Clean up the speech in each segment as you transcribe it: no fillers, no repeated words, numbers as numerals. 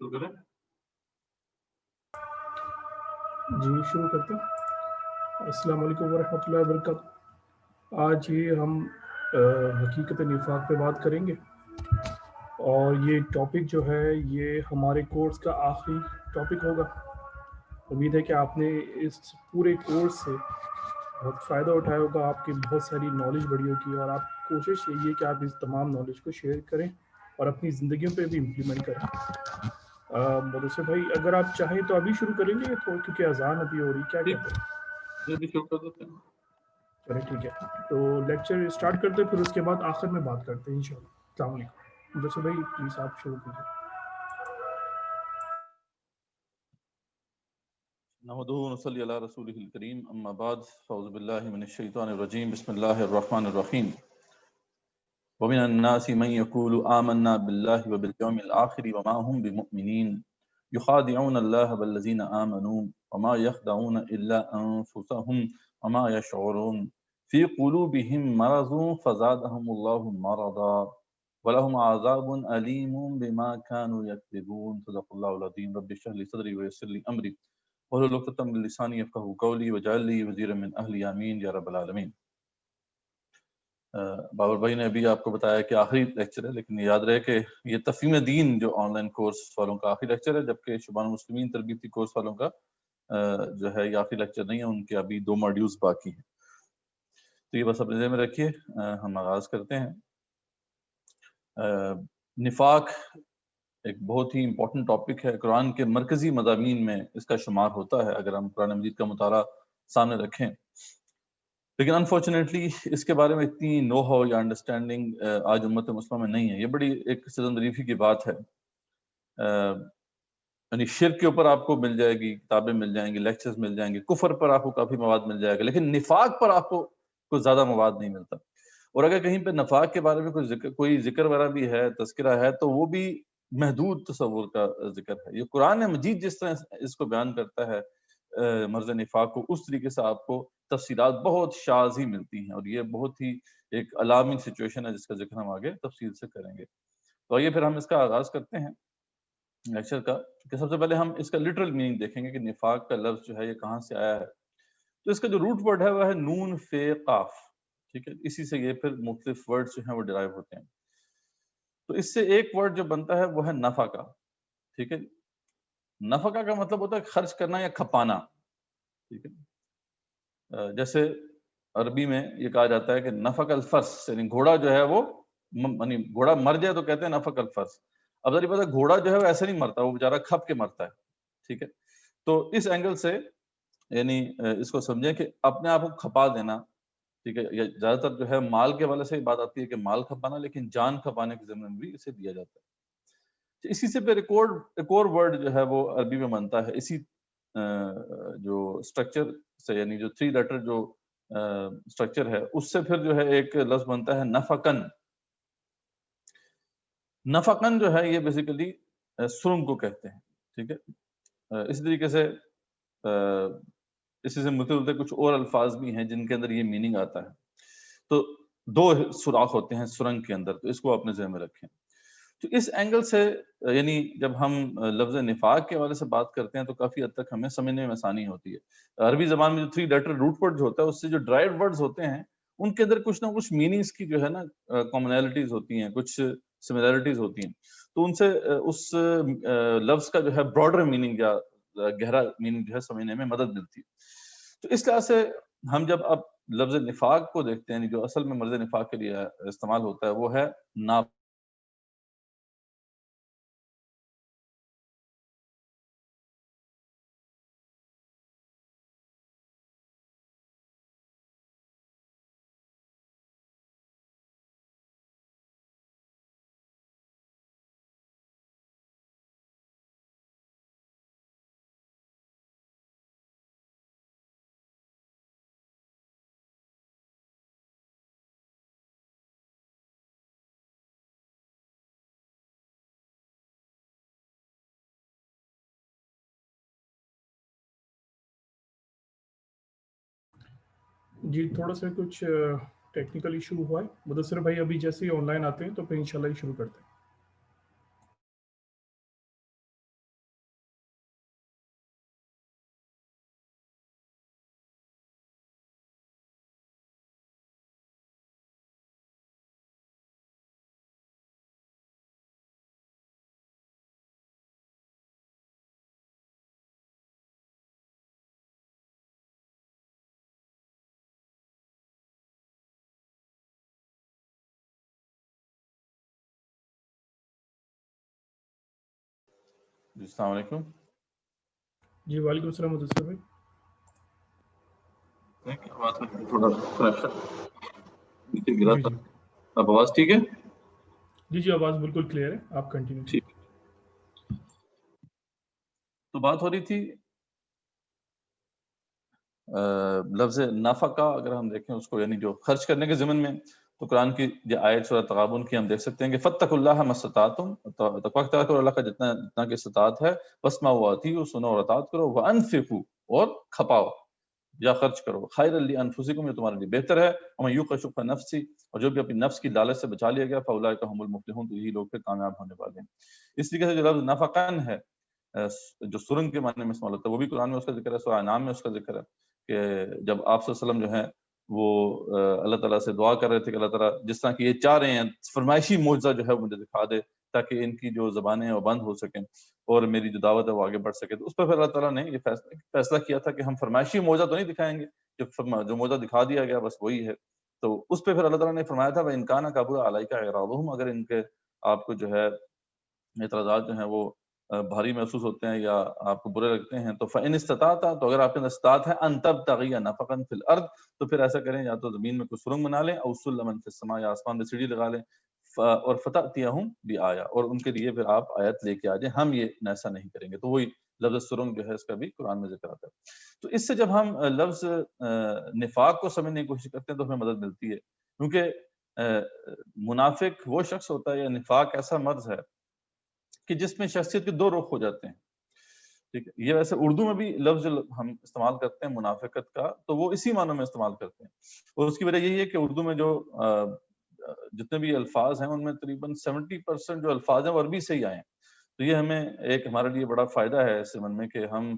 جی شروع کرتے ہیں۔ السلام علیکم ورحمۃ اللہ وبرکاتہ۔ آج یہ ہم حقیقت نفاق پہ بات کریں گے، اور یہ ٹاپک جو ہے یہ ہمارے کورس کا آخری ٹاپک ہوگا۔ امید ہے کہ آپ نے اس پورے کورس سے بہت فائدہ اٹھایا ہوگا، آپ کی بہت ساری نالج بڑھی ہوگی، اور آپ کوشش یہی ہے کہ آپ اس تمام نالج کو شیئر کریں اور اپنی زندگیوں پہ بھی امپلیمنٹ کریں۔ مدثر بھائی اگر آپ چاہیں تو ابھی شروع کریں گے تھوڑا، کیونکہ اذان ابھی ہو رہی، کیا کہتے ہیں؟ ابھی شروع کر دیتے ہیں۔ چلے ٹھیک ہے، تو لیکچر اسٹارٹ کرتے ہیں، پھر اس کے بعد آخر میں بات کرتے ہیں انشاءاللہ۔ السلام علیکم مدثر بھائی، پلیز آپ شروع کیجیے۔ نحمدہ ونصلی علی رسولہ الکریم، اما بعد، اعوذ باللہ من الشیطان الرجیم، بسم اللہ الرحمن الرحیم۔ ومن الناس من يقول آمنا بالله وباليوم الآخر وما هم بمؤمنين يخادعون الله والذين آمنوا وما يخدعون إلا أنفسهم وما يشعرون في قلوبهم مرض فزادهم الله مرضا ولهم عذاب أليم بما كانوا يكذبون۔ صدق الله العظيم۔ رب اشرح لي صدري ويسر لي أمري واحلل عقدة من لساني يفقهوا قولي واجعل لي وزيرا من أهلي آمين يا رب العالمين۔ بابر بھائی نے ابھی آپ کو بتایا کہ آخری لیکچر ہے، لیکن یاد رہے کہ یہ تفہیم دین جو آن لائن کورس والوں کا آخری لیکچر ہے، جبکہ شبان المسلمین تربیتی کورس والوں کا جو ہے یہ آخری لیکچر نہیں ہے، ان کے ابھی 2 ماڈیولز باقی ہیں۔ تو یہ بس اپنے ذہن میں رکھیے، ہم آغاز کرتے ہیں۔ نفاق ایک بہت ہی امپورٹنٹ ٹاپک ہے، قرآن کے مرکزی مضامین میں اس کا شمار ہوتا ہے اگر ہم قرآن مجید کا مطالعہ سامنے رکھیں، لیکن انفارچونیٹلی اس کے بارے میں اتنی نو ہو یا انڈرسٹینڈنگ آج امت مسلمہ میں نہیں ہے۔ یہ بڑی ایک سزندریفی کی بات ہے۔ یعنی شرک کے اوپر آپ کو مل جائے گی، کتابیں مل جائیں گی، لیکچرز مل جائیں گے، کفر پر آپ کو کافی مواد مل جائے گا، لیکن نفاق پر آپ کو کوئی زیادہ مواد نہیں ملتا۔ اور اگر کہیں پہ نفاق کے بارے میں کوئی ذکر وغیرہ بھی ہے، تذکرہ ہے، تو وہ بھی محدود تصور کا ذکر ہے۔ یہ قرآن مجید جس طرح اس کو بیان کرتا ہے مرض نفاق کو، اس طریقے سے آپ کو تفصیلات بہت شاذ ہی ملتی ہیں، اور یہ بہت ہی ایک الارمنگ سچویشن ہے جس کا ذکر ہم آگے تفصیل سے کریں گے۔ تو آئیے پھر ہم اس کا آغاز کرتے ہیں لیکچر کا، کہ سب سے پہلے ہم اس کا لٹرل میننگ دیکھیں گے کہ نفاق کا لفظ جو ہے یہ کہاں سے آیا ہے۔ تو اس کا جو روٹ ورڈ ہے وہ ہے نون فے قاف، ٹھیک ہے، اسی سے یہ پھر مختلف ورڈ جو ہیں وہ ڈرائیو ہوتے ہیں۔ تو اس سے ایک ورڈ جو بنتا ہے وہ ہے نفقہ، ٹھیک ہے۔ نفقہ کا مطلب ہوتا ہے خرچ کرنا یا کھپانا، ٹھیک ہے۔ جیسے عربی میں یہ کہا جاتا ہے کہ نفق الفرس، یعنی گھوڑا جو ہے وہ، یعنی گھوڑا مر جائے تو کہتے ہیں نفق الفرس۔ اب ذرا پتہ گھوڑا جو ہے وہ ایسے نہیں مرتا، وہ بیچارہ کھپ کے مرتا ہے، ٹھیک ہے۔ تو اس اینگل سے یعنی اس کو سمجھیں کہ اپنے آپ کو کھپا دینا، ٹھیک ہے، یا زیادہ تر جو ہے مال کے حوالے سے ہی بات آتی ہے کہ مال کھپانا، لیکن جان کھپانے کے ضمن میں بھی اسے دیا جاتا ہے۔ اسی سے پھر ایک اور ورڈ جو ہے وہ عربی میں بنتا ہے اسی جو اسٹرکچر سے، یعنی جو 3 لیٹر جو اسٹرکچر ہے اس سے پھر جو ہے ایک لفظ بنتا ہے نفقن۔ نفقن جو ہے یہ بیسیکلی سرنگ کو کہتے ہیں، ٹھیک ہے۔ اسی طریقے سے اسی سے ملتے جلتے کچھ اور الفاظ بھی ہیں جن کے اندر یہ میننگ آتا ہے۔ تو 2 سوراخ ہوتے ہیں سرنگ کے اندر، تو اس کو اپنے ذہن میں رکھیں۔ تو اس اینگل سے یعنی جب ہم لفظ نفاق کے حوالے سے بات کرتے ہیں تو کافی حد تک ہمیں سمجھنے میں آسانی ہوتی ہے۔ عربی زبان میں جو 3 لیٹر روٹ ورڈ جو ہوتا ہے اس سے جو ڈرائیوڈ ورڈز ہوتے ہیں ان کے اندر کچھ نہ کچھ میننگز کی جو ہے نا کامنالٹیز ہوتی ہیں، کچھ سملیرٹیز ہوتی ہیں، تو ان سے اس لفظ کا جو ہے براڈر میننگ یا گہرا میننگ جو ہے سمجھنے میں مدد ملتی ہے۔ تو اس طرح سے ہم جب اب لفظ نفاق کو دیکھتے ہیں، جو اصل میں مرض نفاق کے لیے استعمال ہوتا ہے وہ ہے جی تھوڑا سا کچھ ٹیکنیکل ایشو ہوا ہے، مدثر بھائی ابھی جیسے ہی آن لائن آتے ہیں تو پھر انشاءاللہ ہی شروع کرتے ہیں۔ السلام علیکم۔ جی وعلیکم السلام مدثر بھائی۔ تھوڑا پریشر نیچے گرا جی تھا، جی اب آواز ٹھیک ہے؟ جی آواز بالکل کلیئر ہے، آپ کنٹینیو ٹھیک۔ تو بات ہو رہی تھی لفظ نفقہ، اگر ہم دیکھیں اس کو یعنی جو خرچ کرنے کے ضمن میں، تو قرآن کی جو آیت سورہ تغابن کی ہم دیکھ سکتے ہیں کہ فَاتَّقُوا اللَّهَ مَا اسْتَطَعْتُمْ، تقوی اختیار کرو اللہ کا جتنا کہ استطاعت ہے، وَاسْمَعُوا وَأَطِیعُوا، سنو اور اطاعت کرو، وَأَنفِقُوا اور کھپاؤ یا خرچ کرو، خَيْرًا لِأَنفُسِكُمْ، یہ تمہارے لیے بہتر ہے، وَمَن يُوقَ شُحَّ نَفْسِهِ، اور جو بھی اپنی نفس کی لالچ سے بچا لیا گیا، فَأُولَٰئِکَ هُمُ الْمُفْلِحُونَ، تو یہی لوگ پھر کامیاب ہونے والے ہیں۔ اس طریقے سے جو لفظ نفقن ہے جو سرنگ کے معنی میں استعمال ہوتا ہے، وہ بھی قرآن میں اس کا ذکر ہے، سورہ انعام میں اس کا ذکر ہے کہ جب آپ صلی اللہ علیہ وسلم جو ہے وہ اللہ تعالیٰ سے دعا کر رہے تھے کہ اللہ تعالیٰ جس طرح کہ یہ چاہ رہے ہیں فرمائشی معجزہ جو ہے مجھے دکھا دے تاکہ ان کی جو زبانیں ہیں وہ بند ہو سکیں اور میری جو دعوت ہے وہ آگے بڑھ سکے، تو اس پر پھر اللہ تعالیٰ نے یہ فیصلہ کیا تھا کہ ہم فرمائشی معجزہ تو نہیں دکھائیں گے، جو معجزہ دکھا دیا گیا بس وہی ہے۔ تو اس پہ پھر اللہ تعالیٰ نے فرمایا تھا وَإِنْ كَانَ كَبُرَ عَلَيْكَ إِعْرَاضُهُمْ، اگر ان کے آپ کو جو ہے اعتراضات جو ہیں وہ بھاری محسوس ہوتے ہیں یا آپ کو برے لگتے ہیں، تو فَإِنِ اسْتَطَعْتَ، تو اگر آپ کے اندر استطاعت ہے، أَن تَبْتَغِيَ نَفَقًا فِي الْأَرْضِ، تو پھر ایسا کریں یا تو زمین میں کوئی سرنگ بنا لیں، أَوْ سُلَّمًا فِي السَّمَاءِ، یا آسمان میں سیڑھی لگا لیں، اور فَتَأْتِيَهُمْ بِآیَةٍ، اور ان کے لیے پھر آپ آیت لے کے آ جائیں، ہم یہ ایسا نہیں کریں گے۔ تو وہی لفظ سرنگ جو ہے اس کا بھی قرآن میں ذکر آتا ہے۔ تو اس سے جب ہم لفظ نفاق کو سمجھنے کی کوشش کرتے ہیں تو ہمیں مدد ملتی ہے، کیونکہ منافق وہ شخص ہوتا ہے یا نفاق ایسا مرض ہے کہ جس میں شخصیت کے 2 رخ ہو جاتے ہیں، ٹھیک ہے۔ یہ ویسے اردو میں بھی لفظ جو ہم استعمال کرتے ہیں منافقت کا، تو وہ اسی معنی میں استعمال کرتے ہیں، اور اس کی وجہ یہی ہے کہ اردو میں جو جتنے بھی الفاظ ہیں ان میں تقریباً 70% جو الفاظ ہیں وہ عربی سے ہی آئے ہیں، تو یہ ہمیں ایک ہمارے لیے بڑا فائدہ ہے اس زمن میں کہ ہم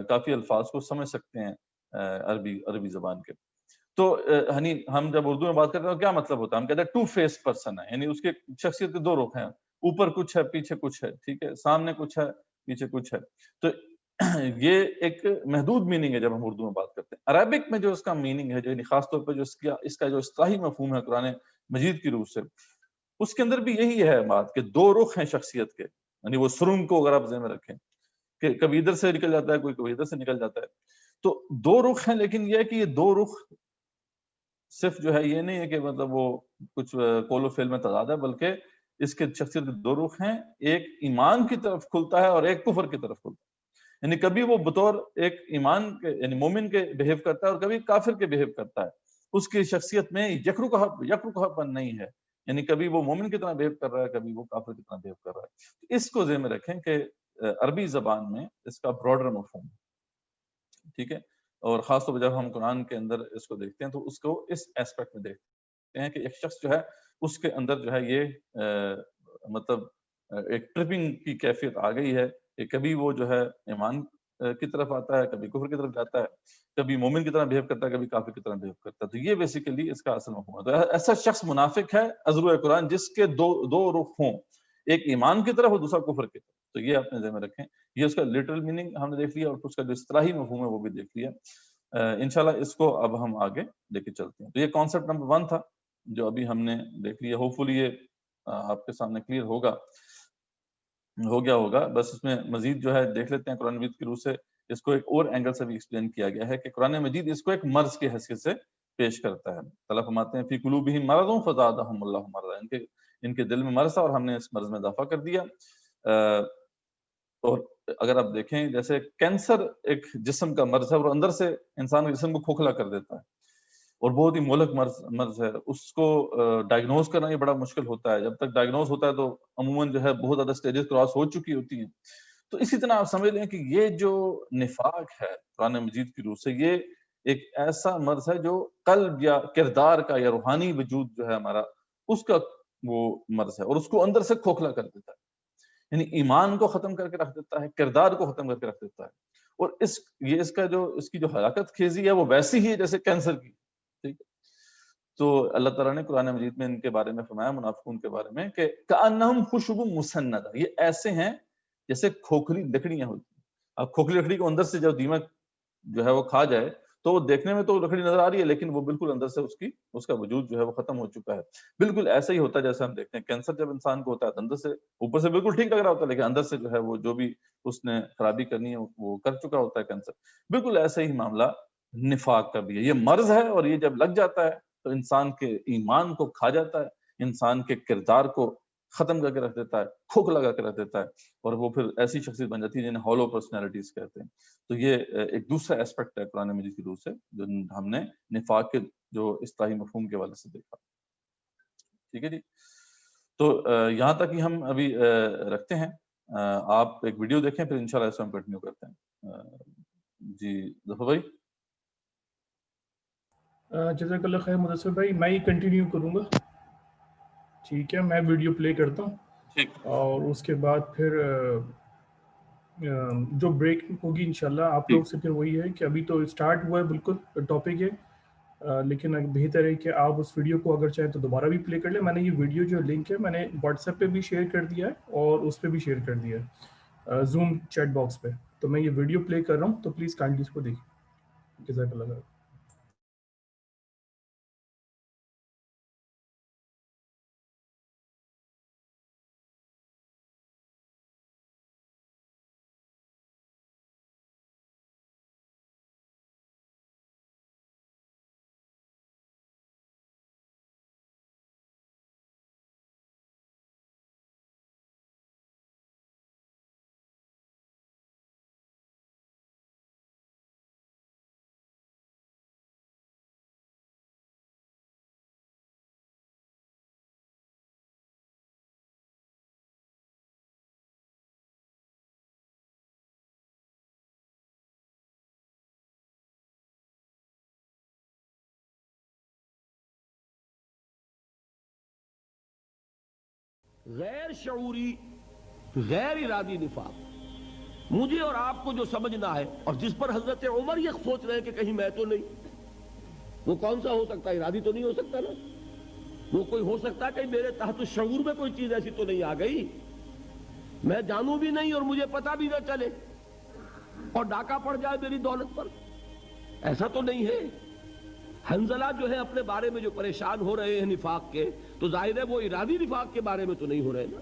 کافی الفاظ کو سمجھ سکتے ہیں عربی زبان کے۔ تو یعنی ہم جب اردو میں بات کرتے ہیں تو کیا مطلب ہوتا ہے، ہم کہتے ہیں 2 فیس پرسن ہے، یعنی اس کے شخصیت کے 2 رخ ہیں، اوپر کچھ ہے پیچھے کچھ ہے، ٹھیک ہے، سامنے کچھ ہے پیچھے کچھ ہے۔ تو یہ ایک محدود میننگ ہے جب ہم اردو میں بات کرتے ہیں۔ عربک میں جو اس کا میننگ ہے، جو خاص طور پہ جو اس کا جو اصطلاحی مفہوم ہے قرآن مجید کی روح سے، اس کے اندر بھی یہی ہے بات کہ 2 رخ ہیں شخصیت کے، یعنی وہ سرنگ کو اگر آپ ذہن میں رکھیں کہ کبھی ادھر سے نکل جاتا ہے کوئی، کبھی ادھر سے نکل جاتا ہے، تو 2 رخ ہیں، لیکن یہ ہے کہ یہ 2 رخ صرف جو ہے یہ نہیں ہے کہ مطلب وہ کچھ قول و فعل میں تضاد ہے، بلکہ اس کے شخصیت کے دو رخ ہیں، ایک ایمان کی طرف کھلتا ہے اور ایک کفر کی طرف کھلتا ہے۔ یعنی کبھی وہ بطور ایک ایمان کے یعنی مومن کے بہیو کرتا ہے اور کبھی کافر کے بہیو کرتا ہے، اس کی شخصیت میں یک رخاپن نہیں ہے، یعنی کبھی وہ مومن کی طرح بہیو کر رہا ہے، کبھی وہ کافر کی طرح بہیو کر رہا ہے۔ اس کو ذہن میں رکھیں کہ عربی زبان میں اس کا براڈر مفہوم ہے، ٹھیک ہے، اور خاص طور پر جب ہم قرآن کے اندر اس کو دیکھتے ہیں تو اس کو اس ایسپیکٹ میں دیکھتے ہیں کہ ایک شخص جو ہے اس کے اندر جو ہے یہ مطلب ایک ٹرپنگ کی کیفیت آ گئی ہے کہ کبھی وہ جو ہے ایمان کی طرف آتا ہے، کبھی کفر کی طرف جاتا ہے، کبھی مومن کی طرح بہیو کرتا ہے، کبھی کافر کی طرح بہیو کرتا ہے۔ تو یہ بیسیکلی اس کا اصل مفہوم ہے۔ تو ایسا شخص منافق ہے عذر قرآن جس کے دو رخ ہوں، ایک ایمان کی طرف اور دوسرا کفر کی طرف۔ تو یہ اپنے ذہن میں رکھیں، یہ اس کا لٹرل میننگ ہم نے دیکھ لیا اور اس کا جو اصطلاحی مفہوم ہے وہ بھی دیکھ لیا۔ انشاءاللہ اس کو اب ہم آگے لے کے چلتے ہیں۔ تو یہ کانسیپٹ نمبر 1 تھا جو ابھی ہم نے دیکھ لیا، ہوپ فلی یہ آپ کے سامنے کلیئر ہو گیا ہوگا۔ بس اس میں مزید جو ہے دیکھ لیتے ہیں قرآن مجید کی روح سے، اس کو ایک اور اینگل سے بھی ایکسپلین کیا گیا ہے کہ قرآن مجید اس کو ایک مرض کی حیثیت سے پیش کرتا ہے۔ اللہ فرماتے ہیں فی قلوبہم مرض فزادہم اللہ مرضا، ان کے دل میں مرض تھا اور ہم نے اس مرض میں اضافہ کر دیا۔ اور اگر آپ دیکھیں جیسے کینسر ایک جسم کا مرض ہے اور اندر سے انسان کے جسم کو کھوکھلا کر دیتا ہے اور بہت ہی مہلک مرض ہے، اس کو ڈائگنوز کرنا یہ بڑا مشکل ہوتا ہے۔ جب تک ڈائگنوز ہوتا ہے تو عموماً جو ہے بہت زیادہ سٹیجز کراس ہو چکی ہوتی ہیں۔ تو اسی طرح آپ سمجھ لیں کہ یہ جو نفاق ہے قرآن مجید کی روح سے، یہ ایک ایسا مرض ہے جو قلب یا کردار کا یا روحانی وجود جو ہے ہمارا، اس کا وہ مرض ہے اور اس کو اندر سے کھوکھلا کر دیتا ہے، یعنی ایمان کو ختم کر کے رکھ دیتا ہے، کردار کو ختم کر کے رکھ دیتا ہے۔ اور اس کی جو ہلاکت خیزی ہے وہ ویسی ہی ہے جیسے کینسر کی، ٹھیک ہے۔ تو اللہ تعالیٰ نے قرآن مجید میں ان کے بارے میں فرمایا، منافقون کے بارے میں، کہ کأنہم خشب مسندہ، یہ ایسے ہیں جیسے کھوکھلی لکڑیاں ہوتی ہیں۔ اب کھوکھلی لکڑی کو اندر سے جب دیمک جو ہے وہ کھا جائے تو وہ دیکھنے میں تو لکڑی نظر آ رہی ہے لیکن وہ بالکل اندر سے اس کا وجود جو ہے وہ ختم ہو چکا ہے۔ بالکل ایسا ہی ہوتا ہے جیسے ہم دیکھتے ہیں کینسر جب انسان کو ہوتا ہے اندر سے، اوپر سے بالکل ٹھیک لگ رہا ہوتا ہے لیکن اندر سے جو ہے وہ جو بھی اس نے خرابی کرنی ہے وہ کر چکا ہوتا ہے کینسر۔ بالکل ایسا ہی معاملہ نفاق کا بھی ہے، یہ مرض ہے اور یہ جب لگ جاتا ہے تو انسان کے ایمان کو کھا جاتا ہے، انسان کے کردار کو ختم کر کے رکھ دیتا ہے، کھوکھلا کر کے رکھ دیتا ہے اور وہ پھر ایسی شخصیت بن جاتی ہے جنہیں ہالو پرسنالٹیز کہتے ہیں۔ تو یہ ایک دوسرا ایسپیکٹ ہے قرآن مجید کی روح سے جو ہم نے نفاق کے جو اصطلاحی مفہوم کے حوالے سے دیکھا، ٹھیک ہے جی۔ تو یہاں تک ہی ہم ابھی رکھتے ہیں، آپ ایک ویڈیو دیکھیں پھر انشاءاللہ اس میں ہم کنٹینیو کرتے ہیں۔ جی ظفر بھائی۔ جزاک اللہ خیر مدثر بھائی، میں ہی کنٹینیو کروں گا، ٹھیک ہے۔ میں ویڈیو پلے کرتا ہوں اور اس کے بعد پھر جو بریک ہوگی انشاءاللہ آپ لوگ سے پھر وہی ہے کہ ابھی تو اسٹارٹ ہوا ہے بالکل ٹاپک ہے، لیکن بہتر ہے کہ آپ اس ویڈیو کو اگر چاہیں تو دوبارہ بھی پلے کر لیں۔ میں نے یہ ویڈیو جو لنک ہے میں نے واٹس ایپ پہ بھی شیئر کر دیا ہے اور اس پہ بھی شیئر کر دیا ہے زوم چیٹ باکس پہ، تو میں یہ ویڈیو پلے کر رہا ہوں تو پلیز کائنڈلی اس کو دیکھیں۔ جزاک اللہ خیر۔ غیر شعوری غیر ارادی نفاق مجھے اور آپ کو جو سمجھنا ہے اور جس پر حضرت عمر یہ سوچ رہے ہیں کہ کہیں میں تو نہیں، وہ کون سا ہو سکتا ہے؟ ارادی تو نہیں ہو سکتا نا، وہ کوئی ہو سکتا ہے کہ میرے تحت شعور میں کوئی چیز ایسی تو نہیں آ گئی، میں جانوں بھی نہیں اور مجھے پتہ بھی نہ چلے اور ڈاکہ پڑ جائے میری دولت پر، ایسا تو نہیں ہے۔ حنظلہ جو ہے اپنے بارے میں جو پریشان ہو رہے ہیں نفاق کے، تو ظاہر ہے وہ ارادی نفاق کے بارے میں تو نہیں ہو رہے نا،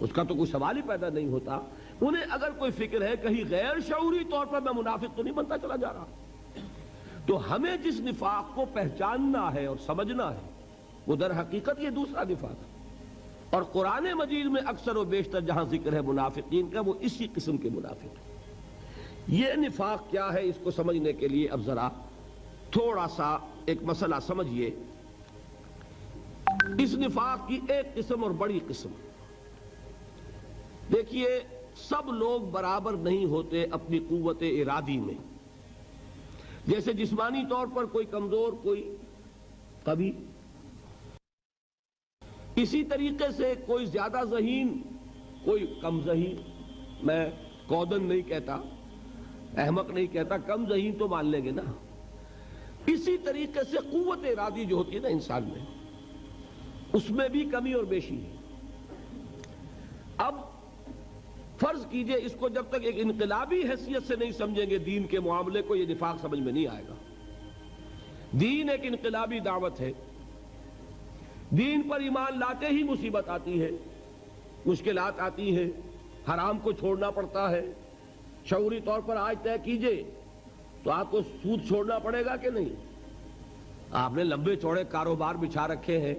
اس کا تو کوئی سوال ہی پیدا نہیں ہوتا۔ انہیں اگر کوئی فکر ہے کہیں غیر شعوری طور پر میں منافق تو نہیں بنتا چلا جا رہا، تو ہمیں جس نفاق کو پہچاننا ہے اور سمجھنا ہے وہ در حقیقت یہ دوسرا نفاق ہے، اور قرآن مجید میں اکثر و بیشتر جہاں ذکر ہے منافقین کا وہ اسی قسم کے منافق ہیں۔ یہ نفاق کیا ہے اس کو سمجھنے کے لیے اب ذرا تھوڑا سا ایک مسئلہ سمجھیے۔ اس نفاق کی ایک قسم اور بڑی قسم، دیکھیے سب لوگ برابر نہیں ہوتے اپنی قوت ارادی میں، جیسے جسمانی طور پر کوئی کمزور کوئی قوی، اسی طریقے سے کوئی زیادہ ذہین کوئی کم ذہین، میں کودن نہیں کہتا، احمق نہیں کہتا، کم ذہین تو مان لیں گے نا۔ اسی طریقے سے قوت ارادی جو ہوتی ہے نا انسان میں، اس میں بھی کمی اور بیشی ہے۔ اب فرض کیجئے اس کو جب تک ایک انقلابی حیثیت سے نہیں سمجھیں گے دین کے معاملے کو، یہ نفاق سمجھ میں نہیں آئے گا۔ دین ایک انقلابی دعوت ہے، دین پر ایمان لاتے ہی مصیبت آتی ہے، مشکلات آتی ہے، حرام کو چھوڑنا پڑتا ہے۔ شعوری طور پر آج طے کیجئے تو آپ کو سود چھوڑنا پڑے گا کہ نہیں؟ آپ نے لمبے چوڑے کاروبار بچھا رکھے ہیں،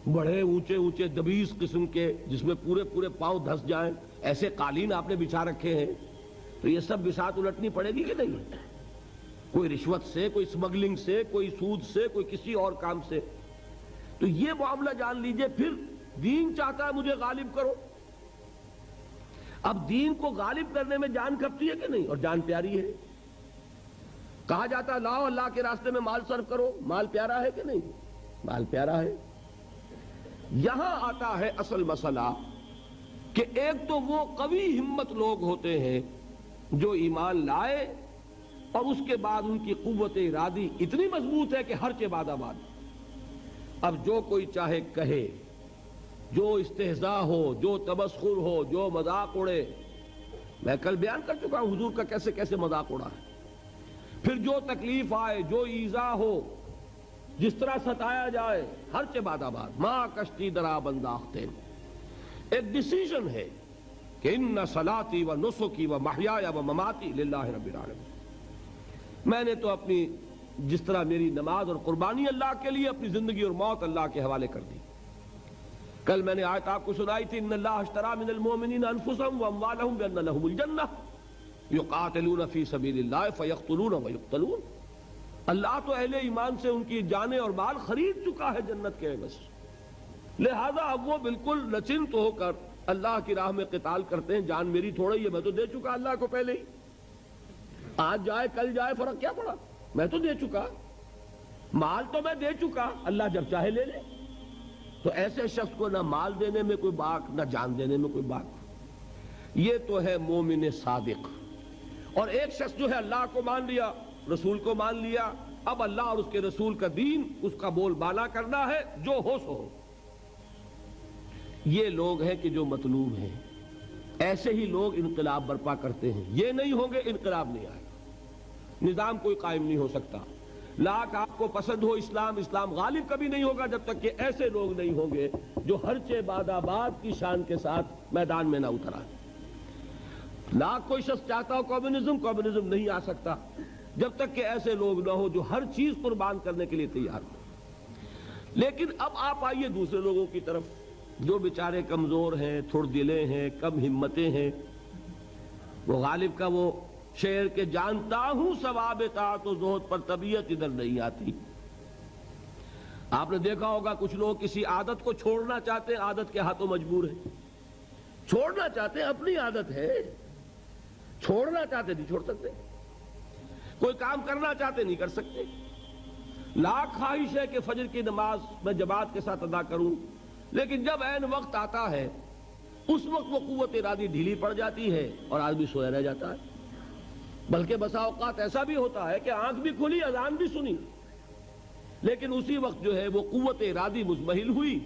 بڑے اونچے اونچے دبیس قسم کے جس میں پورے پورے پاؤں دھس جائیں، ایسے قالین آپ نے بچھا رکھے ہیں، تو یہ سب بساط الٹنی پڑے گی کہ نہیں؟ کوئی رشوت سے، کوئی سمگلنگ سے، کوئی سود سے، کوئی کسی اور کام سے۔ تو یہ معاملہ جان لیجئے، پھر دین چاہتا ہے مجھے غالب کرو۔ اب دین کو غالب کرنے میں جان کھپتی ہے کہ نہیں؟ اور جان پیاری ہے۔ کہا جاتا ہے لاؤ اللہ کے راستے میں مال صرف کرو، مال پیارا ہے کہ نہیں؟ مال پیارا ہے۔ یہاں آتا ہے اصل مسئلہ کہ ایک تو وہ قوی ہمت لوگ ہوتے ہیں جو ایمان لائے اور اس کے بعد ان کی قوت ارادی اتنی مضبوط ہے کہ ہر چہ باد آباد۔ اب جو کوئی چاہے کہے، جو استہزاء ہو، جو تمسخر ہو، جو مذاق اڑے، میں کل بیان کر چکا ہوں حضور کا کیسے کیسے مذاق اڑا ہے۔ پھر جو تکلیف آئے، جو ایذا ہو، جس طرح ستایا جائے، ہر چہ باد آباد۔ ماں کشتی درا بنداختین، ایک ڈیسیژن ہے کہ ان صلاتی و نسکی و محیایا و مماتی للہ رب العالمین۔ میں نے تو اپنی جس طرح میری نماز اور قربانی اللہ کے لیے، اپنی زندگی اور موت اللہ کے حوالے کر دی۔ کل میں نے آیت آپ کو سنائی تھی، ان اللہ اشتری من المؤمنین انفسهم واموالهم بان لهم الجنہ یقاتلون فی سبیل اللہ فیقتلون ویقتلون۔ اللہ تو اہل ایمان سے ان کی جانیں اور مال خرید چکا ہے جنت کے عوض، لہذا اب وہ بالکل نچنت ہو کر اللہ کی راہ میں قتال کرتے ہیں۔ جان میری تھوڑی ہے، میں تو دے چکا اللہ کو پہلے ہی، آج جائے کل جائے فرق کیا پڑا، میں تو دے چکا، مال تو میں دے چکا، اللہ جب چاہے لے لے۔ تو ایسے شخص کو نہ مال دینے میں کوئی باک، نہ جان دینے میں کوئی باک۔ یہ تو ہے مومن صادق۔ اور ایک شخص جو ہے اللہ کو مان لیا، رسول کو مان لیا، اب اللہ اور اس کے رسول کا دین، اس کا بول بالا کرنا ہے، جو ہو سو ہو۔ یہ لوگ ہیں کہ جو مطلوب ہیں، ایسے ہی لوگ انقلاب برپا کرتے ہیں۔ یہ نہیں ہوں گے انقلاب نہیں آئے گا، نظام کوئی قائم نہیں ہو سکتا۔ لاکھ آپ کو پسند ہو اسلام، اسلام غالب کبھی نہیں ہوگا جب تک کہ ایسے لوگ نہیں ہوں گے جو ہر چہ باد آباد کی شان کے ساتھ میدان میں نہ اتر آئے۔ لاکھ کوئی شخص چاہتا ہو کمیونزم نہیں آ سکتا جب تک کہ ایسے لوگ نہ ہو جو ہر چیز قربان کرنے کے لیے تیار ہو۔ لیکن اب آپ آئیے دوسرے لوگوں کی طرف، جو بیچارے کمزور ہیں، تھوڑ دلے ہیں، کم ہمتیں ہیں۔ وہ غالب کا وہ شعر کہ جانتا ہوں ثواب طاعت و زہد پر طبیعت ادھر نہیں آتی۔ آپ نے دیکھا ہوگا کچھ لوگ کسی عادت کو چھوڑنا چاہتے ہیں، عادت کے ہاتھوں مجبور ہیں، چھوڑنا چاہتے ہیں، اپنی عادت ہے، چھوڑنا چاہتے نہیں چھوڑ سکتے، کوئی کام کرنا چاہتے نہیں کر سکتے۔ لاکھ خواہش ہے کہ فجر کی نماز میں جماعت کے ساتھ ادا کروں، لیکن جب عین وقت آتا ہے اس وقت وہ قوت ارادی ڈھیلی پڑ جاتی ہے اور آدمی سویا رہ جاتا ہے۔ بلکہ بسا اوقات ایسا بھی ہوتا ہے کہ آنکھ بھی کھلی، اذان بھی سنی، لیکن اسی وقت جو ہے وہ قوت ارادی مزمحل ہوئی،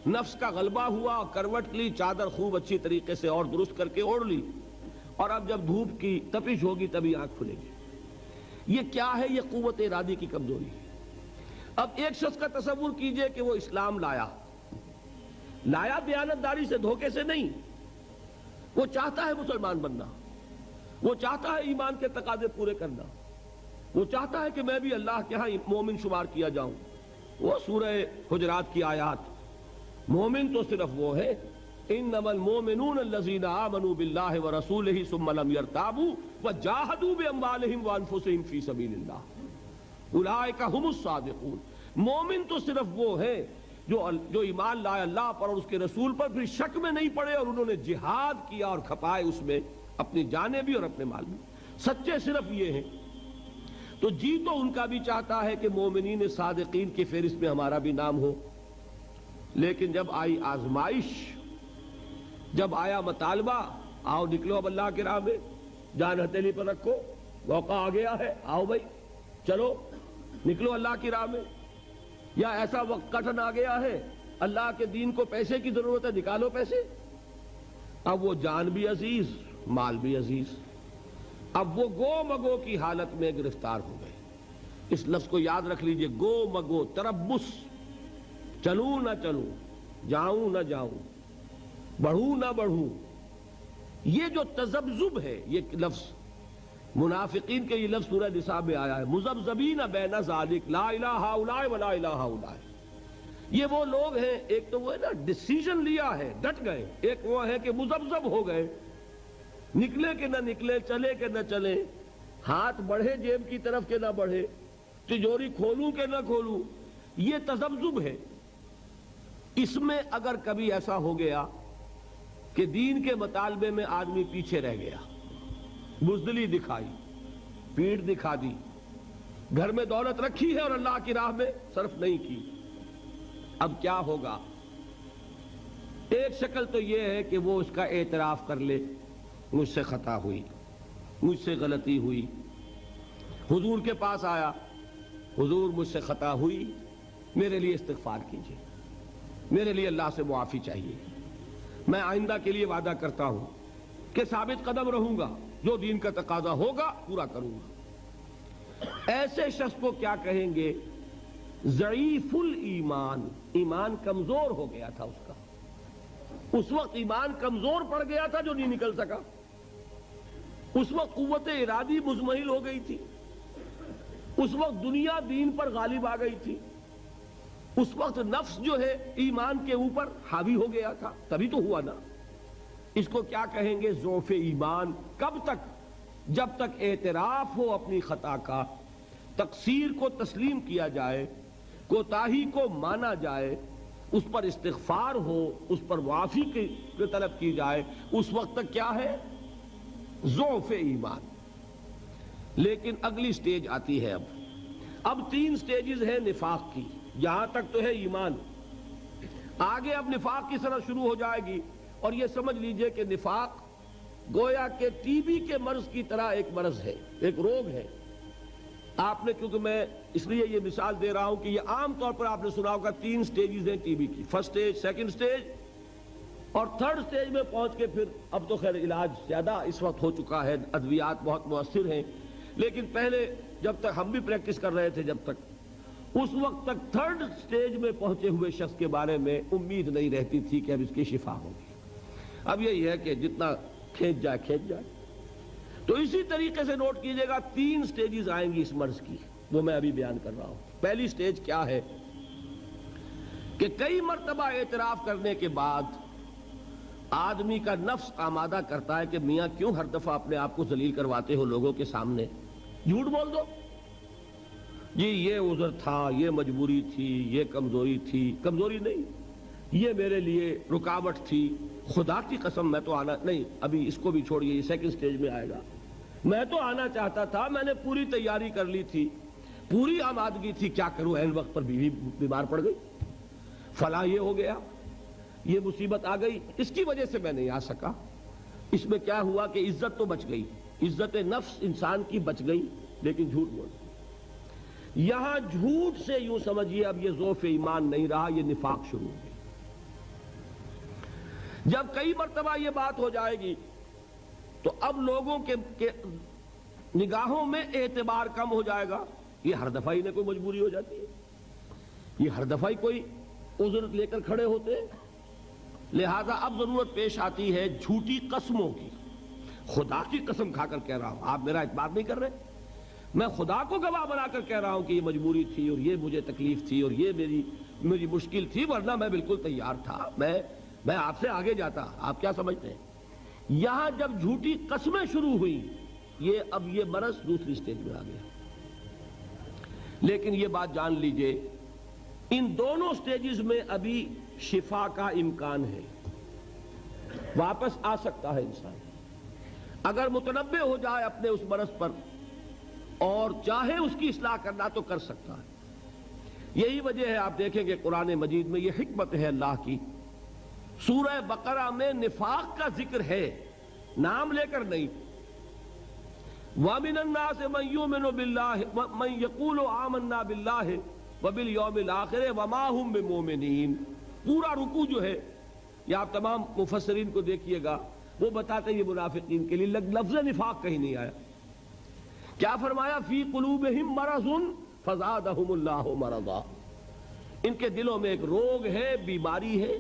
نفس کا غلبہ ہوا، کروٹ لی، چادر خوب اچھی طریقے سے اور درست کر کے اوڑھ لی، اور اب جب دھوپ کی تپش ہوگی تبھی آنکھ کھلے گی۔ یہ کیا ہے؟ یہ قوت ارادی کی کمزوری ہے۔ اب ایک شخص کا تصور کیجئے کہ وہ اسلام لایا دیانتداری سے، دھوکے سے نہیں، وہ چاہتا ہے مسلمان بننا، وہ چاہتا ہے ایمان کے تقاضے پورے کرنا، وہ چاہتا ہے کہ میں بھی اللہ کے ہاں مومن شمار کیا جاؤں. وہ سورہ حجرات کی آیات. مومن تو صرف وہ ہے انما المؤمنون الذين آمنوا بالله ورسوله ثم لم يرتابوا وجاهدوا باموالهم وانفسهم في سبيل الله اولئك هم الصادقون. مومن تو صرف وہ ہے جو ایمان لائے اللہ پر اور اس کے رسول پر، پھر شک میں نہیں پڑے اور انہوں نے جہاد کیا اور کھپائے اس میں اپنی جانیں بھی اور اپنے مال بھی. سچے صرف یہ ہیں. تو جی تو ان کا بھی چاہتا ہے کہ مومنین صادقین کی فہرست میں ہمارا بھی نام ہو، لیکن جب آئی آزمائش، جب آیا مطالبہ، آؤ نکلو اب اللہ کی راہ میں، جان ہتھیلی پر رکھو، موقع آ گیا ہے، آؤ بھائی چلو نکلو اللہ کی راہ میں، یا ایسا وقت کٹھن آ گیا ہے اللہ کے دین کو پیسے کی ضرورت ہے، نکالو پیسے. اب وہ جان بھی عزیز، مال بھی عزیز، اب وہ گو مگو کی حالت میں گرفتار ہو گئے. اس لفظ کو یاد رکھ لیجئے، گو مگو، تربص، چلوں نہ چلوں، جاؤں نہ جاؤں، بڑھوں نہ بڑھوں. یہ جو تذبذب ہے، یہ لفظ منافقین کے یہ لفظ سورہ نساء میں آیا ہے، مذبذبین بین ذالک لا الہ ہؤلاء ولا الہ ہؤلاء. یہ وہ لوگ ہیں، ایک تو وہ ہے نا ڈیسیژن لیا ہے، ڈٹ گئے، ایک وہ ہے کہ مذبذب ہو گئے، نکلے کہ نہ نکلے، چلے کہ نہ چلے، ہاتھ بڑھے جیب کی طرف کہ نہ بڑھے، تجوری کھولوں کہ نہ کھولوں. یہ تذبذب ہے. اس میں اگر کبھی ایسا ہو گیا کہ دین کے مطالبے میں آدمی پیچھے رہ گیا، بزدلی دکھائی، پیٹھ دکھا دی، گھر میں دولت رکھی ہے اور اللہ کی راہ میں صرف نہیں کی، اب کیا ہوگا؟ ایک شکل تو یہ ہے کہ وہ اس کا اعتراف کر لے، مجھ سے خطا ہوئی، مجھ سے غلطی ہوئی، حضور کے پاس آیا، حضور مجھ سے خطا ہوئی، میرے لیے استغفار کیجیے، میرے لیے اللہ سے معافی چاہیے، میں آئندہ کے لیے وعدہ کرتا ہوں کہ ثابت قدم رہوں گا، جو دین کا تقاضا ہوگا پورا کروں گا. ایسے شخص کو کیا کہیں گے؟ ضعیف الایمان. ایمان کمزور ہو گیا تھا اس کا، اس وقت ایمان کمزور پڑ گیا تھا جو نہیں نکل سکا. اس وقت قوت ارادی مزمحل ہو گئی تھی، اس وقت دنیا دین پر غالب آ گئی تھی، اس وقت نفس جو ہے ایمان کے اوپر حاوی ہو گیا تھا. تبھی تو ہوا نا. اس کو کیا کہیں گے؟ ضعف ایمان. کب تک؟ جب تک اعتراف ہو اپنی خطا کا، تقصیر کو تسلیم کیا جائے، کوتاہی کو مانا جائے، اس پر استغفار ہو، اس پر معافی کی طلب کی جائے، اس وقت تک کیا ہے؟ ضعف ایمان. لیکن اگلی سٹیج آتی ہے. اب 3 سٹیجز ہیں نفاق کی. یہاں تک تو ہے ایمان، آگے اب نفاق کی سرحد شروع ہو جائے گی. اور یہ سمجھ لیجئے کہ نفاق گویا کہ ٹی بی کے مرض کی طرح ایک مرض ہے، ایک روگ ہے. آپ نے، کیونکہ میں اس لیے یہ مثال دے رہا ہوں کہ یہ عام طور پر آپ نے سنا ہوگا 3 سٹیجز ہیں ٹی بی کی، فرسٹ سٹیج، سیکنڈ سٹیج اور تھرڈ سٹیج میں پہنچ کے پھر اب تو خیر علاج زیادہ اس وقت ہو چکا ہے، ادویات بہت مؤثر ہیں، لیکن پہلے جب تک ہم بھی پریکٹس کر رہے تھے، جب تک اس وقت تک تھرڈ سٹیج میں پہنچے ہوئے شخص کے بارے میں امید نہیں رہتی تھی کہ اب اس کی شفا ہوگی. اب یہی ہے کہ جتنا کھینچ جائے کھینچ جائے. تو اسی طریقے سے نوٹ کیجئے گا 3 سٹیجز آئیں گی اس مرض کی، وہ میں ابھی بیان کر رہا ہوں. پہلی سٹیج کیا ہے کہ کئی مرتبہ اعتراف کرنے کے بعد آدمی کا نفس آمادہ کرتا ہے کہ میاں کیوں ہر دفعہ اپنے آپ کو ذلیل کرواتے ہو لوگوں کے سامنے، جھوٹ بول دو. جی یہ عذر تھا، یہ مجبوری تھی، یہ کمزوری تھی. کمزوری نہیں، یہ میرے لیے رکاوٹ تھی. خدا کی قسم میں تو آنا نہیں، ابھی اس کو بھی چھوڑیے، یہ سیکنڈ سٹیج میں آئے گا. میں تو آنا چاہتا تھا، میں نے پوری تیاری کر لی تھی، پوری آمادگی تھی، کیا کروں عین وقت پر بیوی بیمار پڑ گئی، فلاں یہ ہو گیا، یہ مصیبت آ گئی، اس کی وجہ سے میں نہیں آ سکا. اس میں کیا ہوا کہ عزت تو بچ گئی، عزت نفس انسان کی بچ گئی، لیکن جھوٹ بول. یہاں جھوٹ سے یوں سمجھیے اب یہ ضعف ایمان نہیں رہا، یہ نفاق شروع ہو گیا. جب کئی مرتبہ یہ بات ہو جائے گی تو اب لوگوں کے نگاہوں میں اعتبار کم ہو جائے گا. یہ ہر دفعہ ہی کوئی مجبوری ہو جاتی ہے، یہ ہر دفعہ ہی کوئی عذر لے کر کھڑے ہوتے ہیں. لہذا اب ضرورت پیش آتی ہے جھوٹی قسموں کی. خدا کی قسم کھا کر کہہ رہا ہوں، آپ میرا اعتبار نہیں کر رہے، میں خدا کو گواہ بنا کر کہہ رہا ہوں کہ یہ مجبوری تھی اور یہ مجھے تکلیف تھی اور یہ میری مشکل تھی، ورنہ میں بالکل تیار تھا، میں آپ سے آگے جاتا۔ آپ کیا سمجھتے ہیں؟ یہاں جب جھوٹی قسمیں شروع ہوئی، اب یہ مرض دوسری سٹیج میں آ گیا۔ لیکن یہ بات جان لیجئے، ان دونوں سٹیجز میں ابھی شفا کا امکان ہے، واپس آ سکتا ہے انسان اگر متنبہ ہو جائے اپنے اس مرض پر اور چاہے اس کی اصلاح کرنا تو کر سکتا ہے۔ یہی وجہ ہے آپ دیکھیں کہ قرآن مجید میں یہ حکمت ہے اللہ کی، سورہ بقرہ میں نفاق کا ذکر ہے، نام لے کر نہیں۔ وَمِنَ النَّاسِ مَن يُؤْمِنُ بِاللَّهِ مَن يَقُولُ آمَنَّا بِاللَّهِ وَبِالْيَوْمِ الْآخِرِ وَمَا هُم بِمُؤْمِنِينَ۔ پورا رکوع جو ہے، یہ آپ تمام مفسرین کو دیکھیے گا، وہ بتاتے ہیں یہ منافقین کے لیے لفظ نفاق کہیں نہیں آیا۔ کیا فرمایا؟ فی قلوبہم مرض فزادہم اللہ مرضا، ان کے دلوں میں ایک روگ ہے، بیماری ہے،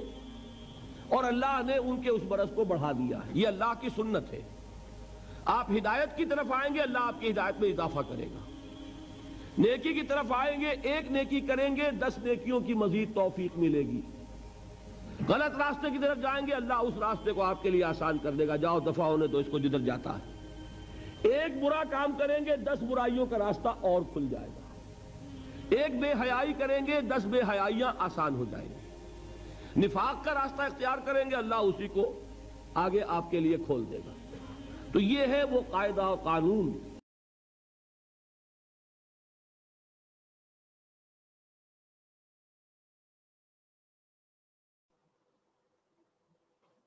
اور اللہ نے ان کے اس مرض کو بڑھا دیا ہے۔ یہ اللہ کی سنت ہے، آپ ہدایت کی طرف آئیں گے اللہ آپ کی ہدایت میں اضافہ کرے گا، نیکی کی طرف آئیں گے، ایک نیکی کریں گے 10 نیکیوں کی مزید توفیق ملے گی، غلط راستے کی طرف جائیں گے اللہ اس راستے کو آپ کے لیے آسان کر دے گا، جاؤ دفع ہونے تو اس کو جدھر جاتا ہے۔ ایک برا کام کریں گے 10 برائیوں کا راستہ اور کھل جائے گا، ایک بے حیائی کریں گے 10 بے حیائیاں آسان ہو جائیں گی، نفاق کا راستہ اختیار کریں گے اللہ اسی کو آگے آپ کے لیے کھول دے گا۔ تو یہ ہے وہ قاعدہ و قانون۔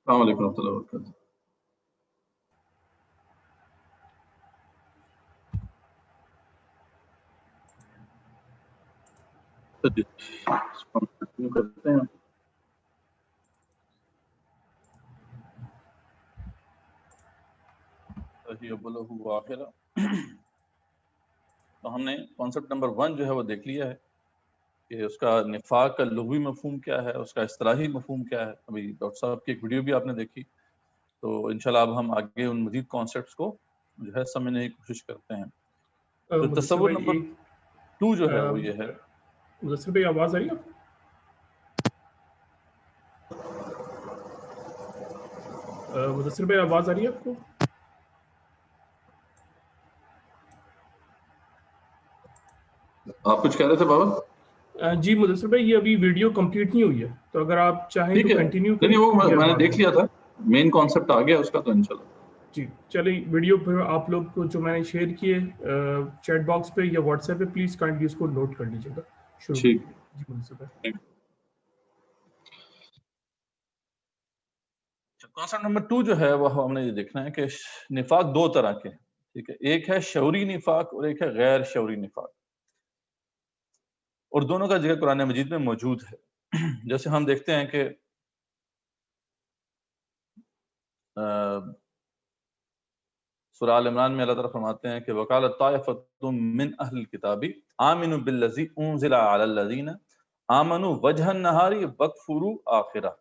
السلام علیکم ورحمۃ اللہ وبرکاتہ۔ کرتے ہیں تو ہم نے کانسیپٹ نمبر 1 جو ہے وہ دیکھ لیا ہے کہ اس کا نفاق کا لغوی مفہوم کیا ہے، اس کا اصطلاحی مفہوم کیا ہے۔ ابھی ڈاکٹر صاحب کی ایک ویڈیو بھی آپ نے دیکھی، تو انشاءاللہ اب ہم آگے ان مزید کانسیپٹس کو جو ہے سمجھنے کی کوشش کرتے ہیں۔ تو تصور نمبر 2 جو ہے وہ یہ ہے۔ مدثر بھائی آواز آ رہی ہے آپ کو؟ مدثر بھائی آواز آ رہی ہے آپ کو؟ آپ کچھ کہہ رہے تھے بابا؟ جی مدثر بھائی، یہ ابھی ویڈیو کمپلیٹ نہیں ہوئی ہے، تو اگر آپ چاہیں تو کنٹینیو کریں۔ نہیں، وہ میں نے دیکھ لیا تھا، مین کانسیپٹ آ گیا اس کا، تو انشاءاللہ جی چلیں ویڈیو پھر آپ لوگ کو جو میں نے شیئر کیے چیٹ باکس پہ یا واٹس ایپ پہ، پلیز کائنڈلی اس کو نوٹ کر لیجیے گا۔ شروع ٹھیک۔ جی مدثر بھائی۔ کانسیپٹ نمبر 2 جو ہے وہ ہم نے یہ دیکھنا ہے کہ نفاق 2 طرح کے ہیں، ٹھیک ہے۔ ایک ہے شعوری نفاق اور ایک ہے غیر شعوری نفاق، اور دونوں کا ذکر قرآن مجید میں موجود ہے۔ جیسے ہم دیکھتے ہیں کہ سورہ آل عمران میں اللہ تعالیٰ فرماتے ہیں کہ وَقَالَتْ طَائِفَةٌ مِّنْ أَهْلِ الْكِتَابِ آمِنُوا بِالَّذِي أُنزِلَ عَلَى الَّذِينَ آمَنُوا وَجْهَ النَّهَارِ وَاكْفُرُوا آخِرَةً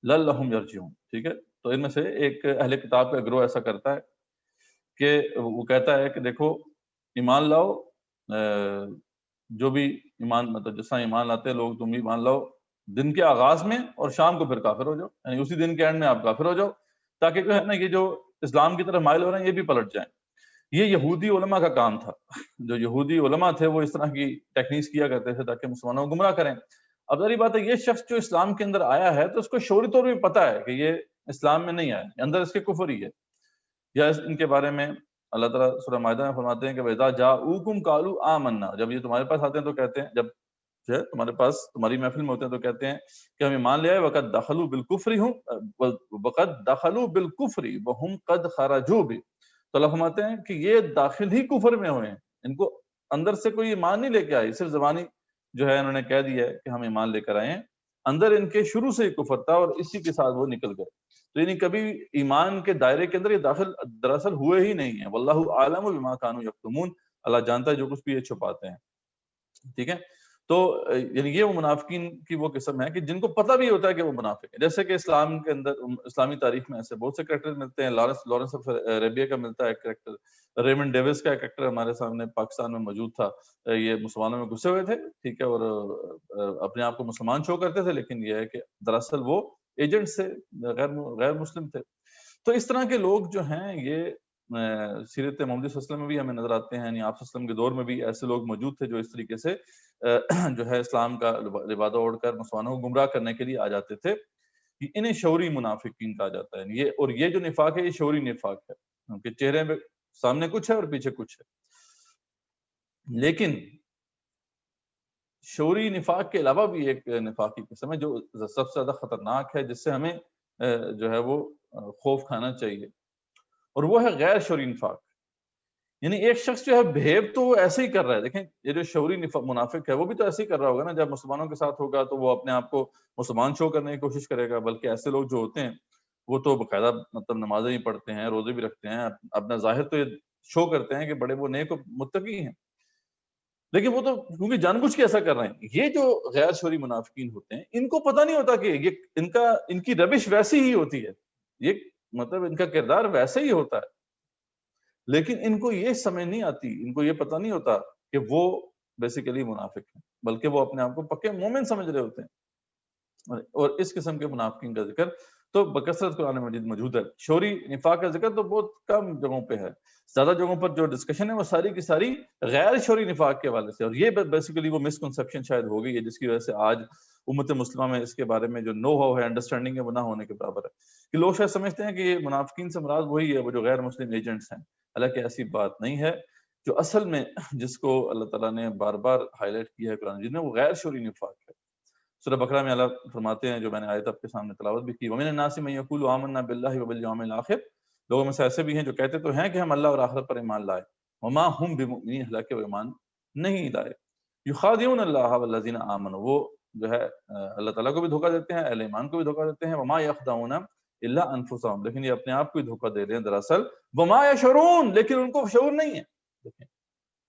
لَعَلَّهُمْ يَرْجِعُونَ، ٹھیک ہے۔ تو ان میں سے ایک اہل کتاب کا گروہ ایسا کرتا ہے کہ وہ کہتا ہے کہ دیکھو ایمان لاؤ، جو بھی ایمان مطلب جس طرح ایمان لاتے ہیں لوگ، تم بھی ایمان لاؤ دن کے آغاز میں اور شام کو پھر کافر ہو جاؤ، یعنی اسی دن کے اینڈ میں آپ کافر ہو جاؤ، تاکہ جو ہے نا یہ جو اسلام کی طرف مائل ہو رہے ہیں یہ بھی پلٹ جائیں۔ یہ یہودی علماء کا کام تھا، جو یہودی علماء تھے وہ اس طرح کی ٹیکنیکس کیا کرتے تھے تاکہ مسلمانوں کو گمراہ کریں۔ اب ظاہری بات ہے یہ شخص جو اسلام کے اندر آیا ہے تو اس کو شعوری طور پہ پتہ ہے کہ یہ اسلام میں نہیں آیا، اندر اس کے کفر ہی ہے۔ یا ان کے بارے میں اللہ تعالیٰ سورہ مائدہ میں فرماتے ہیں کہ وَإِذَا جَاءُوكُمْ قَالُوا آمَنَّا، جب یہ تمہارے پاس آتے ہیں تو کہتے ہیں، جب جو ہے تمہارے پاس تمہاری محفل میں ہوتے ہیں تو کہتے ہیں کہ ہم ایمان لے آئے، وَقَدْ دَخَلُوا بِالْكُفْرِ وَهُمْ قَدْ خَرَجُوا بِهِ، تو اللہ فرماتے ہیں کہ یہ داخل ہی کفر میں ہوئے ہیں، ان کو اندر سے کوئی ایمان نہیں لے کے آئی، صرف زبانی جو ہے انہوں نے کہہ دیا ہے کہ ہم ایمان لے کر آئے ہیں، اندر ان کے شروع سے ہی کفر تھا اور اسی کے ساتھ وہ نکل گئے۔ تو یعنی کبھی ایمان کے دائرے کے اندر یہ داخل دراصل ہوئے ہی نہیں ہیں۔ واللہ اعلم بما كانوا یکتمون، اللہ جانتا ہے جو کچھ بھی یہ چھپاتے ہیں، ٹھیک ہے۔ تو یعنی یہ وہ منافقین کی وہ قسم ہے کہ جن کو پتہ بھی ہوتا ہے کہ وہ منافق ہے. جیسے کہ اسلام کے اندر اسلامی تاریخ میں ایسے بہت سے کریکٹر ملتے ہیں. لارنس آف عربیہ کا ملتا ہے کریکٹر, ریمنڈ ڈیوس کا کریکٹر ہمارے سامنے پاکستان میں موجود تھا. یہ مسلمانوں میں گھسے ہوئے تھے, ٹھیک ہے, اور اپنے آپ کو مسلمان شو کرتے تھے, لیکن یہ ہے کہ دراصل وہ ایجنٹ سے غیر مسلم تھے. تو اس طرح کے لوگ جو ہیں یہ سیرت محمدی صلی اللہ علیہ وسلم میں بھی ہمیں نظر آتے ہیں. یعنی آپ صلی اللہ علیہ وسلم کے دور میں بھی ایسے لوگ موجود تھے جو اس طریقے سے جو ہے اسلام کا لبادہ اوڑھ کر مسلمانوں کو گمراہ کرنے کے لیے آ جاتے تھے. انہیں شعوری منافقین کہا جاتا ہے. اور یہ جو نفاق ہے یہ شعوری نفاق ہے, کیونکہ چہرے میں سامنے کچھ ہے اور پیچھے کچھ ہے. لیکن شعوری نفاق کے علاوہ بھی ایک نفاق کی قسم ہے جو سب سے زیادہ خطرناک ہے, جس سے ہمیں جو ہے وہ خوف کھانا چاہیے, اور وہ ہے غیر شعوری نفاق. یعنی ایک شخص جو ہے بہیو تو وہ ایسے ہی کر رہا ہے. دیکھیں یہ جو شعوری منافق ہے وہ بھی تو ایسے ہی کر رہا ہوگا نا. جب مسلمانوں کے ساتھ ہوگا تو وہ اپنے آپ کو مسلمان شو کرنے کی کوشش کرے گا, بلکہ ایسے لوگ جو ہوتے ہیں وہ تو باقاعدہ مطلب نمازیں بھی پڑھتے ہیں, روزے بھی رکھتے ہیں, اپنا ظاہر تو یہ شو کرتے ہیں کہ بڑے وہ نیک و متقی ہیں, لیکن وہ تو کیونکہ جان بوجھ کے ایسا کر رہے ہیں. یہ جو غیر شعوری منافقین ہوتے ہیں ان کو پتہ نہیں ہوتا کہ یہ ان کی روش ویسی ہی ہوتی ہے, یہ مطلب ان کا کردار ویسے ہی ہوتا ہے, لیکن ان کو یہ سمجھ نہیں آتی, ان کو یہ پتہ نہیں ہوتا کہ وہ بیسیکلی منافق ہیں, بلکہ وہ اپنے آپ کو پکے مومن سمجھ رہے ہوتے ہیں. اور اس قسم کے منافقین کا ذکر تو بکثرت قرآن مجید موجود ہے. شعوری نفاق کا ذکر تو بہت کم جگہوں پہ ہے. زیادہ جگہوں پر جو ڈسکشن ہے وہ ساری کی ساری غیر شعوری نفاق کے حوالے سے, اور یہ بیسیکلی وہ مسکنسیپشن شاید ہو گئی ہے جس کی وجہ سے آج امت مسلمہ میں اس کے بارے میں جو نو ہاؤ ہے, انڈرسٹینڈنگ ہے, وہ نہ ہونے کے برابر ہے. کہ لوگ شاید سمجھتے ہیں کہ یہ منافقین سے مراد وہی ہے وہ جو غیر مسلم ایجنٹس ہیں, حالانکہ ایسی بات نہیں ہے. جو اصل میں جس کو اللہ تعالیٰ نے بار بار ہائی لائٹ کیا ہے قرآن مجید میں, وہ غیر شعوری نفاق ہے. سورہ بقرہ میں اللہ فرماتے ہیں, جو میں نے آیت آپ کے سامنے تلاوت بھی کی, وَمِنَ النَّاسِ مَن يَقُولُ آمَنَّا بِاللَّهِ وَبِالْيَوْمِ الْآخِرِ, لوگوں میں سے ایسے بھی ہیں جو کہتے تو ہیں کہ ہم اللہ اور آخرت پر ایمان لائے, وَمَا هُمْ بِمُؤْمِنِينَ, حالانکہ وہ ایمان نہیں لائے. يُخَادِعُونَ اللَّهَ وَالَّذِينَ آمَنُوا, وہ جو ہے اللہ تعالیٰ کو بھی دھوکہ دیتے ہیں, اہل ایمان کو بھی دھوکہ دیتے ہیں. وَمَا يَخْدَعُونَ إِلَّا أَنفُسَهُمْ, لیکن یہ اپنے آپ کو ہی دھوکہ دے رہے ہیں دراصل. وَمَا يَشْعُرُونَ, لیکن ان کو شعور نہیں ہے. دیکھیں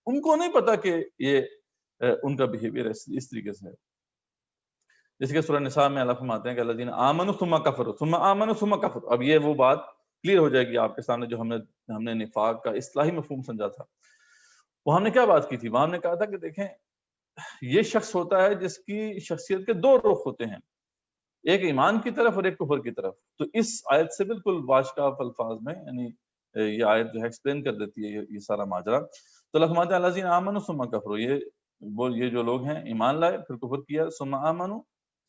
ان کو نہیں پتا کہ یہ ان کا بیہیویئر اس طریقے سے ہے. جیسے کہ سورہ نساء میں اللہ فرماتے ہیں کہ الذین آمنوا ثم کفروا ثم آمنوا ثم کفروا. اب یہ وہ بات کلیئر ہو جائے گی آپ کے سامنے جو ہم نے نفاق کا اصطلاحی مفہوم سمجھا تھا. وہ ہم نے کیا بات کی تھی؟ وہاں ہم نے کہا تھا کہ دیکھیں یہ شخص ہوتا ہے جس کی شخصیت کے دو رخ ہوتے ہیں, ایک ایمان کی طرف اور ایک کفر کی طرف. تو اس آیت سے بالکل واشکاف الفاظ میں یعنی یہ آیت جو ہے ایکسپلین کر دیتی ہے یہ سارا ماجرا. تو اللہ فرماتے ہیں الذین آمنوا ثم کفروا, یہ جو لوگ ہیں ایمان لائے پھر کفر کیا, ثم آمنوا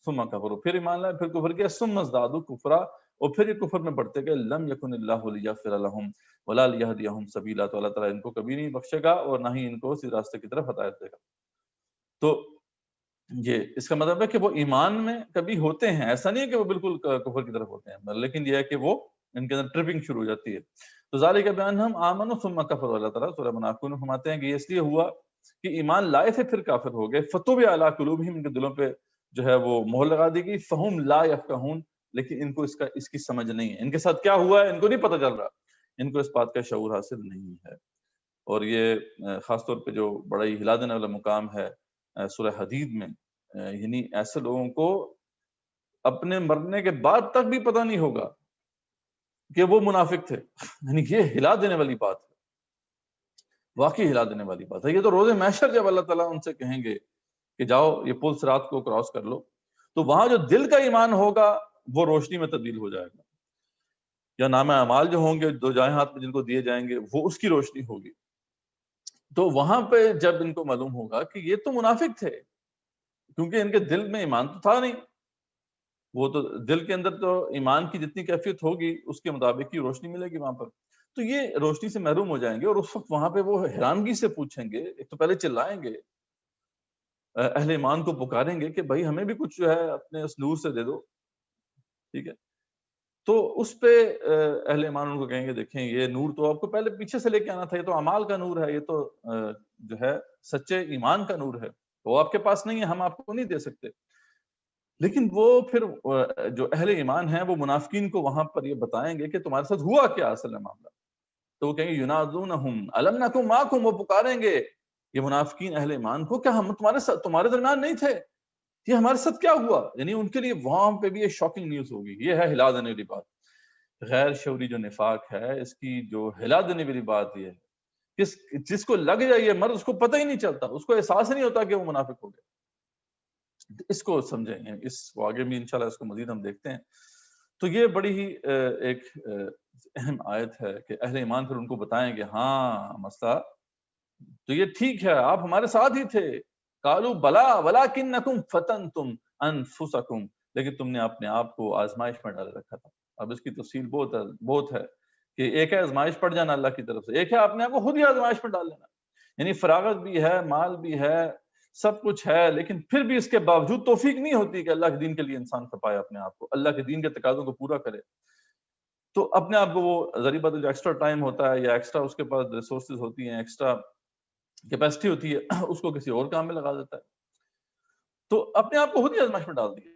ثم کفروا, پھر ایمان لائے پھر کفر کیا, ثم ازدادوا کفرا, اور پھر یہ کفر میں بڑھتے گئے. لم یکن اللہ لیغفر لهم ولا لیہدیہم سبیلا, تو اللہ تعالیٰ ان کو کبھی نہیں بخشے گا اور نہ ہی ان کو سیدھے راستے کی طرف ہدایت دے گا. تو یہ اس کا مطلب ہے کہ وہ ایمان میں کبھی ہوتے ہیں, ایسا نہیں ہے کہ وہ بالکل کفر کی طرف ہوتے ہیں, لیکن یہ ہے کہ وہ ان کے اندر ٹرپنگ شروع ہو جاتی ہے. تو ذالک بیان ہم آمنوا ثم کفروا, اللہ تعالیٰ سورہ منافقون میں فرماتے ہیں کہ یہ اس لیے ہوا کہ ایمان لائے تھے پھر کافر ہو گئے. فتوب علی قلوبہم, ان کے دلوں پہ جو ہے وہ مہر لگا دی گئی. فہم لا یفقہون, لیکن ان کو اس کی سمجھ نہیں ہے, ان کے ساتھ کیا ہوا ہے ان کو نہیں پتہ چل رہا, ان کو اس بات کا شعور حاصل نہیں ہے. اور یہ خاص طور پہ جو بڑا ہی ہلا دینے والا مقام ہے سورہ حدید میں, یعنی ایسے لوگوں کو اپنے مرنے کے بعد تک بھی پتہ نہیں ہوگا کہ وہ منافق تھے. یعنی یہ ہلا دینے والی بات ہے, واقعی ہلا دینے والی بات ہے. یہ تو روز محشر جب اللہ تعالیٰ ان سے کہیں گے کہ جاؤ یہ پل صراط کو کراس کر لو, تو وہاں جو دل کا ایمان ہوگا وہ روشنی میں تبدیل ہو جائے گا, یا نامہ اعمال جو ہوں گے دو جائیں ہاتھ میں جن کو دیے جائیں گے وہ اس کی روشنی ہوگی. تو وہاں پہ جب ان کو معلوم ہوگا کہ یہ تو منافق تھے, کیونکہ ان کے دل میں ایمان تو تھا نہیں, وہ تو دل کے اندر تو ایمان کی جتنی کیفیت ہوگی اس کے مطابق ہی روشنی ملے گی وہاں پر, تو یہ روشنی سے محروم ہو جائیں گے. اور اس وقت وہاں پہ وہ حیرانگی سے پوچھیں گے, ایک تو پہلے چلائیں گے, اہل ایمان کو پکاریں گے کہ بھائی ہمیں بھی کچھ جو ہے اپنے اس نور سے دے دو, ٹھیک ہے. تو اس پہ اہل ایمان ان کو کہیں گے دیکھیں یہ نور تو آپ کو پہلے پیچھے سے لے کے آنا تھا, یہ تو اعمال کا نور ہے, یہ تو جو ہے سچے ایمان کا نور ہے, وہ آپ کے پاس نہیں ہے, ہم آپ کو نہیں دے سکتے. لیکن وہ پھر جو اہل ایمان ہیں وہ منافقین کو وہاں پر یہ بتائیں گے کہ تمہارے ساتھ ہوا کیا اصل معاملہ. تو وہ کہیں گے ینادونہم الم نکن معکم, وہ پکاریں گے یہ منافقین اہل ایمان کو، کیا ہم تمہارے درمیان نہیں تھے؟ یہ ہمارے ساتھ کیا ہوا؟ یعنی ان کے لیے وہاں پہ بھی یہ شاکنگ نیوز ہوگی. یہ ہے ہلا دینے والی بات. غیر شعوری جو نفاق ہے، اس کی جو ہلا دینے والی بات یہ ہے، جس کو لگ جائے یہ مرض، اس کو پتہ ہی نہیں چلتا، اس کو احساس ہی نہیں ہوتا کہ وہ منافق ہو گیا. اس کو سمجھیں، اس کو آگے بھی انشاءاللہ اس کو مزید ہم دیکھتے ہیں. تو یہ بڑی ہی ایک اہم آیت ہے کہ اہل ایمان پھر ان کو بتائیں کہ ہاں مسئلہ تو یہ ٹھیک ہے، آپ ہمارے ساتھ ہی تھے. قالوا بلا ولکنکم فتنتم انفسکم، لیکن تم نے اپنے آپ کو آزمائش میں ڈال رکھا تھا. اب اس کی تفصیل بہت ہے کہ ایک ہے آزمائش پڑ جانا اللہ کی طرف سے، ایک ہے اپنے آپ کو خود ہی آزمائش میں ڈال لینا. یعنی فراغت بھی ہے، مال بھی ہے، سب کچھ ہے، لیکن پھر بھی اس کے باوجود توفیق نہیں ہوتی کہ اللہ کے دین کے لیے انسان کھپائے اپنے آپ کو، اللہ کے دین کے تقاضوں کو پورا کرے. تو اپنے آپ کو وہ ذریعہ بات جو ایکسٹرا ٹائم ہوتا ہے یا ایکسٹرا اس کے پاس ریسورسز ہوتی ہیں، ایکسٹرا کیپیسٹی ہوتی ہے، اس کو کسی اور کام میں لگا دیتا ہے. تو اپنے آپ کو خود ہی آزمائش میں ڈال دیا.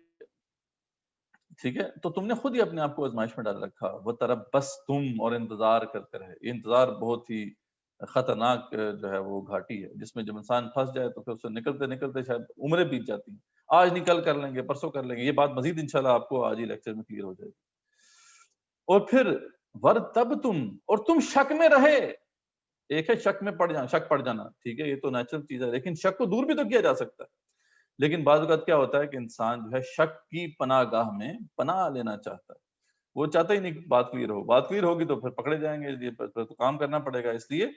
ٹھیک ہے، تو تم نے خود ہی اپنے آپ کو آزمائش میں ڈال رکھا. وَتَرَبَّصْتُمْ، اور انتظار کرتے رہے. یہ انتظار بہت ہی خطرناک جو ہے وہ گھاٹی ہے، جس میں جب انسان پھنس جائے تو پھر اسے نکلتے نکلتے شاید عمریں بیت جاتی ہیں. آج نہیں کل کر لیں گے، پرسوں کر لیں گے. یہ بات مزید انشاءاللہ آپ کو آج ہی لیکچر میں کلیئر ہو جائے گی. اور پھر وَارْتَبْتُمْ، اور تم شک میں رہے. ایک ہے شک میں شک پڑ جانا، ٹھیک ہے، یہ تو نیچرل چیز ہے، لیکن شک کو دور بھی تو کیا جا سکتا ہے. لیکن بعض اوقات کیا ہوتا ہے کہ انسان جو ہے شک کی پناہ گاہ میں پناہ لینا چاہتا ہے. وہ چاہتا ہی نہیں کہ بات کلیئر ہو. بات کلیئر ہوگی تو پھر پکڑے جائیں گے، پھر تو کام کرنا پڑے گا. اس لیے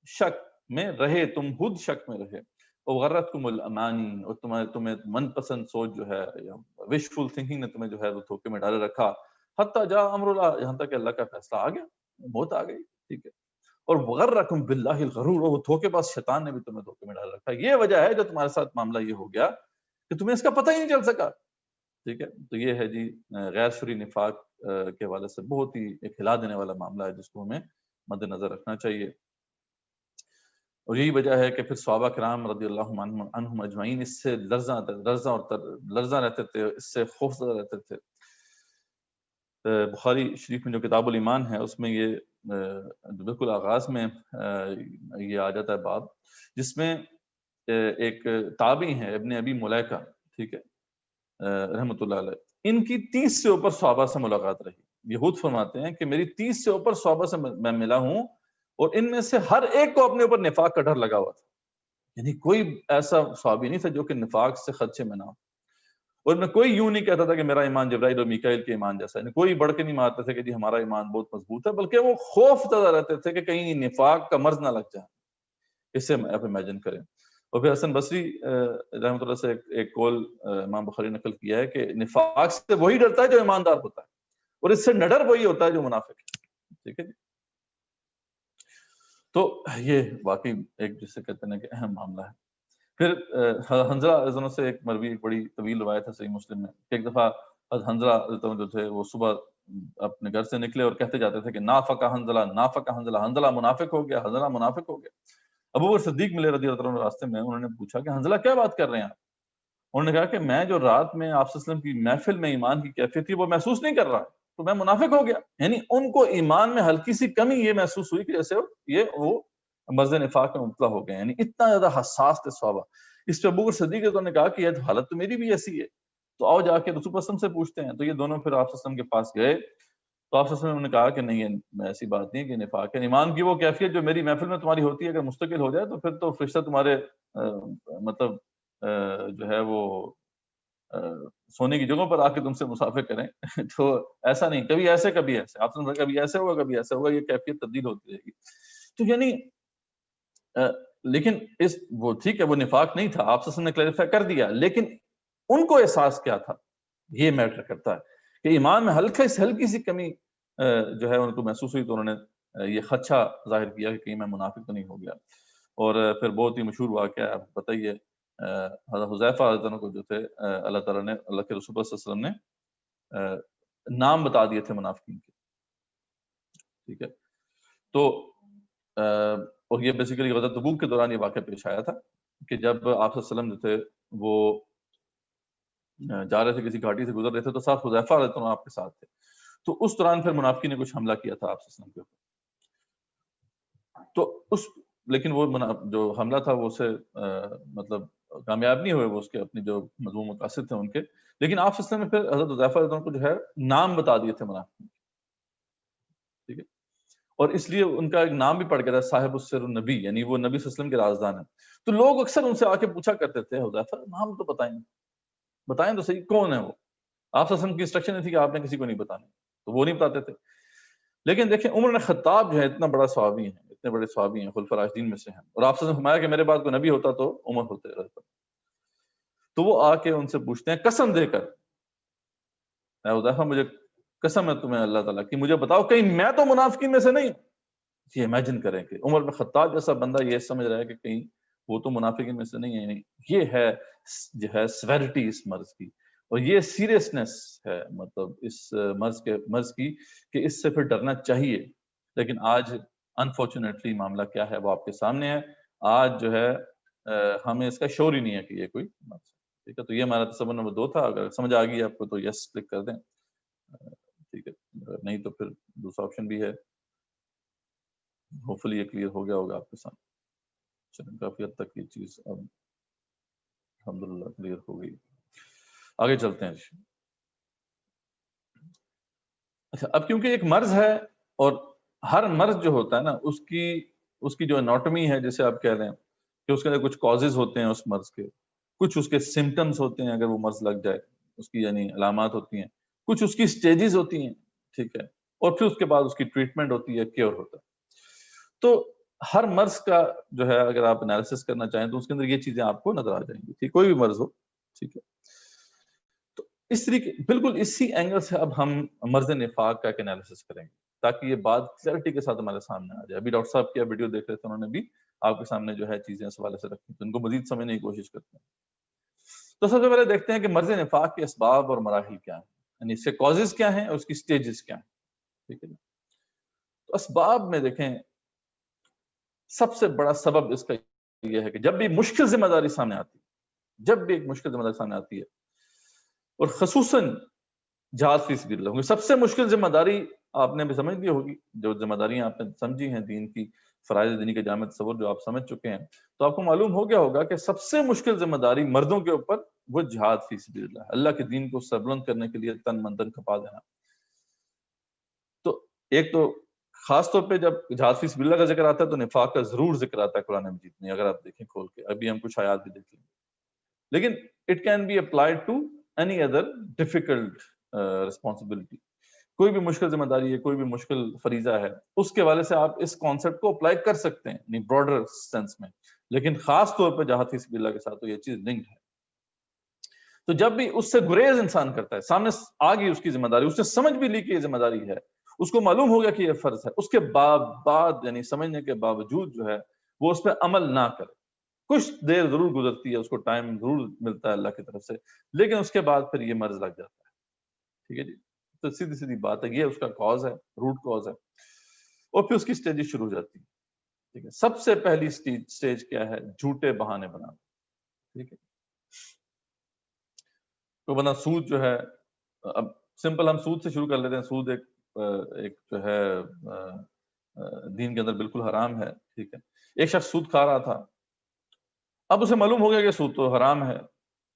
شک میں رہے، تم خود شک میں رہے. وغرتکم الامانی، اور تمہیں من پسند سوچ جو ہے یا وشفل تھنکنگ نے تمہیں جو ہے وہ دھوکے میں ڈالے رکھا. حتی جاء امر اللہ، یہاں تک کہ اللہ کا فیصلہ آ گیا، موت آ گئی. ٹھیک ہے. اور وغرکم باللہ الغرور، اور وہ دھوکے باز شیطان نے بھی تمہیں دھوکے میں ڈال رکھا. یہ وجہ ہے جو تمہارے ساتھ معاملہ یہ ہو گیا کہ تمہیں اس کا پتہ ہی نہیں چل سکا. ٹھیک ہے. تو یہ ہے جی غیر شرعی نفاق کے حوالے سے بہت ہی ایک ہلا دینے والا معاملہ ہے، جس کو ہمیں مد نظر رکھنا چاہیے. اور یہی وجہ ہے کہ پھر صحابہ کرام رضی اللہ عنہم اجمعین اس سے لرزاں رہتے تھے، اس سے خوفزدہ رہتے تھے. بخاری شریف میں جو کتاب الایمان ہے، اس میں یہ بالکل آغاز میں یہ آ جاتا ہے باب، جس میں ایک تابعی ہے ابن ابی ملیکہ، ٹھیک ہے، رحمۃ اللہ علیہ. ان کی 30 سے اوپر صحابہ سے ملاقات رہی. یہ خود فرماتے ہیں کہ میری 30 سے اوپر صحابہ سے میں ملا ہوں، اور ان میں سے ہر ایک کو اپنے اوپر نفاق کا ڈر لگا ہوا تھا. یعنی کوئی ایسا صحابی نہیں تھا جو کہ نفاق سے خدشے میں نہ ہو. اور میں کوئی یوں نہیں کہتا تھا کہ میرا ایمان جبرائیل اور میکائیل کے ایمان جیسا ہے. کوئی بڑھ کے نہیں مارتے تھے کہ جی ہمارا ایمان بہت مضبوط ہے، بلکہ وہ خوف زدہ رہتے تھے کہ کہیں نفاق کا مرض نہ لگ جائے. اسے آپ امیجن کریں. اور پھر حسن بصری رحمۃ اللہ سے ایک قول امام بخاری نقل کیا ہے کہ نفاق سے وہی ڈرتا ہے جو ایماندار ہوتا ہے، اور اس سے نہ ڈر وہی ہوتا ہے جو منافق ہے. ٹھیک ہے جی. تو یہ واقعی ایک جسے کہتے ہیں کہ اہم معاملہ ہے. پھر حنظلہ رضی اللہ سے ایک مروی ایک بڑی طویل روایت ہے صحیح مسلم میں کہ ایک دفعہ حنظلہ جو تھے وہ صبح اپنے گھر سے نکلے اور کہتے جاتے تھے کہ نافق حنظلہ، نافق حنظلہ، حنظلہ منافق ہو گیا، حنظلہ منافق ہو گیا. ابو بکر صدیق ملے رضی اللہ عنہ راستے میں، انہوں نے پوچھا کہ حنظلہ کیا بات کر رہے ہیں آپ؟ انہوں نے کہا کہ میں جو رات میں آپ صلی اللہ علیہ وسلم کی محفل میں ایمان کی کیفیت تھی وہ محسوس نہیں کر رہا، تو میں منافق ہو گیا. یعنی ان کو ایمان میں ہلکی سی کمی یہ محسوس ہوئی کہ جیسے یہ وہ مرض نفاق میں مبتلا ہو گئے. یعنی اتنا زیادہ حساس تھے صحابہ. اس پہ ابو بکر صدیق نے کہا کہ یہ حالت تو میری بھی ایسی ہے، تو آؤ جا کے رسول وسلم سے پوچھتے ہیں. تو یہ دونوں پھر آپ صلی اللہ علیہ وسلم کے پاس گئے. تو آپ صلی اللہ علیہ وسلم نے کہا کہ نہیں، ایسی بات نہیں کہ نفاق ہے. ایمان کی وہ کیفیت جو میری محفل میں تمہاری ہوتی ہے اگر مستقل ہو جائے تو پھر تو فرشتہ تمہارے مطلب جو ہے وہ سونے کی جگہوں پر آ کے تم سے مسافر کریں. تو ایسا نہیں، کبھی ایسے کبھی ایسے، آپ سے کبھی ایسے ہوگا کبھی ایسے ہوگا، یہ کیفیت تبدیل ہوتی رہے گی. تو یعنی لیکن وہ ٹھیک ہے وہ نفاق نہیں تھا، آپ نے کلیریفائی کر دیا، لیکن ان کو احساس کیا تھا یہ میٹر کرتا ہے کہ ایمان میں ہلکی سی کمی جو ہے ان کو محسوس ہوئی، تو انہوں نے یہ خدشہ ظاہر کیا کہ کہیں میں منافق تو نہیں ہو گیا. اور پھر بہت ہی مشہور واقعہ ہے، آپ کو پتہ ہی ہے، حضرت حذیفہ رضی اللہ عنہ کو جو تھے اللہ تعالیٰ نے، اللہ کے رسول صلی اللہ علیہ وسلم نے نام بتا دیے تھے منافقین کے. ٹھیک ہے. تو اور یہ بیسیکلی غزوہ تبوک کے دوران یہ واقعہ پیش آیا تھا کہ جب آپ صلی اللہ علیہ وسلم جو تھے وہ جا رہے تھے، کسی گھاٹی سے گزر رہے تھے، تو ساتھ حذیفہ رضی اللہ عنہ آپ کے ساتھ تھے. تو اس دوران پھر منافقین نے کچھ حملہ کیا تھا آپ صلی اللہ علیہ وسلم کے اوپر. تو اس لیکن وہ جو حملہ تھا وہ اسے مطلب کامیاب نہیں ہوئے، وہ اس کے اپنی جو مضمون مقاصد تھے ان کے، لیکن آپ صلی اللہ علیہ وسلم نے پھر حضرت حذیفہ رضی اللہ عنہ کو جو ہے نام بتا دیے تھے منافقین، ٹھیک ہے، اور اس لیے ان کا ایک نام بھی پڑ گیا تھا صاحب السر النبی، یعنی وہ نبی صلی اللہ علیہ وسلم کے رازدان ہیں. تو لوگ اکثر ان سے آ کے پوچھا کرتے تھے حذیفہ نام تو بتائیں تو صحیح کون ہے وہ. آپ صلی اللہ علیہ وسلم کی انسٹرکشن نہیں تھی کہ آپ نے کسی کو نہیں بتانا، تو وہ نہیں بتاتے تھے. لیکن دیکھیں عمر بن خطاب جو ہے اتنا بڑا صحابی ہیں، اتنے بڑے صحابی ہیں، خلفاء راشدین میں سے ہیں، اور آپ صلی اللہ علیہ وسلم نے فرمایا کہ میرے بعد کوئی نبی ہوتا تو عمر ہوتے. تو وہ آ کے ان سے پوچھتے ہیں قسم دے کر، اے حذیفہ مجھے قسم ہے تمہیں اللہ تعالیٰ کی، مجھے بتاؤ کہیں میں تو منافقین میں سے نہیں ہوں. یہ امیجن کریں کہ عمر بن خطاب جیسا بندہ یہ سمجھ رہا ہے کہ کہیں وہ تو منافقین میں سے نہیں ہے. نہیں، یہ ہے جو ہے سیورٹی اس مرض کی، اور یہ سیریسنس ہے مطلب اس مرض کی کہ اس سے پھر ڈرنا چاہیے. لیکن آج انفارچونیٹلی معاملہ کیا ہے وہ آپ کے سامنے ہے. آج جو ہے ہمیں اس کا شعور ہی نہیں ہے کہ یہ کوئی مرض ہے. ٹھیک ہے، تو یہ ہمارا تصور نمبر 2 تھا. اگر سمجھ آ گئی آپ کو تو یس کلک کر دیں، ٹھیک ہے، نہیں تو پھر دوسرا آپشن بھی ہے. ہوپ فلی یہ کلیئر ہو گیا ہوگا آپ کے ساتھ. چلیں کافی حد تک یہ چیز اب الحمدللہ کلیئر ہو گئی. آگے چلتے ہیں. اچھا، اب کیونکہ ایک مرض ہے اور ہر مرض جو ہوتا ہے نا اس کی جو اناٹمی ہے، جیسے آپ کہہ رہے ہیں کہ اس کے اندر کچھ کازز ہوتے ہیں اس مرض کے، کچھ اس کے سمٹمز ہوتے ہیں اگر وہ مرض لگ جائے، اس کی یعنی علامات ہوتی ہیں، کچھ اس کی سٹیجز ہوتی ہیں، ٹھیک ہے، اور پھر اس کے بعد اس کی ٹریٹمنٹ ہوتی ہے، کیور ہوتا ہے. تو ہر مرض کا جو ہے اگر آپ انالیسس کرنا چاہیں تو اس کے اندر یہ چیزیں آپ کو نظر آ جائیں گی، ٹھیک، کوئی بھی مرض ہو، ٹھیک ہے. تو اس طریقے بالکل اسی اینگل سے اب ہم مرض نفاق کا ایک انالیسس کریں گے تاکہ یہ بات کلیئرٹی کے ساتھ ہمارے سامنے آ جائے. ابھی ڈاکٹر صاحب کی ویڈیو دیکھ رہے تھے، انہوں نے بھی آپ کے سامنے جو ہے چیزیں اس حوالے سے رکھی، تو ان کو مزید سمجھنے کی کوشش کرتے ہیں. تو سب سے پہلے دیکھتے ہیں کہ مرض نفاق کے اسباب اور مراحل کیا ہیں، یعنی اس کے کازز کیا ہیں اور اس کی سٹیجز کیا ہیں، ٹھیک ہے. تو اسباب میں دیکھیں سب سے بڑا سبب اس کا یہ ہے کہ جب بھی مشکل ذمہ داری سامنے آتی ہے، جب بھی ایک مشکل ذمہ داری سامنے آتی ہے، اور خصوصاً جہاد فی سبیل اللہ، سب سے مشکل ذمہ داری آپ نے بھی سمجھ لی ہوگی، جو ذمہ داریاں آپ نے سمجھی ہیں دین کی، فرائض دینی کے جامع تصور جو آپ سمجھ چکے ہیں، تو آپ کو معلوم ہو گیا ہوگا کہ سب سے مشکل ذمہ داری مردوں کے اوپر وہ جہاد فی سبیل اللہ، اللہ کے دین کو سربلند کرنے کے لیے تن من دھن کھپا دینا. تو ایک تو خاص طور پہ جب جہاد فی سبیل اللہ کا ذکر آتا ہے تو نفاق کا ضرور ذکر آتا ہے قرآن مجید میں، اگر آپ دیکھیں کھول کے. ابھی ہم کچھ آیات بھی دیکھ لیں، لیکن it can be applied to any other difficult responsibility. کوئی بھی مشکل ذمہ داری ہے، کوئی بھی مشکل فریضہ ہے، اس کے حوالے سے آپ اس کانسیپٹ کو اپلائی کر سکتے ہیں یعنی براڈر سینس میں، لیکن خاص طور پہ جہاد فی سبیل اللہ کے ساتھ تو یہ چیز لنکڈ ہے. تو جب بھی اس سے گریز انسان کرتا ہے، سامنے آ گئی اس کی ذمہ داری، اس نے سمجھ بھی لی کہ یہ ذمہ داری ہے، اس کو معلوم ہو گیا کہ یہ فرض ہے، اس کے بعد یعنی سمجھنے کے باوجود جو ہے وہ اس پہ عمل نہ کرے. کچھ دیر ضرور گزرتی ہے، اس کو ٹائم ضرور ملتا ہے اللہ کی طرف سے، لیکن اس کے بعد پھر یہ مرض لگ جاتا ہے. ٹھیک ہے جی، تو سیدھی بات ہے، یہ اس کا کاز ہے، روٹ کاز ہے، اور پھر اس کی سٹیج شروع ہو جاتی ہے. ٹھیک ہے، سب سے پہلی سٹیج کیا ہے؟ جھوٹے بہانے بنانا. ٹھیک ہے، تو بنا سود جو ہے، اب سمپل ہم سود سے شروع کر لیتے ہیں. سود ایک جو ہے دین کے اندر بالکل حرام ہے. ٹھیک ہے، ایک شخص سود کھا رہا تھا، اب اسے معلوم ہو گیا کہ سود تو حرام ہے.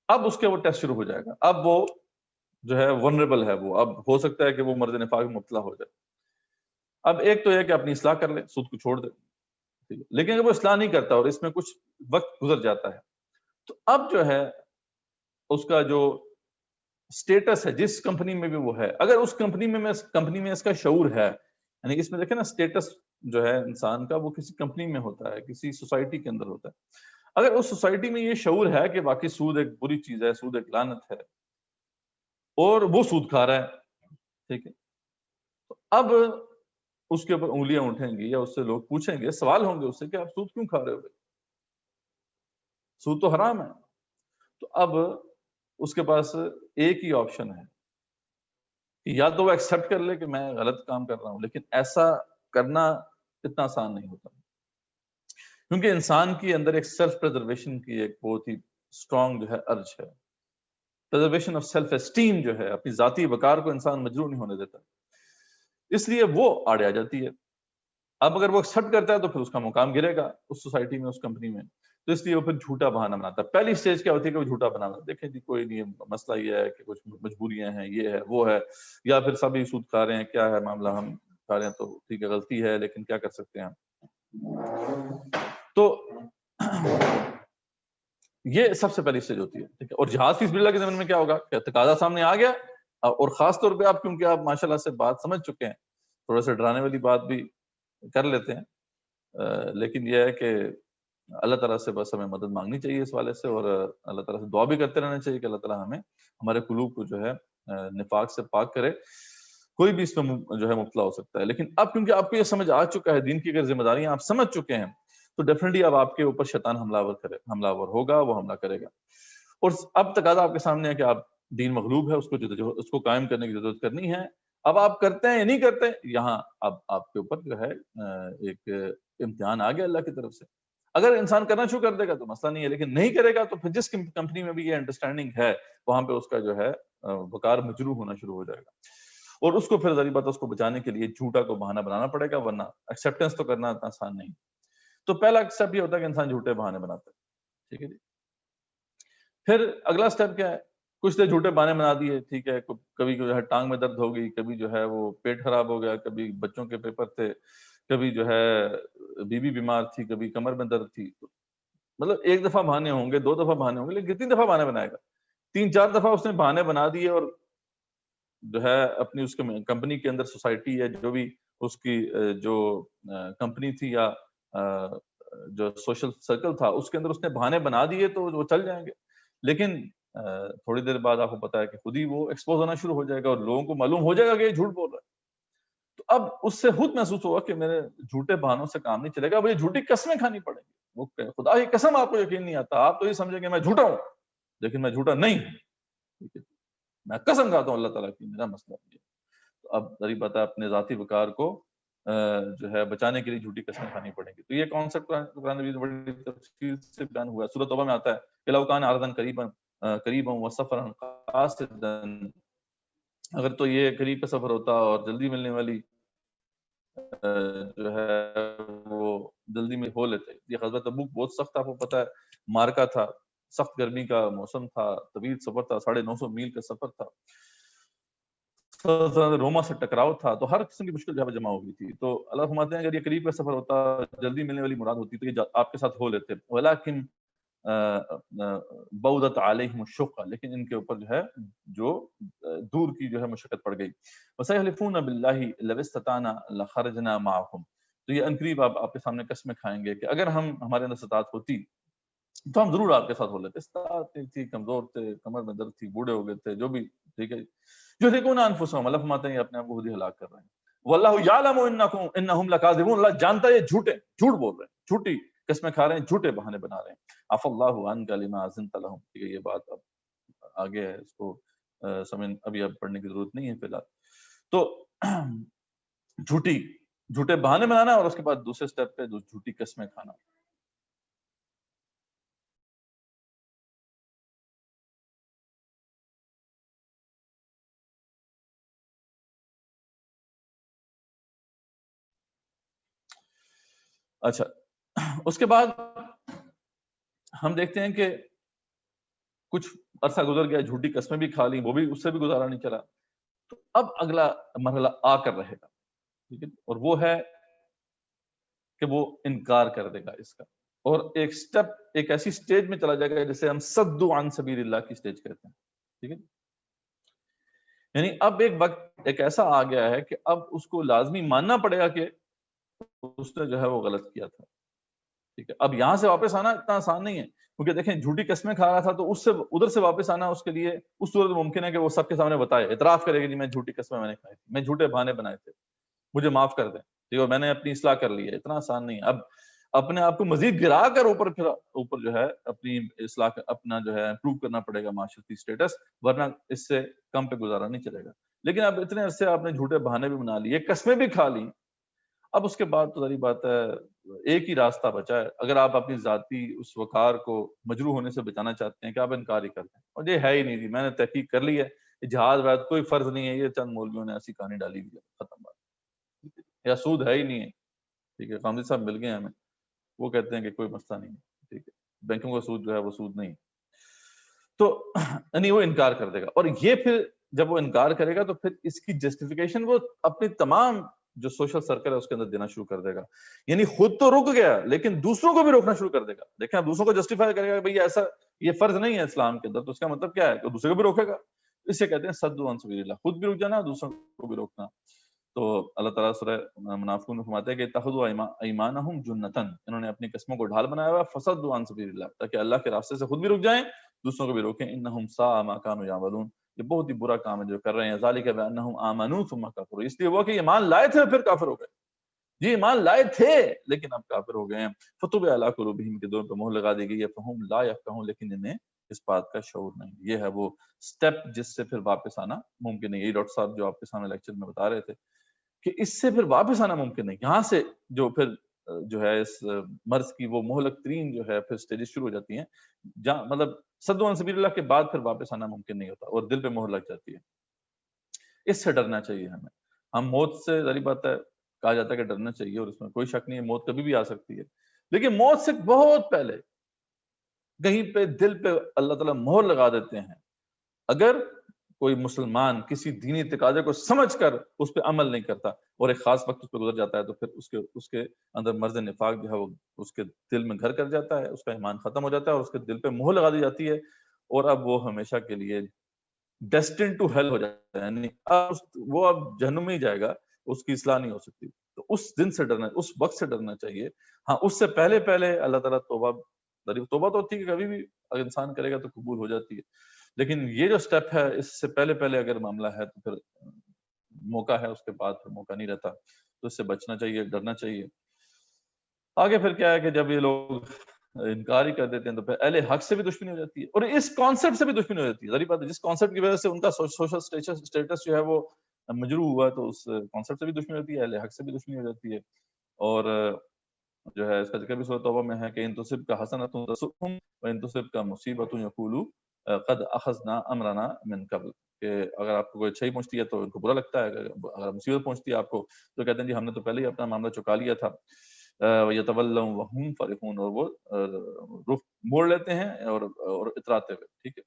اب اس کے وہ ٹیسٹ شروع ہو جائے گا، اب وہ جو ہے ونریبل ہے، وہ اب ہو سکتا ہے کہ وہ مرض نفاق میں مبتلا ہو جائے. اب ایک تو یہ کہ اپنی اصلاح کر لے، سود کو چھوڑ دے. ٹھیک ہے، لیکن اگر وہ اصلاح نہیں کرتا اور اس میں کچھ وقت گزر جاتا ہے، تو اب جو ہے اس کا جو سٹیٹس ہے جس کمپنی میں بھی وہ ہے، اگر اس کمپنی میں اس کا شعور ہے، یعنی اس میں دیکھیں نا سٹیٹس جو ہے انسان کا وہ کسی کمپنی میں ہوتا ہے، کسی سوسائٹی کے اندر ہوتا ہے. اگر اس سوسائٹی میں یہ شعور ہے کہ واقعی سود ایک بری چیز ہے، سود ایک لعنت ہے، اور وہ سود کھا رہا ہے، ٹھیک ہے، تو اب اس کے اوپر انگلیاں اٹھیں گی یا اس سے لوگ پوچھیں گے، سوال ہوں گے اس سے کہ آپ سود کیوں کھا رہے ہو؟ سود تو حرام ہے. تو اب اس کے پاس ایک ہی آپشن ہے کہ یا تو وہ ایکسپٹ کر لے کہ میں غلط کام کر رہا ہوں، لیکن ایسا کرنا اتنا آسان نہیں ہوتا، کیونکہ انسان کی اندر ایک سیلف پریزرویشن کی ایک بہت ہی اسٹرانگ جو ہے ارج ہے. پریزرویشن آف سیلف اسٹیم جو ہے، اپنی ذاتی وقار کو انسان مجروح نہیں ہونے دیتا، اس لیے وہ آڑے آ جاتی ہے. اب اگر وہ ایکسپٹ کرتا ہے تو پھر اس کا مقام گرے گا اس سوسائٹی میں، اس کمپنی میں، تو اس لیے وہ پھر جھوٹا بہانہ بناتا ہے. پہلی سٹیج کیا ہوتی ہے کہ وہ جھوٹا بنانا، دیکھیں جی کوئی نہیں، مسئلہ یہ ہے کہ کچھ مجبوریاں ہیں، یہ ہے وہ ہے، یا پھر سبھی سود کھا رہے ہیں، کیا ہے معاملہ، ہم کھا رہے ہیں تو ٹھیک ہے، غلطی ہے لیکن کیا کر سکتے ہیں ہم. تو یہ سب سے پہلی سٹیج ہوتی ہے، ٹھیک ہے. اور جہاد فی سبیل اللہ کے زمانے میں کیا ہوگا کہ تقاضا سامنے آ گیا، اور خاص طور پہ آپ کیونکہ آپ ماشاءاللہ سے بات سمجھ چکے ہیں، تھوڑا سا ڈرانے والی بات بھی کر لیتے ہیں، لیکن یہ ہے کہ اللہ تعالیٰ سے بس ہمیں مدد مانگنی چاہیے اس والے سے، اور اللہ تعالیٰ سے دعا بھی کرتے رہنا چاہیے کہ اللہ تعالیٰ ہمیں ہمارے قلوب کو جو ہے نفاق سے پاک کرے. کوئی بھی اس میں جو ہے مبتلا ہو سکتا ہے، لیکن اب کیونکہ آپ کو یہ سمجھ آ چکا ہے، دین کی اگر ذمہ داریاں آپ سمجھ چکے ہیں، تو ڈیفینیٹلی اب آپ کے اوپر شیطان حملہ ہوگا، وہ حملہ کرے گا. اور اب تقاضا آپ کے سامنے ہے کہ آپ دین مغلوب ہے، اس کو قائم کرنے کی ضرورت کرنی ہے. اب آپ کرتے ہیں یا نہیں کرتے، یہاں اب آپ کے اوپر جو ہے ایک امتحان آ گیا اللہ کی طرف سے. اگر انسان کرنا شروع کر دے گا تو مسئلہ نہیں ہے، لیکن نہیں کرے گا تو پھر جس کمپنی میں بھی یہ انڈرسٹینڈنگ ہے وہاں پہ اس کا جو ہے وقار مجروح ہونا شروع ہو جائے گا، اور اس کو پھر ظاہری بات ہے اس کو بچانے کے لیے جھوٹا کو بہانہ بنانا پڑے گا، ورنہ ایکسیپٹنس تو کرنا اتنا آسان نہیں. تو پہلا اسٹیپ یہ ہوتا ہے کہ انسان جھوٹے بہانے بناتا ہے، ٹھیک ہے جی. پھر اگلا اسٹیپ کیا ہے، کچھ دیر جھوٹے بہانے بنا دیے، ٹھیک ہے، کبھی جو ہے ٹانگ میں درد ہو گئی، کبھی جو ہے وہ پیٹ خراب ہو گیا، کبھی بچوں کے پیپر تھے، کبھی جو ہے بیوی بیمار تھی، کبھی کمر میں درد تھی. مطلب ایک دفعہ بہانے ہوں گے، 2 دفعہ بہانے ہوں گے، لیکن کتنی دفعہ بہانے بنائے گا؟ 3-4 دفعہ اس نے بہانے بنا دیے، اور جو ہے اپنی اس کمپنی کے اندر سوسائٹی ہے، جو بھی اس کی جو کمپنی تھی یا جو سوشل سرکل تھا، اس کے اندر اس نے بہانے بنا دیے تو وہ چل جائیں گے. لیکن تھوڑی دیر بعد آپ کو پتا ہے کہ خود ہی وہ ایکسپوز ہونا شروع ہو جائے گا، اور لوگوں کو معلوم ہو جائے گا کہ یہ جھوٹ بول رہا ہے. تو اب اس سے خود محسوس ہوگا کہ میرے جھوٹے بہانوں سے کام نہیں چلے گا، مجھے جھوٹی قسمیں کھانی پڑیں گی. وہ خدا کی قسم آپ کو یقین نہیں آتا، آپ تو یہ سمجھیں کہ میں جھوٹا ہوں، لیکن میں جھوٹا نہیں ہوں، میں قسم کھاتا ہوں اللہ تعالیٰ کی، میرا مسئلہ نہیں ہے. تو اب ذری بات ہے اپنے ذاتی وقار کو جو ہے بچانے کے لیے جھوٹی قسمیں کھانی پڑیں گی. تو یہ کانسیپٹ قرآن مجید میں بڑی تفصیل سے بیان ہوا ہے. سورۃ توبہ میں آتا ہے کہ لو کان عرضا قریبا وسفرا قاصدا، اگر تو یہ قریب کا سفر ہوتا اور جلدی ملنے والی جو ہے وہ جلدی میں ہو لیتے. یہ غزوہ تبوک بہت سخت، آپ کو پتہ ہے، مارکا تھا، سخت گرمی کا موسم تھا، طویل سفر تھا، 950 میل کا سفر تھا، روما سے ٹکراؤ تھا، تو ہر قسم کی مشکل جو ہے جمع ہو گئی تھی. تو اللہ فرماتے ہیں اگر یہ قریب کا سفر ہوتا، جلدی ملنے والی مراد ہوتی، تو یہ آپ کے ساتھ ہو لیتے. ولکن بعدت علیہم الشقہ، لیکن ان کے اوپر جو ہے جو دور کی جو ہے مشقت پڑ گئی. وسیحلفون باللہ لو استطعنا لخرجنا معکم، تو یہ انقریب آپ کے سامنے قسمیں کھائیں گے کہ اگر ہمارے اندر استطاعت ہوتی تو ہم ضرور آپ کے ساتھ ہو لیتے. استطاعت تھی، کمزور تھے، کمر میں درد تھی، بوڑھے ہو گئے تھے، جو بھی، ٹھیک ہے. جو دیکھو نا انفسهم، اللہ فرماتے ہیں اپنے آپ کو خود ہی ہلاک کر رہے ہیں. واللہ یعلم انہم لکاذبون، اللہ جانتا ہے یہ جھوٹ بول رہے ہیں، جھوٹی قسمیں کھا رہے ہیں، جھوٹے بہانے بنا رہے ہیں. عفا اللہ عنک لما اذنت لهم، ٹھیک ہے. یہ بات اب آگے ہے، اس کو سمجھ ابھی اب پڑھنے کی ضرورت نہیں ہے فی الحال. تو جھوٹے بہانے بنانا، اور اس کے بعد دوسرے سٹیپ پہ جھوٹی قسمیں کھانا. اچھا، اس کے بعد ہم دیکھتے ہیں کہ کچھ عرصہ گزر گیا، جھوٹی قسمیں بھی کھا لی، وہ بھی، اس سے بھی گزارا نہیں چلا. تو اب اگلا مرحلہ آ کر رہے گا، ٹھیک ہے، اور وہ ہے کہ وہ انکار کر دے گا اس کا، اور ایک سٹیپ، ایک ایسی سٹیج میں چلا جائے گا جسے ہم صد عن سبیل اللہ کی سٹیج کہتے ہیں، ٹھیک ہے. یعنی اب ایک وقت ایک ایسا آ گیا ہے کہ اب اس کو لازمی ماننا پڑے گا کہ اس نے جو ہے وہ غلط کیا تھا، ٹھیک ہے. اب یہاں سے واپس آنا اتنا آسان نہیں ہے، کیونکہ دیکھیں جھوٹی قسمیں کھا رہا تھا، تو اس سے ادھر سے واپس آنا اس کے لیے اس صورت ممکن ہے کہ وہ سب کے سامنے بتائے، اعتراف کرے گی، میں جھوٹی قسمیں میں نے کھائی تھی، میں جھوٹے بہانے بنائے تھے، مجھے معاف کر دیں، ٹھیک ہے، میں نے اپنی اصلاح کر لی ہے. اتنا آسان نہیں ہے. اب اپنے آپ کو مزید گرا کر اوپر جو ہے اپنی اصلاح اپنا جو ہے امپروو کرنا پڑے گا معاشرتی اسٹیٹس، ورنہ اس سے کم پہ گزارا نہیں چلے گا. لیکن اب اتنے عرصے آپ نے جھوٹے بہانے بھی بنا لیے، قسمیں بھی کھا لی، اب اس کے بعد تو ذری بات ہے ایک ہی راستہ بچا ہے. اگر آپ اپنی ذاتی اس وقار کو مجروح ہونے سے بچانا چاہتے ہیں کہ آپ انکار ہی کر دیں، اور یہ ہے ہی نہیں جی، میں نے تحقیق کر لی ہے، جہاد واد کوئی فرض نہیں ہے، یہ چند مولویوں نے ایسی کہانی ڈالی ہوئی ہے، ختم بات، یا سود ہے ہی نہیں ہے، ٹھیک ہے، قامدی صاحب مل گئے ہمیں، وہ کہتے ہیں کہ کوئی مسئلہ نہیں ہے، ٹھیک ہے، بینکوں کا سود جو ہے وہ سود نہیں، تو یعنی وہ انکار کر دے گا. اور یہ پھر جب وہ انکار کرے گا تو پھر اس کی جسٹیفیکیشن وہ اپنی تمام جو سوشل سرکل ہے اس کے اندر دینا شروع کر دے گا. یعنی خود تو رک گیا لیکن دوسروں کو بھی روکنا شروع کر دے گا. دیکھیں آپ دوسروں کو جسٹیفائی کرے گا کہ بھئی ایسا یہ فرض نہیں ہے اسلام کے اندر، تو اس کا مطلب کیا ہے کہ دوسرے کو بھی روکے گا. اسے کہتے ہیں صد عن سبیل اللہ، خود بھی رک جانا دوسروں کو بھی روکنا. تو اللہ تعالیٰ سورہ منافقون میں فرماتے ہیں کہ اتخذوا ایمانہم جنتاً، انہوں نے اپنی قسموں کو ڈھال بنایا ہوا ہے، فصدوا عن سبیل اللہ، تاکہ اللہ کے راستے سے خود بھی رک جائیں دوسروں کو بھی روکیں. انہم ساء ما کانوا یعملون، یہ بہت ہی برا کام ہے جو کر رہے ہیں. ذالک بانہم آمنوا ثم کفروا، اس لیے وہ کہ ایمان لائے تھے پھر کافر ہو گئے. یہ ایمان لائے تھے لیکن اب کافر ہو گئے ہیں. فطبع علی قلوبہم، کے دلوں پہ مہر لگا دی گئی ہے. فہم لا یفقہون، لیکن انہیں اس بات کا شعور نہیں. یہ ہے وہ سٹیپ جس سے پھر واپس آنا ممکن نہیں. یہ ڈاکٹر صاحب جو آپ کے سامنے لیکچر میں بتا رہے تھے کہ اس سے پھر واپس آنا ممکن نہیں. یہاں سے جو پھر جو ہے اس مرض کی وہ مہلک ترین جو ہے پھر سٹیجز شروع ہو جاتی ہیں، جہاں مطلب صد عن سبیل اللہ کے بعد پھر واپس آنا ممکن نہیں ہوتا اور دل پہ مہر لگ جاتی ہے. اس سے ڈرنا چاہیے ہمیں. ہم موت سے ظاہر بات ہے کہا جاتا ہے کہ ڈرنا چاہیے اور اس میں کوئی شک نہیں ہے، موت کبھی بھی آ سکتی ہے، لیکن موت سے بہت پہلے کہیں پہ دل پہ اللہ تعالیٰ مہر لگا دیتے ہیں. اگر کوئی مسلمان کسی دینی تقاضے کو سمجھ کر اس پہ عمل نہیں کرتا اور ایک خاص وقت اس پہ گزر جاتا ہے تو پھر اس کے اندر مرض نفاق جو ہے وہ اس کے دل میں گھر کر جاتا ہے، اس کا ایمان ختم ہو جاتا ہے اور اس کے دل پہ مہر لگا دی جاتی ہے اور اب وہ ہمیشہ کے لیے ڈیسٹن ٹو ہیل ہو جاتا ہے. یعنی وہ اب جہنم میں ہی جائے گا، اس کی اصلاح نہیں ہو سکتی. تو اس دن سے ڈرنا، اس وقت سے ڈرنا چاہیے. ہاں اس سے پہلے پہلے اللہ تعالیٰ توبہ تو ہوتی ہے کہ کبھی بھی اگر انسان کرے گا تو قبول ہو جاتی ہے، لیکن یہ جو سٹیپ ہے اس سے پہلے پہلے اگر معاملہ ہے تو پھر موقع ہے، اس کے بعد پھر موقع نہیں رہتا. تو اس سے بچنا چاہیے، ڈرنا چاہیے. آگے پھر کیا ہے کہ جب یہ لوگ انکار ہی کر دیتے ہیں تو پھر اہل حق سے بھی دشمنی ہو جاتی ہے اور اس کانسیپٹ سے بھی دشمنی ہو جاتی ہے. ظاہر بات ہے جس کانسیپٹ کی وجہ سے ان کا سوشل اسٹیٹس جو ہے وہ مجروح ہوا تو اس کانسیپٹ سے بھی دشمنی ہوتی ہے، اہل حق سے بھی دشمنی ہو جاتی ہے. اور جو ہے اس کا ذکر بھی سورۃ توبہ میں ہے کہ ان تصب کا حسنۃ تسؤہم وان تصب کا مصیبۃ یقولوا قد اخذنا امرنا من قبل، کہ اگر آپ کو کوئی اچھائی پہنچتی ہے تو ان کو برا لگتا ہے، اگر مصیبت پہنچتی ہے آپ کو تو کہتے ہیں جی ہم نے تو پہلے ہی اپنا معاملہ چکا لیا تھا. یتولوا وهم فرحون، اور وہ رخ موڑ لیتے ہیں اور اتراتے ہوئے. ٹھیک ہے.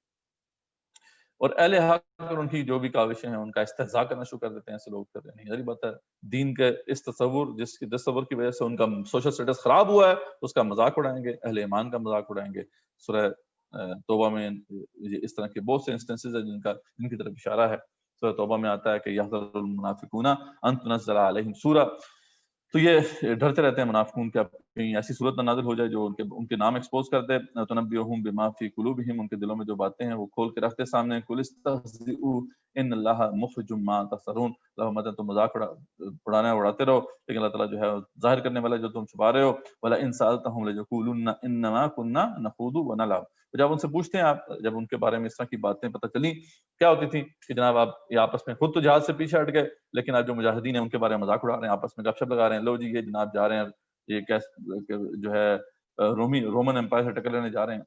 اور اہل حق اور ان کی جو بھی کاوشیں ہیں ان کا استہزاء کرنا شروع کر دیتے ہیں. ایسے لوگ کر رہے ہیں. ظاہر بات ہے دین کے اس تصور جس کی تصور کی وجہ سے ان کا سوشل سٹیٹس خراب ہوا ہے اس کا مذاق اڑائیں گے، اہل ایمان کا مذاق اڑائیں گے. سورہ توبہ میں اس طرح کے بہت سے انسٹنسز ہیں جن کی طرف اشارہ ہے. سورہ توبہ میں آتا ہے کہ یحذر المنافقون ان تنزل علیہم سورہ، تو یہ ڈرتے رہتے ہیں منافقون کہ کہیں ایسی صورت نہ نازل ہو جائے جو ان کے نام ایکسپوز کر دے. تنبئہم بما فی قلوبہم، ان کے دلوں میں جو باتیں ہیں وہ کھول کے رکھتے سامنے. قل استہزئوا ان اللہ مخرج ما تحذرون، اللہ مدد تم مذاق اڑانا اڑاتے رہو لیکن اللہ تعالیٰ جو ہے ظاہر کرنے والا جو تم چھپا رہے ہو. ولا ان سألتہم لیقولن انما كنا نخوض ونلعب، جب ان سے پوچھتے ہیں آپ، جب ان کے بارے میں اس طرح کی باتیں پتہ چلی کیا ہوتی تھی کہ جناب آپ یہ آپس میں خود تو جہاد سے پیچھے ہٹ گئے لیکن آپ جو مجاہدین ہیں ان کے بارے میں مذاق اڑا رہے ہیں، آپس میں گپ شپ لگا رہے ہیں. لو جی یہ جناب جا رہے ہیں یہ جو ہے رومن امپائر سے ٹکر لینے جا رہے ہیں،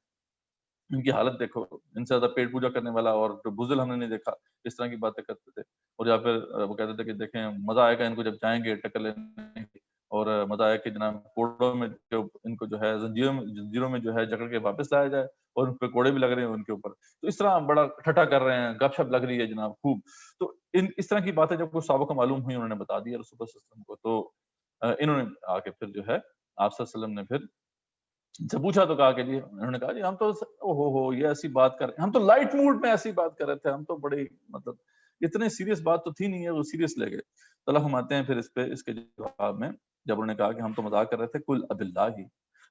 ان کی حالت دیکھو، ان سے زیادہ پیٹ پوجا کرنے والا اور جو بزدل ہم نے نہیں دیکھا. اس طرح کی باتیں کرتے تھے. اور یا پھر وہ کہتے تھے کہ دیکھیں مزہ آئے گا ان کو جب جائیں گے ٹکر لینے، اور مزہ آئے کہ جناب کوڑوں میں جو ان کو جو ہے زنجیروں میں جو ہے جکڑ کے واپس لایا جائے اور ان پہ کوڑے بھی لگ رہے ہیں ان کے اوپر. تو اس طرح بڑا ٹھٹا کر رہے ہیں، گپ شپ لگ رہی ہے جناب خوب. تو اس طرح کی باتیں جب کوئی صحابہ کو معلوم ہوئی انہوں نے بتا دیا رسول اللہ صلی اللہ علیہ وسلم کو. تو انہوں نے آ کے پھر جو ہے آپ صلی اللہ علیہ وسلم نے پھر جب پوچھا تو کہا کہ جی، انہوں نے کہا جی ہم تو ہو یہ ایسی بات کر رہے ہیں، ہم تو لائٹ موڈ میں ایسی بات کر رہے تھے، ہم تو بڑی مطلب اتنے سیریس بات تو تھی نہیں ہے، وہ سیریس لے گئے. تو اللہ فرماتے ہیں پھر اس پہ اس کے جواب میں جب انہوں نے کہا کہ ہم تو مذاق کر رہے تھے، قل اباللہ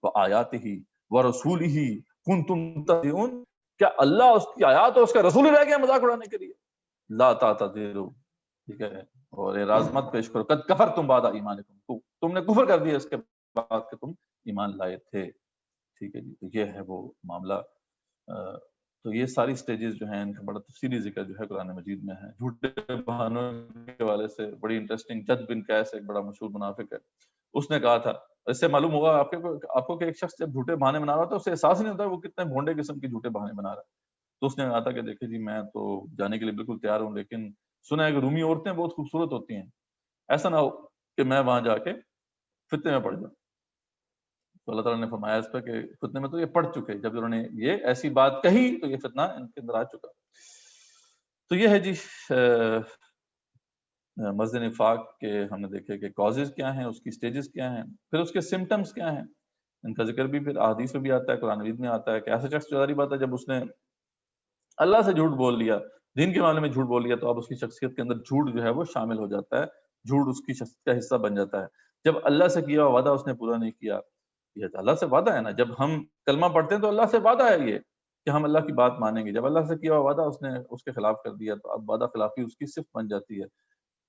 وآیاتہ ورسولہ کنتم تستہزئون، کیا اللہ اس کی آیات اور اس کا رسول رہ گیا مذاق اڑانے کے لیے؟ لا تعتذروا، ٹھیک ہے، اور اعراض مت پیش کرو. قد کفرتم بعد ایمانکم، تم نے کفر کر دیا اس کے بعد کہ تم ایمان لائے تھے. ٹھیک ہے جی. تو یہ ہے وہ معاملہ. تو یہ ساری سٹیجز جو ہیں ان کا بڑا تفصیلی ذکر جو ہے قرآن مجید میں ہے. جھوٹے بہانوں کے حوالے سے بڑی انٹرسٹنگ، جد بن قیس ایک بڑا مشہور منافق ہے، اس نے کہا تھا، اس سے معلوم ہوگا آپ کو کہ ایک شخص جب جھوٹے بہانے بنا رہا تھا اسے احساس نہیں ہوتا وہ کتنے بھونڈے قسم کے جھوٹے بہانے بنا رہا ہے. تو اس نے کہا تھا کہ دیکھیں جی میں تو جانے کے لیے بالکل تیار ہوں، لیکن سنا ہے کہ رومی عورتیں بہت خوبصورت ہوتی ہیں، ایسا نہ ہو کہ میں وہاں جا کے فتنے میں پڑ جاؤ. تو اللہ تعالیٰ نے فرمایا اس پہ کہ فتنے میں تو یہ پڑ چکے، جب انہوں نے یہ ایسی بات کہی تو یہ فتنہ ان کے اندر آ چکا. تو یہ ہے جی مرض نفاق کے ہم نے دیکھے کہ کازز کیا ہیں، اس کی سٹیجز کیا ہیں، پھر اس کے سمٹمز کیا ہیں. ان کا ذکر بھی پھر احادیث میں بھی آتا ہے، قرآن مجید میں آتا ہے کہ ایسا شخص ظاہری بات ہے جب اس نے اللہ سے جھوٹ بول لیا، دین کے معاملے میں جھوٹ بول لیا، تو اب اس کی شخصیت کے اندر جھوٹ جو ہے وہ شامل ہو جاتا ہے، جھوٹ اس کی شخصیت کا حصہ بن جاتا ہے. جب اللہ سے کیا وعدہ اس نے پورا نہیں کیا، یہ تو اللہ سے وعدہ ہے نا، جب ہم کلمہ پڑھتے ہیں تو اللہ سے وعدہ ہے یہ کہ ہم اللہ کی بات مانیں گے. جب اللہ سے کیا وعدہ اس نے اس کے خلاف کر دیا تو اب وعدہ خلافی اس کی صفت بن جاتی ہے.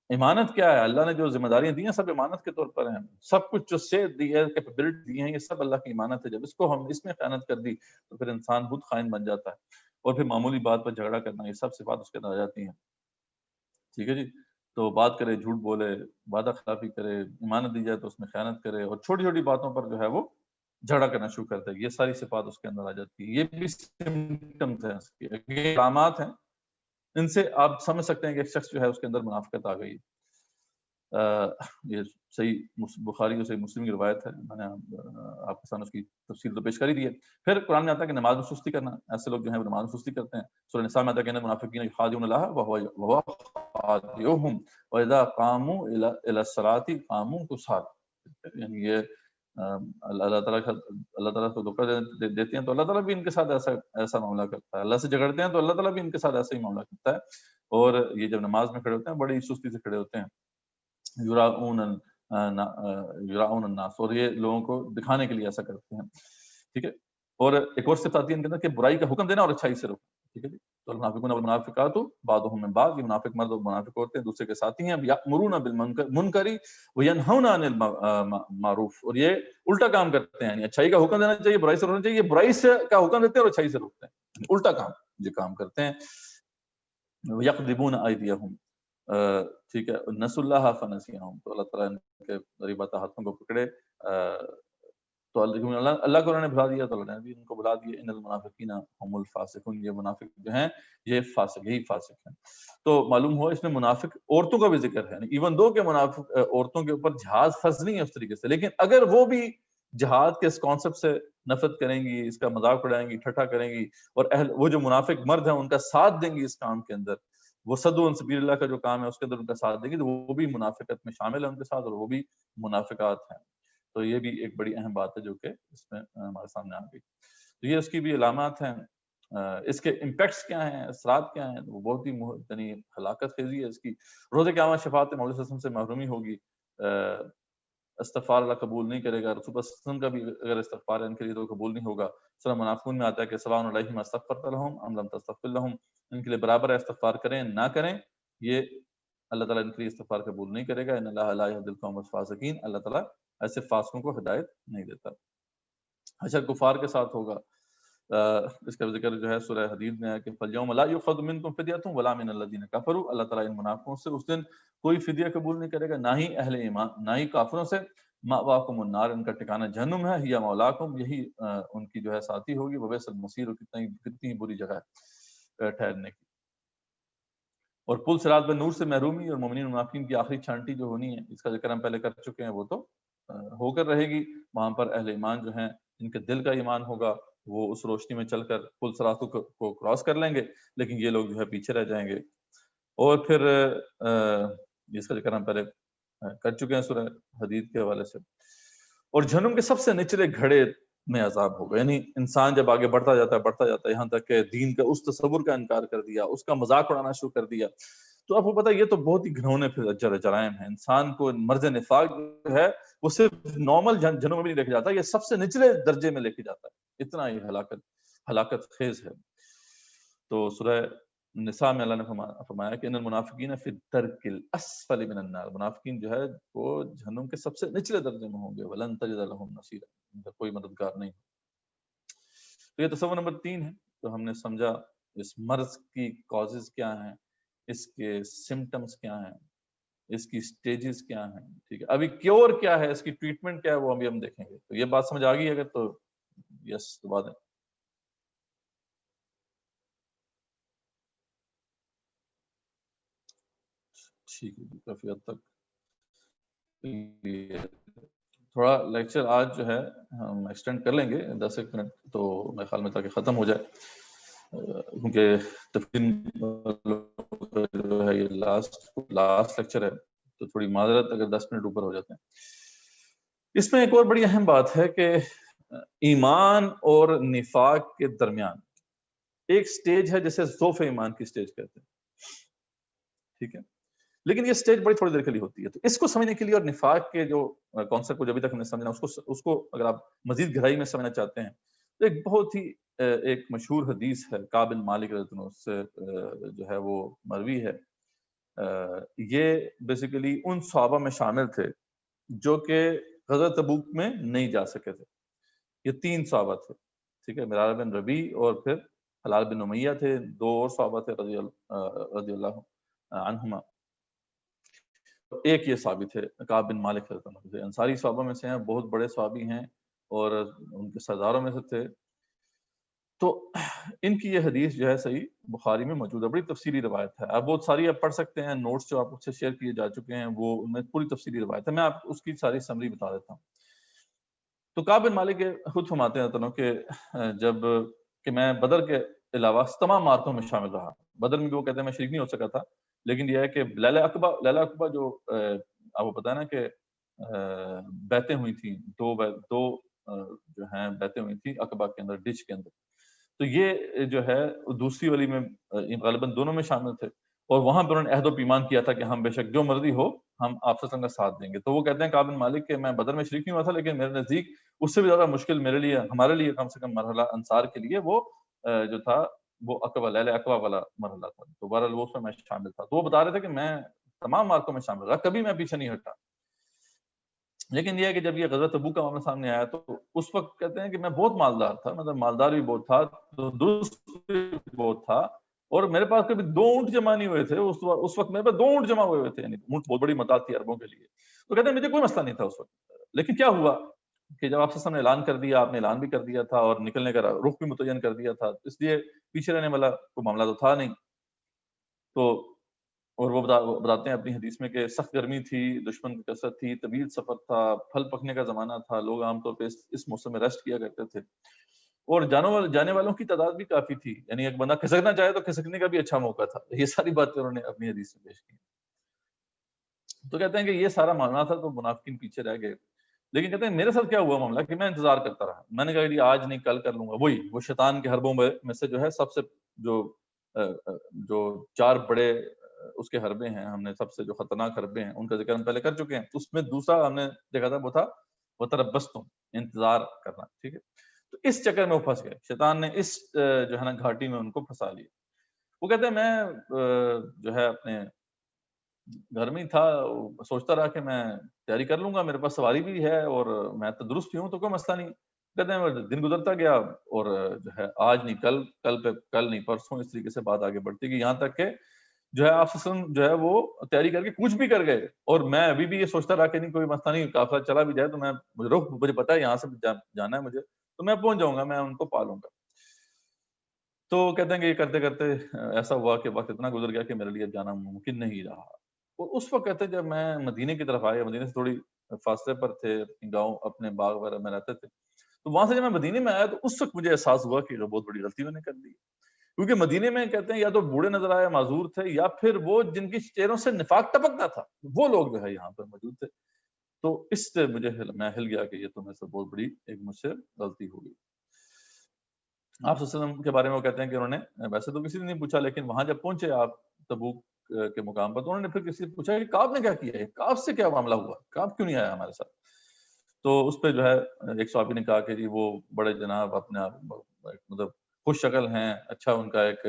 امانت کیا ہے؟ اللہ نے جو ذمہ داریاں دی ہیں سب امانت کے طور پر ہیں، سب کچھ جو صحت دی ہے، کیپیبلٹی دی ہیں، یہ سب اللہ کی امانت ہے. جب اس کو ہم اس میں خیانت کر دی تو پھر انسان خود خائن بن جاتا ہے، اور پھر معمولی بات پر جھگڑا کرنا، یہ سب صفات اس کے اندر آ جاتی ہیں. ٹھیک ہے جی. تو بات کرے، جھوٹ بولے، وعدہ خلافی کرے، امانت دی جائے تو اس میں خیانت کرے، اور چھوٹی چھوٹی باتوں پر جو ہے وہ جھگڑا کرنا شروع کرتا ہے. یہ ساری صفات اس کے اندر آ جاتی ہے. یہ بھی سمپٹمز ہیں اس کے، یہ علامات ہیں. ان سے آپ سمجھ سکتے ہیں کہ ایک شخص جو ہے اس کے اندر منافقت آ گئی. یہ صحیح بخاری اور صحیح مسلم کی روایت ہے، میں نے آپ کے سامنے اس کی تفصیل تو پیش کر ہی دی ہے. پھر قرآن میں آتا ہے کہ نماز میں سستی کرنا، ایسے لوگ جو ہیں وہ نماز میں سستی کرتے ہیں. سورہ نساء میں آتا ہے کہ منافقین یخادعون اللہ وهو خادعهم واذا قاموا الى الصلاة قاموا كسالى. یعنی یہ اللہ تعالیٰ کو دھوکہ دیتے ہیں تو اللہ تعالیٰ بھی ان کے ساتھ ایسا معاملہ کرتا ہے. اللہ سے جھگڑتے ہیں تو اللہ تعالیٰ بھی ان کے ساتھ ایسا ہی معاملہ کرتا ہے. اور یہ جب نماز میں کھڑے ہوتے ہیں بڑی سستی سے کھڑے ہوتے ہیں. یراؤن الناس، اور یہ لوگوں کو دکھانے کے لیے ایسا کرتے ہیں. ٹھیک ہے. اور ایک اور صفت آتی ہے ان کے اندر کہ برائی کا حکم دینا اور اچھائی سے روکنا. ٹھیک ہے جی. تو المنافقون والمنافقات بعضهم من بعض، یہ منافق مرد اور منافق عورتیں دوسرے کے ساتھی ہیں. یأمرون بالمنکر وینہون عن المعروف، اور یہ الٹا کام کرتے ہیں، یعنی اچھائی کا حکم دینا چاہیے، برائی سے روکنا چاہیے. برائی سے کا حکم دیتے ہیں اور اچھائی سے روکتے ہیں، الٹا کام یہ کام کرتے ہیں. یقذبون ایدیہم، ٹھیک ہے. نسوا اللہ فنسیہم، تو اللہ تعالیٰ کے غریبات ہاتھوں کو پکڑے تو اللہ کو انہوں نے بھلا دیا تو اللہ نے بھی ان کو بھلا دیا. ان المنافقین هم الفاسقون، یہ منافق جو ہیں یہ فاسق، یہی فاسق ہیں. تو معلوم ہوا اس میں منافق عورتوں کا بھی ذکر ہے. ایون دو کہ منافق عورتوں کے اوپر جہاز فرض نہیں ہے اس طریقے سے، لیکن اگر وہ بھی جہاد کے اس کانسیپٹ سے نفرت کریں گی، اس کا مذاق اڑائیں گی، ٹھٹھا کریں گی، اور وہ جو منافق مرد ہیں ان کا ساتھ دیں گی اس کام کے اندر، وہ صدو ان سبیل اللہ کا جو کام ہے اس کے اندر ان کا ساتھ دیں گی، تو وہ بھی منافقت میں شامل ہے ان کے ساتھ، اور وہ بھی منافقات ہیں. تو یہ بھی ایک بڑی اہم بات ہے جو کہ اس میں ہمارے سامنے آ گئی. تو یہ اس کی بھی علامات ہیں. اس کے امپیکٹس کیا ہیں، اثرات کیا ہیں؟ وہ بہت ہی یعنی ہلاکت خیزی ہے اس کی. روز قیامت شفاعت مولا صلی اللہ علیہ وسلم سے محرومی ہوگی، استغفار اللہ قبول نہیں کرے گا. رسول اللہ صلی اللہ علیہ وسلم کا بھی اگر استغفار ہے ان کے لیے تو قبول نہیں ہوگا. سورہ منافقون میں آتا ہے کہ سواء علیہم استغفرت لهم ام لم تستغفر لهم، ان کے لیے برابر ہے استغفار کریں نہ کریں، یہ اللہ تعالیٰ ان کے لیے استغفار قبول نہیں کرے گا. ان اللہ لا یهدی القوم الفاسقین، اللہ تعالیٰ ایسے فاسقوں کو ہدایت نہیں دیتا. اچھا کفار کے ساتھ ہوگا، اس کا ذکر جو ہے سورہ حدید میں ہے کہ فَالْيَوْمَ لَا يُؤْخَذُ مِنْكُمْ فِدْيَةٌ وَلَا مِنَ الَّذِينَ كَفَرُوا، اللہ تعالیٰ ان منافقوں سے اس دن کوئی فدیہ قبول نہیں کرے گا، نہ ہی اہل ایمان، نہ ہی کافروں سے. مأواکم النار، ان کا ٹھکانہ جہنم ہے، ہی مولاکم، یہی ان کی جو ہے ساتھی ہوگی. وبئس المصیر، کتنی بری جگہ ہے ٹھہرنے کی. اور پل صراط پہ نور سے محرومی اور مومنین و منافقین کی آخری چھانٹی جو ہونی ہے، اس کا ذکر ہم پہلے کر چکے ہیں، وہ تو ہو کر رہے گی. وہاں پر اہل ایمان جو ہیں ان کے دل کا ایمان ہوگا، وہ اس روشنی میں چل کر پل صراط کو کراس کر لیں گے، لیکن یہ لوگ جو ہے پیچھے رہ جائیں گے. اور پھر اس کا ذکر ہم پہلے کر چکے ہیں سورہ حدید کے حوالے سے. اور جہنم کے سب سے نچلے گھڑے میں عذاب ہوگا، یعنی انسان جب آگے بڑھتا جاتا ہے یہاں تک کہ دین کا اس تصور کا انکار کر دیا، اس کا مذاق اڑانا شروع کر دیا، تو آپ کو پتہ یہ تو بہت ہی گھنونے پھر جرائم ہیں. انسان کو مرض نفاق جو ہے وہ صرف نارمل جنوں میں بھی نہیں لے کے جاتا، یہ سب سے نچلے درجے میں لے کے جاتا ہے. اتنا یہ ہلاکت خیز ہے. تو سورہ نساء میں اللہ نے فرمایا کہ ان المنافقین فی الدرک الاسفل من النار، منافقین جو ہے وہ جہنم کے سب سے نچلے درجے میں ہوں گے. ولن تجد لهم نصیرا، ان کا کوئی مددگار نہیں. تو یہ تصور نمبر 3 ہے. تو ہم نے سمجھا اس مرض کی کازز کیا ہیں، اس کے سمٹمز کیا ہیں، اس کی سٹیجز کیا ہیں. ٹھیک ہے. ابھی کیور کیا ہے، اس کی ٹریٹمنٹ کیا ہے، وہ ابھی ہم دیکھیں گے. تو یہ بات سمجھ آ گئی اگر تو یس دبا دیں. ٹھیک ہے، کافی حد تک تھوڑا لیکچر آج جو ہے ہم ایکسٹینڈ کر لیں گے 10 منٹ تو میرے خیال میں، تاکہ ختم ہو جائے، کیونکہ تفصیل جو ہے یہ لاسٹ لیکچر ہے، تو تھوڑی معذرت اگر 10 منٹ اوپر ہو جاتے ہیں۔ اس میں ایک اور بڑی اہم بات ہے کہ ایمان اور نفاق کے درمیان ایک سٹیج ہے جسے ضعف ایمان کی سٹیج کہتے ہیں، ٹھیک ہے، لیکن یہ سٹیج بڑی تھوڑی دیر کے لیے ہوتی ہے۔ تو اس کو سمجھنے کے لیے اور نفاق کے جو کانسیپٹ کو جو ابھی تک ہم نے سمجھنا اس کو اگر آپ مزید گہرائی میں سمجھنا چاہتے ہیں تو ایک بہت ہی ایک مشہور حدیث ہے کعب بن مالک رضی اللہ عنہ سے جو ہے وہ مروی ہے۔ یہ بیسیکلی ان صحابہ میں شامل تھے جو کہ غزوہ تبوک میں نہیں جا سکے تھے۔ یہ 3 صحابہ تھے، ٹھیک ہے، مرارہ بن ربیع اور پھر حلال بن امیہ تھے، 2 اور صحابہ تھے رضی اللہ عنہما، ایک یہ صحابی تھے کعب بن مالک رضی اللہ عنہ، انصاری صحابہ میں سے ہیں، بہت بڑے صحابی ہیں اور ان کے سرداروں میں سے تھے۔ تو ان کی یہ حدیث جو ہے صحیح بخاری میں موجود ہے، بڑی تفصیلی روایت ہے، آپ بہت ساری آپ پڑھ سکتے ہیں، نوٹس جو آپ سے شیئر کیے جا چکے ہیں وہ ان میں پوری تفصیلی روایت ہے، میں آپ اس کی ساری سمری بتا دیتا ہوں۔ تو کعب بن مالک خود فرماتے ہیں کہ جب کہ میں بدر کے علاوہ تمام معرکوں میں شامل رہا، بدر میں بھی وہ کہتے ہیں میں شریک نہیں ہو سکا تھا، لیکن یہ ہے کہ لیلہ عقبہ جو آپ کو پتہ ہے نا کہ بیعتیں ہوئی تھیں، دو جو ہیں بیعتیں ہوئی تھیں عقبہ کے اندر، ڈچ کے اندر، تو یہ جو ہے دوسری والی میں غالباً دونوں میں شامل تھے، اور وہاں پر انہوں نے عہد و پیمان کیا تھا کہ ہم بے شک جو مرضی ہو ہم آپ سے کا ساتھ دیں گے۔ تو وہ کہتے ہیں کعب بن مالک کہ میں بدر میں شریک نہیں ہوا تھا، لیکن میرے نزدیک اس سے بھی زیادہ مشکل میرے لیے، ہمارے لیے کم سے کم مرحلہ انصار کے لیے وہ جو تھا وہ عقبہ، لیلہ عقبہ والا مرحلہ تھا۔ تو بہرحال وہ اس میں شامل تھا۔ تو وہ بتا رہے تھے کہ میں تمام معرکوں میں شامل رہا، کبھی میں پیچھے نہیں ہٹا، لیکن یہ ہے کہ جب یہ غزوہ تبوک کا معاملہ سامنے آیا تو اس وقت کہتے ہیں کہ میں بہت مالدار تھا، مطلب مالدار بھی بہت تھا، درست بھی بہت تھا، اور میرے پاس کبھی 2 اونٹ جمع نہیں ہوئے تھے، اس وقت میرے پاس 2 اونٹ جمع ہوئے تھے، یعنی اونٹ بہت بڑی متاع تھی عربوں کے لیے۔ تو کہتے ہیں مجھے کوئی مسئلہ نہیں تھا اس وقت، لیکن کیا ہوا کہ جب آپ سے نے اعلان کر دیا، آپ نے اعلان بھی کر دیا تھا اور نکلنے کا رخ بھی متعین کر دیا تھا، اس لیے پیچھے رہنے والا کوئی معاملہ تو تھا نہیں۔ تو اور وہ بتاتے ہیں اپنی حدیث میں کہ سخت گرمی تھی، دشمن کی کثرت تھی، طویل سفر تھا، پھل پکنے کا زمانہ تھا، لوگ عام طور پہ اس موسم میں ریسٹ کیا کرتے تھے، اور جانے والوں کی تعداد بھی کافی تھی، یعنی ایک بندہ کھسکنا چاہے تو کھسکنے کا بھی اچھا موقع تھا۔ یہ ساری باتیں انہوں نے اپنی حدیث میں پیش کی۔ تو کہتے ہیں کہ یہ سارا معاملہ تھا تو منافقین پیچھے رہ گئے، لیکن کہتے ہیں میرے ساتھ کیا ہوا معاملہ کہ میں انتظار کرتا رہا، میں نے کہا کہ آج نہیں کل کر لوں گا، وہ شیطان کے حربوں میں سے جو ہے سب سے جو 4 بڑے اس کے حربے ہیں، ہم نے سب سے جو خطرناک حربے ہیں ان کا ذکر ہم پہلے کر چکے ہیں، اس میں دوسرا ہم نے دیکھا تھا وہ تھا وتربصتم، انتظار کرنا، ٹھیک ہے۔ تو اس چکر میں وہ پھنس گئے، شیطان نے اس جو ہے نا گھاٹی میں ان کو پھنسا لیا۔ وہ کہتے ہیں میں جو ہے اپنے گھر میں ہی تھا، سوچتا رہا کہ میں تیاری کر لوں گا، میرے پاس سواری بھی ہے اور میں تندرست بھی ہوں تو کوئی مسئلہ نہیں۔ کہتے ہیں دن گزرتا گیا اور جو ہے آج نہیں کل نہیں پرسوں، اس طریقے سے بات آگے بڑھتی گئی، یہاں تک کہ جو ہے آپ جو ہے وہ تیاری کر کے کوچ بھی کر گئے، اور میں ابھی بھی یہ سوچتا رہا کہ نہیں کوئی مسئلہ نہیں، قافلہ چلا بھی جائے تو میں مجھے پتا ہے یہاں سے جانا ہے مجھے، تو میں پہنچ جاؤں گا، میں ان کو پالوں گا۔ تو کہتے ہیں کہ یہ کرتے کرتے ایسا ہوا کہ وقت اتنا گزر گیا کہ میرے لیے جانا ممکن نہیں رہا۔ اور اس وقت کہتے ہیں جب میں مدینے کی طرف آیا، مدینے سے تھوڑی فاصلے پر تھے، گاؤں اپنے باغ وغیرہ میں رہتے تھے، تو وہاں سے جب میں مدینے میں آیا تو اس وقت مجھے احساس ہوا کہ بہت بڑی غلطی میں نے کر دی، کیونکہ مدینے میں کہتے ہیں یا تو بوڑھے نظر آئے معذور تھے، یا پھر وہ جن کی چہروں سے نفاق ٹپکتا تھا وہ لوگ جو ہے یہاں پر موجود تھے۔ تو اس سے میں ہل گیا کہ یہ تو میرے سے بہت بڑی ایک مجھ سے غلطی ہو گئی۔ آپ صلی اللہ علیہ وسلم کے بارے میں وہ کہتے ہیں کہ انہوں نے ویسے تو کسی نے نہیں پوچھا، لیکن وہاں جب پہنچے آپ تبوک کے مقام پر تو انہوں نے پھر کسی سے پوچھا کہ کعب نے کیا کیا ہے، کعب سے کیا معاملہ ہوا، کعب کیوں نہیں آیا ہمارے ساتھ؟ تو اس پہ جو ہے ایک صحابی نے کہا کہ جی وہ بڑے جناب اپنے آپ مطلب خوش شکل ہیں، اچھا ان کا ایک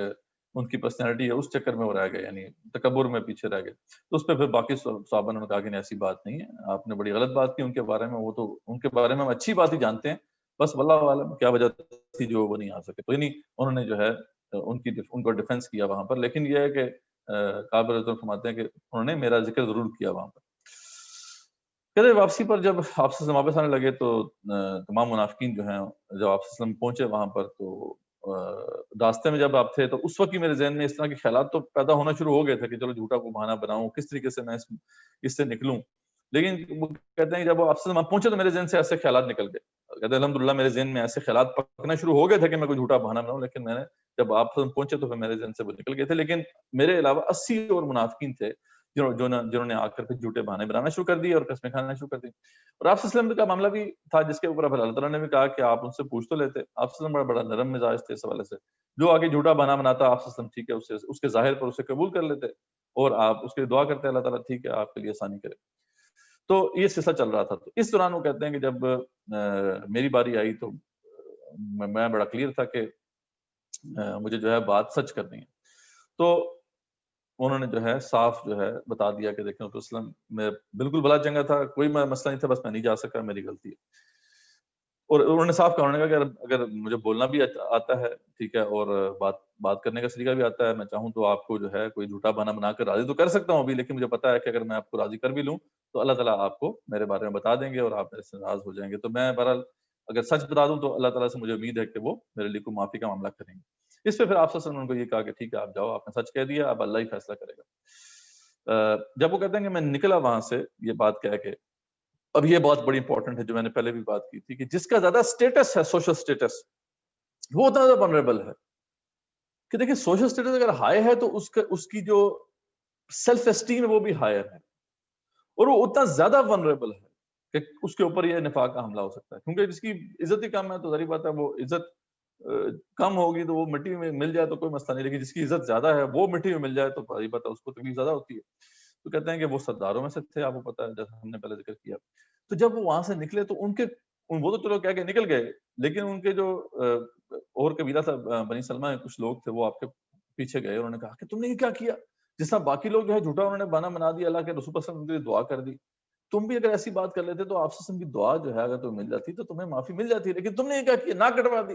ان کی پرسنالٹی ہے، اس چکر میں وہ رہ گئے، یعنی تکبر میں پیچھے رہ گئے۔ تو اس پہ پھر باقی صحابہ نے کہا کہ ایسی بات نہیں ہے، آپ نے بڑی غلط بات کی ان کے بارے میں، وہ تو ان کے بارے میں ہم اچھی بات ہی جانتے ہیں، بس واللہ عالم کیا وجہ تھی جو وہ نہیں آ سکے۔ تو یعنی انہوں نے جو ہے ان کو ڈیفینس کیا وہاں پر، لیکن یہ ہے کہ کعب رضی اللہ عنہ فرماتے ہیں کہ انہوں نے میرا ذکر ضرور کیا وہاں پر۔ کہتے واپسی پر جب آپ سے واپس آنے لگے تو تمام منافقین جو ہیں جب آپ سے پہنچے وہاں پر تو راستے میں جب آپ تھے تو اس وقت ہی میرے ذہن میں اس طرح کے خیالات تو پیدا ہونا شروع ہو گئے تھے کہ چلو جھوٹا کو بہانہ بناؤں، کس طریقے سے میں اس سے نکلوں۔ لیکن وہ کہتے ہیں کہ جب وہ آپ سے پہنچے تو میرے ذہن سے ایسے خیالات نکل گئے. کہتے ہیں الحمدللہ میرے ذہن میں ایسے خیالات پکنا شروع ہو گئے تھے کہ میں کوئی جھوٹا بہانہ بناؤں، لیکن میں نے جب آپ سے پہنچے تو پھر میرے ذہن سے وہ نکل گئے تھے. لیکن میرے علاوہ 80 اور منافقین تھے جنہوں نے آ کر پھر جھوٹے بہانے بنانا شروع کر دیے اور قسمیں کھانا شروع کر دی. اور آپ صلی اللہ علیہ وسلم کا معاملہ بھی تھا جس کے اوپر اللہ تعالیٰ نے بھی کہا کہ آپ ان سے پوچھ تو لیتے. آپ صلی اللہ علیہ وسلم بڑا نرم مزاج تھے اس حوالے سے. جو آگے جھوٹا بہانہ بناتا آپ صلی اللہ علیہ وسلم ٹھیک ہے اس کے ظاہر پر اسے قبول کر لیتے اور آپ اس کے دعا کرتے اللہ تعالیٰ ٹھیک ہے آپ کے لیے آسانی کرے. تو یہ سلسلہ چل رہا تھا. تو اس دوران وہ کہتے ہیں کہ جب میری باری آئی تو میں بڑا کلیئر تھا کہ مجھے جو ہے بات سچ کرنی ہے. تو انہوں نے جو ہے صاف جو ہے بتا دیا کہ دیکھیں اسلم میں بالکل بلا چنگا تھا, کوئی مسئلہ نہیں تھا, بس میں نہیں جا سکا, میری غلطی ہے. اور انہوں نے صاف کہا, انہوں نے کہا کہ اگر مجھے بولنا بھی آتا ہے ٹھیک ہے, اور بات کرنے کا طریقہ بھی آتا ہے, میں چاہوں تو آپ کو جو ہے کوئی جھوٹا بہانہ بنا کر راضی تو کر سکتا ہوں ابھی, لیکن مجھے پتا ہے کہ اگر میں آپ کو راضی کر بھی لوں تو اللہ تعالیٰ آپ کو میرے بارے میں بتا دیں گے اور آپ میرے سے ناراض ہو جائیں گے. تو میں بہرحال اگر سچ بتا دوں تو اللہ تعالیٰ سے مجھے امید ہے کہ وہ میرے لیے کوئی معافی کا معاملہ کریں گے. اس پہ پھر آپ صلی اللہ علیہ وسلم نے یہ کہا کہ ٹھیک ہے آپ جاؤ, آپ نے سچ کہہ دیا, اب اللہ ہی فیصلہ کرے گا. جب وہ کہتے ہیں کہ میں نکلا وہاں سے یہ بات کہہ کے, اب یہ بات بڑی امپورٹنٹ ہے جو میں نے پہلے بھی بات کی تھی کہ جس کا زیادہ سٹیٹس ہے, سوشل سٹیٹس, وہ اتنا زیادہ ونریبل ہے کہ دیکھیں سوشل سٹیٹس اگر ہائی ہے تو اس کی جو سیلف اسٹیم ہے وہ بھی ہائر ہے, اور وہ اتنا زیادہ ونریبل ہے کہ اس کے اوپر یہ نفاق کا حملہ ہو سکتا ہے, کیونکہ جس کی عزت ہی کم ہے تو ظاہر بات ہے وہ عزت کم ہوگی تو وہ مٹی میں مل جائے تو کوئی مسئلہ نہیں, لیکن جس کی عزت زیادہ ہے وہ مٹی میں مل جائے تو ظاہر بات ہے اس کو تکلیف زیادہ ہوتی ہے. تو کہتے ہیں کہ وہ سرداروں میں سے تھے, آپ کو پتا ہے جیسا ہم نے پہلے ذکر کیا. تو جب وہ وہاں سے نکلے تو وہ تو چلو کیا کہ نکل گئے, لیکن ان کے جو اور قبیلہ تھا بنی سلمہ کے کچھ لوگ تھے وہ آپ کے پیچھے گئے, انہوں نے کہا کہ تم نے یہ کیا کیا, جس طرح باقی لوگ جو ہے جھوٹا انہوں نے بہانہ بنا دیا, اللہ کے رسول صلی اللہ علیہ وسلم کے لیے دعا کر دی, تم بھی اگر ایسی بات کر لیتے تو آپ سے کی دعا جو ہے اگر تمہیں مل جاتی تو تمہیں معافی مل جاتی, لیکن تم نے یہ کیا کیا, نہ کٹوا دی.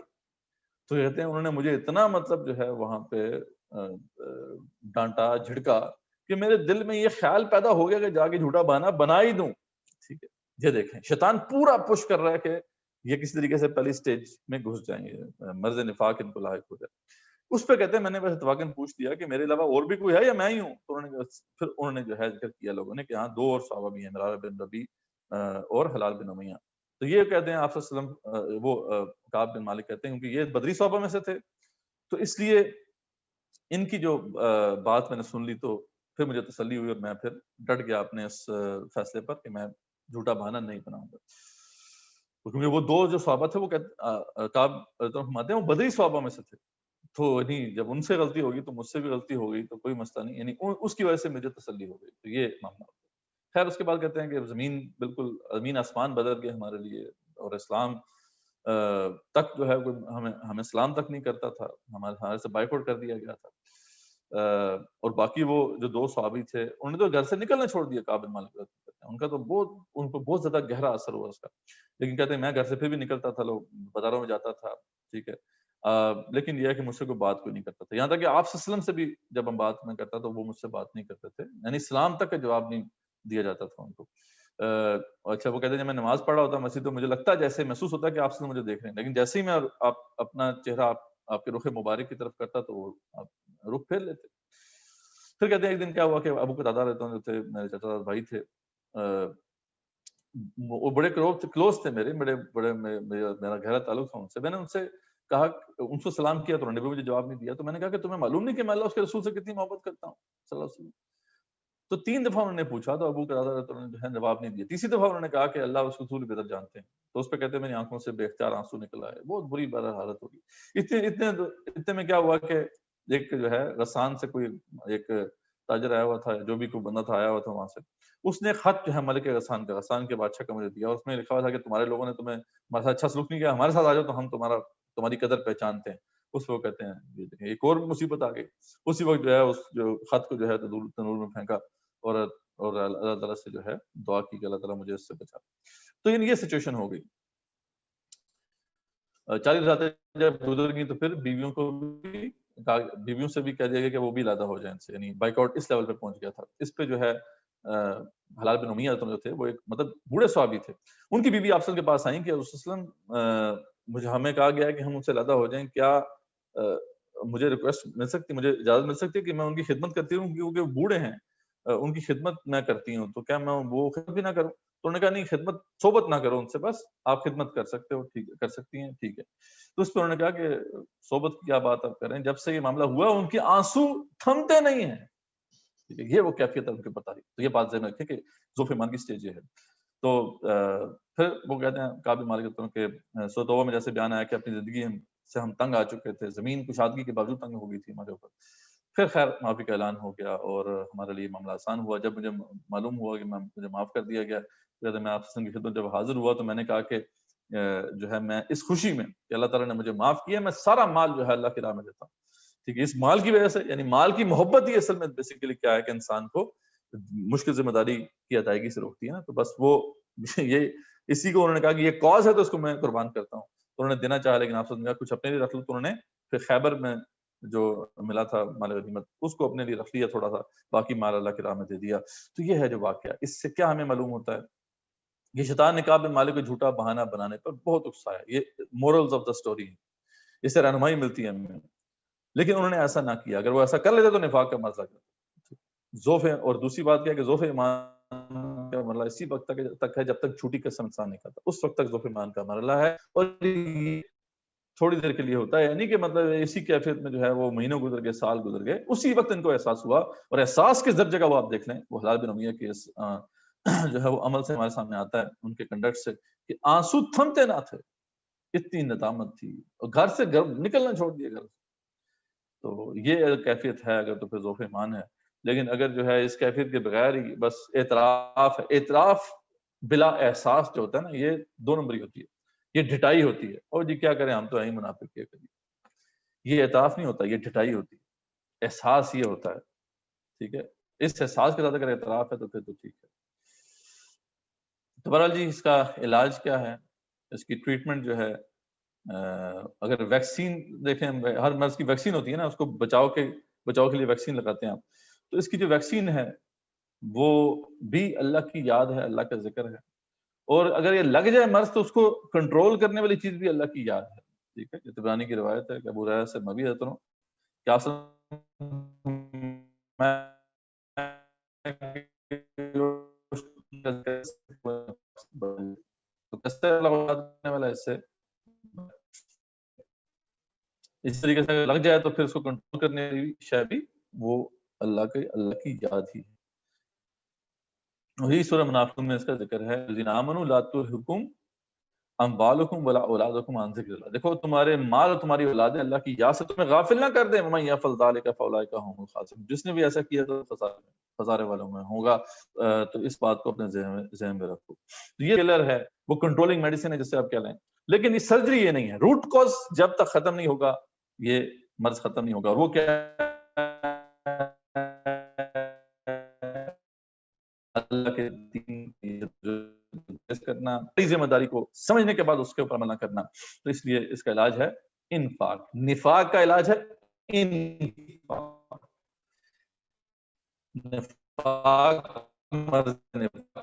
تو کہتے ہیں انہوں نے مجھے اتنا مطلب جو ہے وہاں پہ ڈانٹا جھڑکا کہ میرے دل میں یہ خیال پیدا ہو گیا کہ جا کے جھوٹا بہانہ بنا ہی دوں. ٹھیک ہے, یہ دیکھیں شیطان پورا پش کر رہا ہے کہ یہ کسی طریقے سے پہلی سٹیج میں گھس جائیں گے, مرض نفاق ان کو لاحق ہو جائے. اس پہ کہتے ہیں میں نے بس اتفاقاً پوچھ دیا کہ میرے علاوہ اور بھی کوئی ہے یا میں ہی ہوں, تو پھر انہوں نے جو ہے ذکر کیا لوگوں نے کہ ہاں 2 اور صحابہ بھی ہیں, مرارہ بن ربیع اور حلال بن امیہ. تو یہ کہتے ہیں آپ صلی اللہ علیہ وسلم, وہ کعب بن مالک کہتے ہیں کیونکہ یہ بدری صحابہ میں سے تھے, تو اس لیے ان کی جو بات میں نے سن لی تو پھر مجھے تسلی ہوئی اور میں پھر ڈٹ گیا اپنے اس فیصلے پر کہ میں جھوٹا بہانہ نہیں بناؤں گا. کیونکہ وہ 2 جو صحابہ تھے وہ کعب فرماتے ہیں وہ بدری صحابہ میں سے تھے, تو نہیں جب ان سے غلطی ہوگی تو مجھ سے بھی غلطی ہو گئی تو کوئی مسئلہ نہیں, یعنی اس کی وجہ سے مجھے تسلی ہو گئی. تو یہ معاملہ. خیر اس کے بعد کہتے ہیں کہ زمین بالکل زمین آسمان بدل گئے ہمارے لیے, اور اسلام تک جو ہے ہمیں اسلام تک نہیں کرتا تھا, ہمارے سے بائیکاٹ کر دیا گیا تھا. اور باقی وہ جو 2 صحابی تھے انہوں نے تو گھر سے نکلنا چھوڑ دیا کعب بن مالک, ان کا تو ان کو بہت زیادہ گہرا اثر ہوا اس کا. لیکن کہتے ہیں میں گھر سے پھر بھی نکلتا تھا, لوگ بازاروں میں جاتا تھا, ٹھیک ہے, لیکن یہ ہے کہ مجھ سے کوئی بات کوئی نہیں کرتا تھا. یہاں تک کہ آپ صلی اللہ علیہ وسلم سے بھی جب ہم بات میں کرتا تو وہ مجھ سے بات نہیں کرتے تھے, یعنی اسلام تک کا جواب نہیں دیا جاتا تھا ان کو. اچھا وہ کہتے ہیں جب میں نماز پڑھا ہوتا مسجد تو مجھے لگتا جیسے محسوس ہوتا ہے کہ آپ سے مجھے دیکھ رہے ہیں, لیکن جیسے ہی میں اپنا چہرہ آپ کے رخ مبارک کی طرف کرتا تو آپ رخ پھیر لیتے. پھر کہتے ہیں ایک دن کیا ہوا کہ ابو قتادہ رہتا جو تھے میرے چچا بھائی تھے, وہ بڑے کلوز تھے میرے, میرا گہرا تعلق تھا ان سے. میں نے ان سے کہا, ان سے سلام کیا تو انہوں نے بھی مجھے جواب نہیں دیا. تو میں نے کہا کہ تمہیں معلوم نہیں کہ میں اللہ اس کے رسول سے کتنی محبت کرتا ہوں صلی اللہ علیہ وسلم. تو 3 دفعہ انہوں نے پوچھا تو ابو قتادہ نے جو ہے جواب نہیں دیا. تیسری دفعہ انہوں نے کہا کہ اللہ اس رسول بہتر جانتے ہیں. تو اس پہ کہتے ہیں میری آنکھوں سے بے اختیار آنسو نکل آئے, بہت بری حالت ہوگی. اتنے میں کیا ہوا کہ ایک جو ہے غسان سے کوئی ایک تاجر آیا ہوا تھا, جو بھی کوئی بندہ تھا آیا ہوا تھا وہاں سے, اس نے خط جو ہے ملک غسان کے بادشاہ کا مجھے دیا, اور اس میں لکھا ہوا تھا کہ تمہارے لوگوں نے تمہیں ہمارے ساتھ اچھا سلوک نہیں کیا, ہمارے ساتھ آ جاؤ تو ہم تمہاری قدر پہچانتے ہیں. اس وقت کہتے ہیں ایک اور مصیبت آ گئی. اسی وقت جو ہے اس جو خط کو جو ہے تنور میں پھینکا اور اللہ تعالیٰ سے جو ہے دعا کی کہ اللہ تعالیٰ مجھے اس سے بچا. تو یہ سچویشن ہو گئی. 40 راتیں جب گزر گئی تو پھر بیویوں سے بھی کہہ دیا گیا کہ وہ بھی علیحدہ ہو جائیں سے, یعنی بائک آؤٹ اس لیول پہ پہنچ گیا تھا. اس پہ جو ہے حلال بن امیہ جو تھے وہ ایک مطلب بوڑھے صحابی تھے, ان کی بیوی آپ کے پاس آئیں کہ وسلم مجھے ہمیں کہا گیا ہے کہ ہم ان سے علیحدہ ہو جائیں, کیا مجھے ریکویسٹ مل سکتی, مجھے اجازت مل سکتی ہے کہ میں ان کی خدمت کرتی ہوں, کیونکہ وہ بوڑھے ہیں ان کی خدمت میں کرتی ہوں، تو کیا میں وہ خدمت بھی نہ کروں؟ تو انہوں نے کہا نہیں، خدمت صحبت نہ کرو ان سے، بس آپ خدمت کر سکتے ہو، ٹھیک کر سکتی ہیں، ٹھیک ہے۔ تو اس پہ انہوں نے کہا کہ صحبت کی کیا بات آپ کر رہے ہیں، جب سے یہ معاملہ ہوا ان کے آنسو تھمتے نہیں ہیں، ٹھیک ہے، یہ وہ کیفیت ہے ان کے بتا رہی۔ تو یہ بات ذہن میں رکھیں کہ ذوف ایمان کی سٹیج یہ ہے۔ تو پھر وہ کہتے ہیں کعب بن مالک کہ سورۃ توبہ میں جیسے بیان آیا کہ اپنی زندگی سے ہم تنگ آ چکے تھے، زمین کشادگی کے باوجود تنگ ہو گئی تھی ہمارے اوپر، پھر خیر معافی کا اعلان ہو گیا اور ہمارے لیے معاملہ آسان ہوا۔ جب مجھے معلوم ہوا کہ مجھے معاف کر دیا گیا، جب میں آپ کی خدمت جب حاضر ہوا تو میں نے کہا کہ جو ہے میں اس خوشی میں کہ اللہ تعالیٰ نے مجھے معاف کیا، میں سارا مال جو ہے اللہ کی راہ میں دیتا ہوں، ٹھیک ہے۔ اس مال کی وجہ سے، یعنی مال کی محبت ہی اصل میں بیسیکلی کیا ہے کہ انسان کو مشکل ذمہ داری کی ادائیگی سے روکتی ہے نا، تو بس وہ یہ اسی کو انہوں نے کہا کہ یہ کاز ہے تو اس کو میں قربان کرتا ہوں۔ تو انہوں نے دینا چاہا لیکن آپ نے کہا کچھ اپنے لیے رکھ لو، تو انہوں نے پھر خیبر میں جو ملا تھا مال غنیمت اس کو اپنے لیے رکھ لیا تھوڑا سا، باقی مال اللہ کی راہ میں دے دیا۔ تو یہ ہے جو واقعہ۔ اس سے کیا ہمیں معلوم ہوتا ہے؟ یہ شیطان نے کعب بن مالک کو جھوٹا بہانہ بنانے پر بہت اکسایا، یہ مورلز آف دا سٹوری ہے، اس سے رہنمائی ملتی ہے ہمیں، لیکن انہوں نے ایسا نہ کیا۔ اگر وہ ایسا کر لیتے تو نفاق کا مرحلہ کرتا۔ ذوف ہے، اور دوسری بات کیا ہے کہ ذوف ایمان کا مرحلہ اسی وقت تک ہے جب تک جھوٹی قسم انسان نہیں کرتا، اس وقت تک ذوف ایمان کا مرحلہ ہے، اور تھوڑی دیر کے لیے ہوتا ہے، یعنی کہ مطلب اسی کیفیت میں جو ہے وہ مہینوں گزر گئے، سال گزر گئے، اسی وقت ان کو احساس ہوا۔ اور احساس کس درجے کا وہ آپ دیکھ لیں، وہ ہلال بن امیہ کے جو ہے وہ عمل سے ہمارے سامنے آتا ہے، ان کے کنڈکٹ سے، کہ آنسو تھمتے نہ تھے، اتنی ندامت تھی، اور گھر سے نکلنا چھوڑ دیا گھر سے۔ تو یہ کیفیت ہے اگر تو پھر ذوف ایمان ہے، لیکن اگر جو ہے اس کیفیت کے بغیر ہی بس اعتراف ہے، اعتراف بلا احساس جو ہوتا ہے نا، یہ دو نمبری ہوتی ہے، یہ ڈھٹائی ہوتی ہے، اور جی کیا کریں ہم تو ہیں منافق کیا کریے، یہ اعتراف نہیں ہوتا، یہ ڈھٹائی ہوتی ہے، احساس یہ ہوتا ہے، ٹھیک ہے۔ اس احساس کے ساتھ اگر اعتراف ہے تو پھر تو ٹھیک ہے۔ تو بہرحال جی اس کا علاج کیا ہے، اس کی ٹریٹمنٹ جو ہے، اگر ویکسین دیکھیں، ہر مرض کی ویکسین ہوتی ہے نا، اس کو بچاؤ کے لیے ویکسین لگاتے ہیں آپ، تو اس کی جو ویکسین ہے وہ بھی اللہ کی یاد ہے، اللہ کا ذکر ہے، اور اگر یہ لگ جائے مرض تو اس کو کنٹرول کرنے والی چیز بھی اللہ کی یاد ہے، ٹھیک ہے۔ یہ طبرانی کی روایت ہے کہ ابو ہریرہ سے میں بھی حضرت ہوں کہ آپ اس طریقے سے اگر لگ جائے تو پھر اس کو کنٹرول کرنے کی شاید بھی وہ اللہ کی یاد ہی ہے۔ وہی سورہ منافقون میں اس کا ذکر ہے، الذین آمنوا لا تلہکم اموالکم ولا اولادکم عن ذکر اللہ، دیکھو تمہارے مال اور تمہاری اولادیں اللہ کی یاد سے تمہیں غافل نہ کر دیں، ومن یفعل ذلک فاولئک هم الخاسرون، جس نے بھی ایسا کیا تو خسارے والوں میں ہوگا۔ تو اس بات کو اپنے ذہن میں رکھو۔ تو یہ کلر ہے، وہ کنٹرولنگ میڈیسن ہے جسے آپ کہہ لیں، لیکن یہ سرجری یہ نہیں ہے، روٹ کاز جب تک ختم نہیں ہوگا یہ مرض ختم نہیں ہوگا۔ اور وہ کیا اللہ کے دین کی کرنا، ذمہ داری کو سمجھنے کے بعد اس کے اوپر عمل نہ کرنا۔ تو اس لیے اس کا علاج ہے انفاق، نفاق کا علاج ہے انفاق، نفاق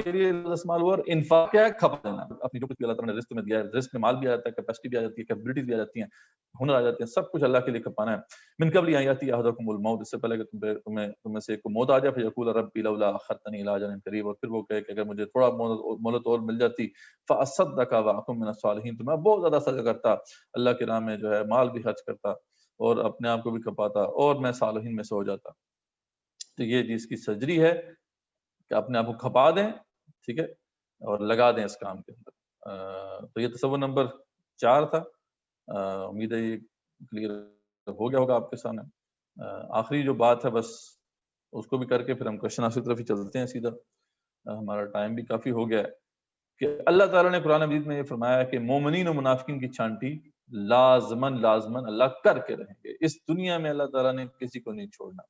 کے لیے استعمال ہوا، اور انفاق کیا ہے؟ کھپا دینا، اپنی جو کچھ بھی اللہ تعالیٰ نے رزق میں دیا ہے، رزق میں مال بھی آ جاتا ہے، کیپیسٹی بھی آ جاتی ہے، کیپبلٹیز بھی آ جاتی ہیں، ہنر آ جاتے ہیں، سب کچھ اللہ کے لیے کھپانا ہے۔ من قبل ان یاتی احدکم الموت، اس سے پہلے کہ تم میں سے ایک کو موت آ جائے، فیقول ربی لولا اخرتنی الی اجل قریب، اور پھر وہ کہے کہ اگر مجھے تھوڑا مہلت اور مل جاتی، فاصدق واکن من الصالحین، تو میں بہت زیادہ صدقہ کرتا، اللہ کی راہ میں جو ہے مال بھی خرچ کرتا اور اپنے آپ کو بھی کھپاتا، اور میں صالحین میں سے ہو جاتا۔ تو یہ جس کی سرجری ہے کہ اپنے آپ کو کھپا دیں، ٹھیک ہے، اور لگا دیں اس کام کے اندر۔ تو یہ تصور نمبر 4 تھا، امید ہے یہ کلیئر ہو گیا ہوگا آپ کے سامنے۔ آخری جو بات ہے بس اس کو بھی کر کے پھر ہم کوشچن آنسر کی طرف ہی چلتے ہیں سیدھا، ہمارا ٹائم بھی کافی ہو گیا ہے، کہ اللہ تعالیٰ نے قرآن مجید میں یہ فرمایا کہ مومنین و منافقین کی چھانٹی لازمن اللہ کر کے رہیں گے، اس دنیا میں اللہ تعالیٰ نے کسی کو نہیں چھوڑنا۔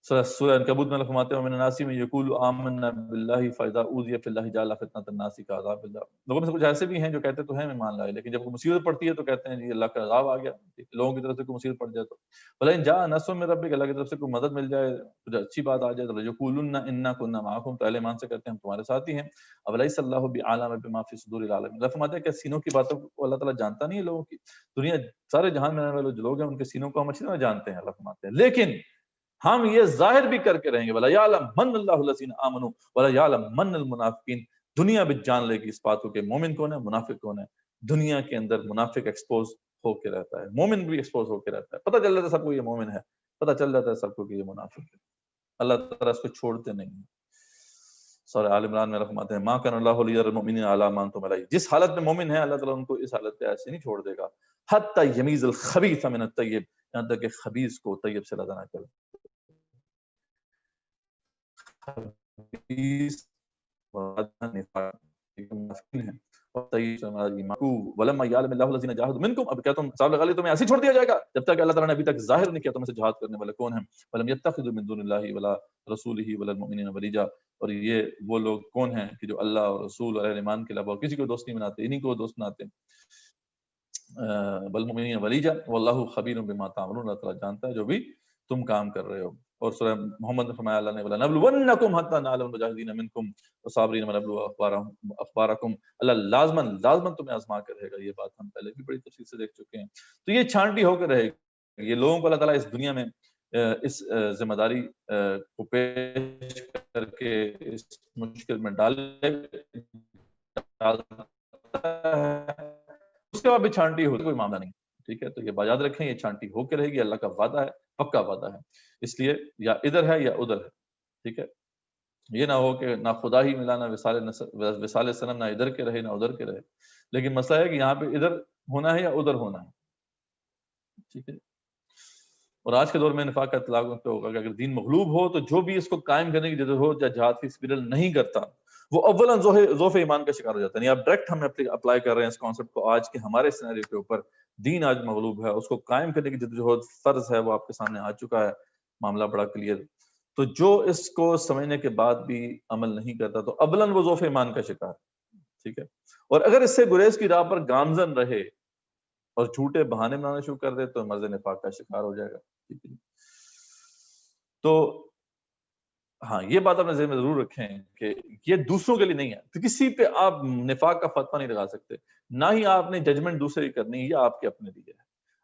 سورہ عنکبوت میں فرماتے ہیں ومن الناس من یقول آمنا باللہ فاذا اوذی فی اللہ جعل فتنۃ الناس کعذاب اللہ، لوگوں میں سے کچھ ایسے بھی ہیں جو کہتے تو ہیں میں ایمان لائے، لیکن جب کوئی مصیبت پڑتی ہے تو کہتے ہیں جی اللہ کا عذاب آ گیا، لوگوں کی طرف سے کوئی مصیبت پڑ جائے تو ولئن جاء نصر من ربک، اللہ کی طرف سے کوئی مدد مل جائے، کچھ اچھی بات آ جائے تو یقولون انا کنا معکم، تو اہل ایمان سے کہتے ہیں ہم تمہارے ساتھ ہی ہیں، اولیس اللہ بعالم بما فی صدور العالمین، اللہ فرماتے ہیں کہ سینوں کی باتوں کو اللہ تعالیٰ جانتا نہیں ہے لوگوں کی، دنیا سارے جہان میں رہنے والے جو لوگ ہیں ان کے سینوں کو ہم اچھی طرح جانتے ہیں، اللہ فرماتے ہیں، لیکن ہم یہ ظاہر بھی کر کے رہیں گے، وَلَا يَعْلَمَنَّ اللَّهُ الَّذِينَ آمَنُوا وَلَا يَعْلَمَنَّ الْمُنَافِقِينَ. دنیا بھی جان لے گی اس بات کو کہ مومن کون ہے، منافق کون ہے. دنیا کے اندر منافق ایکسپوز ہو کے رہتا ہے، مومن بھی ایکسپوز ہو کے رہتا ہے. پتہ چل جاتا ہے سب کو یہ مومن ہے، پتہ چل جاتا ہے سب کو کہ یہ منافق ہے. اللہ تعالیٰ اس کو چھوڑتے نہیں ہیں. سورہ آل عمران میں رحماتے ہیں، ما کان اللہ لیذر المؤمنین علی ما انتم علیہ. جس حالت میں مومن ہے اللہ تعالیٰ ان کو اس حالت پہ ایسے نہیں چھوڑ دے گا. حتی یمیز الخبیث من الطیب، یہاں تک کہ خبیث کو طیب سے علیحدہ نہ کرے. خبیث ولما یعلم اللہ الذین جاہدوا منکم. اب کیا تم صاحب لگا لے تمہیں ایسے چھوڑ دیا جائے گا جب تک اللہ تعالیٰ نے ابھی تک ظاہر نہیں کیا تم سے جہاد کرنے والے کون ہیں. ولم یتخذوا من دون اللہ ولا رسولہ ولا المؤمنین ولیجا. اور یہ وہ لوگ کون ہیں کہ جو اللہ اور رسول اور اہل ایمان کے علاوہ کسی کو دوست نہیں بناتے، انہی کو دوست بناتے ہیں. والمؤمنین ولیجا واللہ خبیر بما تعملون. اللہ تعالیٰ جانتا ہے جو بھی تم کام کر رہے ہو. اور سورہ محمد نے فرمایا اللہ نے وَلَنَبْلُوَنَّكُمْ حَتَّى نَعْلَمَ الْمُجَاهِدِينَ مِنْكُمْ وَالصَّابِرِينَ وَنَبْلُوَ أَخْبَارَكُمْ. اللہ لازماً تمہیں آزما کر رہے گا. یہ بات ہم پہلے بھی بڑی تفصیل سے دیکھ چکے ہیں. تو یہ چھانٹی ہو کر رہے گی. یہ لوگوں کو اللہ تعالیٰ اس دنیا میں اس ذمہ داری کو پیش کر کے اس مشکل میں ڈالتا ہے. اس کے بعد بھی چھانٹی ہوتی کوئی معاملہ نہیں. ٹھیک ہے، تو یہ یاد رکھیں یہ چھانٹی ہو کے رہے گی. اللہ کا وعدہ ہے، پکا وعدہ ہے. اس لیے یا ادھر ہے یا ادھر ہے. ٹھیک ہے، یہ نہ ہو کہ نہ خدا ہی ملانا وصال صنم، نہ ادھر کے رہے نہ ادھر کے رہے. لیکن مسئلہ ہے کہ یہاں پہ ادھر ہونا ہے یا ادھر ہونا ہے. ٹھیک ہے. اور آج کے دور میں نفاق کا اطلاق ہوگا کہ اگر دین مغلوب ہو تو جو بھی اس کو قائم کرنے کی جدت ہو یا جہاد فی سبیل اللہ نہیں کرتا وہ اولاً ضعف ایمان کا شکار ہو جاتا ہے. نہیں، اب ڈائریکٹ ہم اپلائی کر رہے ہیں اس کانسیپٹ کو آج کے ہمارے سینیریو کے اوپر. دین آج مغلوب ہے، اس کو قائم کرنے کی جدوجہد فرض ہے، وہ آپ کے سامنے آ چکا ہے، معاملہ بڑا کلیئر. تو جو اس کو سمجھنے کے بعد بھی عمل نہیں کرتا تو اولاً وہ ضعف ایمان کا شکار. ٹھیک ہے. اور اگر اس سے گریز کی راہ پر گامزن رہے اور جھوٹے بہانے بنانا شروع کر دے تو مرض نفاق کا شکار ہو جائے گا. ٹھیک ہے. تو ہاں، یہ بات اپنے ذہن میں ضرور رکھیں کہ یہ دوسروں کے لیے نہیں ہے. تو کسی پہ آپ نفاق کا فتویٰ نہیں لگا سکتے، نہ ہی آپ نے ججمنٹ دوسرے کی کرنی ہے، یہ آپ کے اپنے لیے ہے.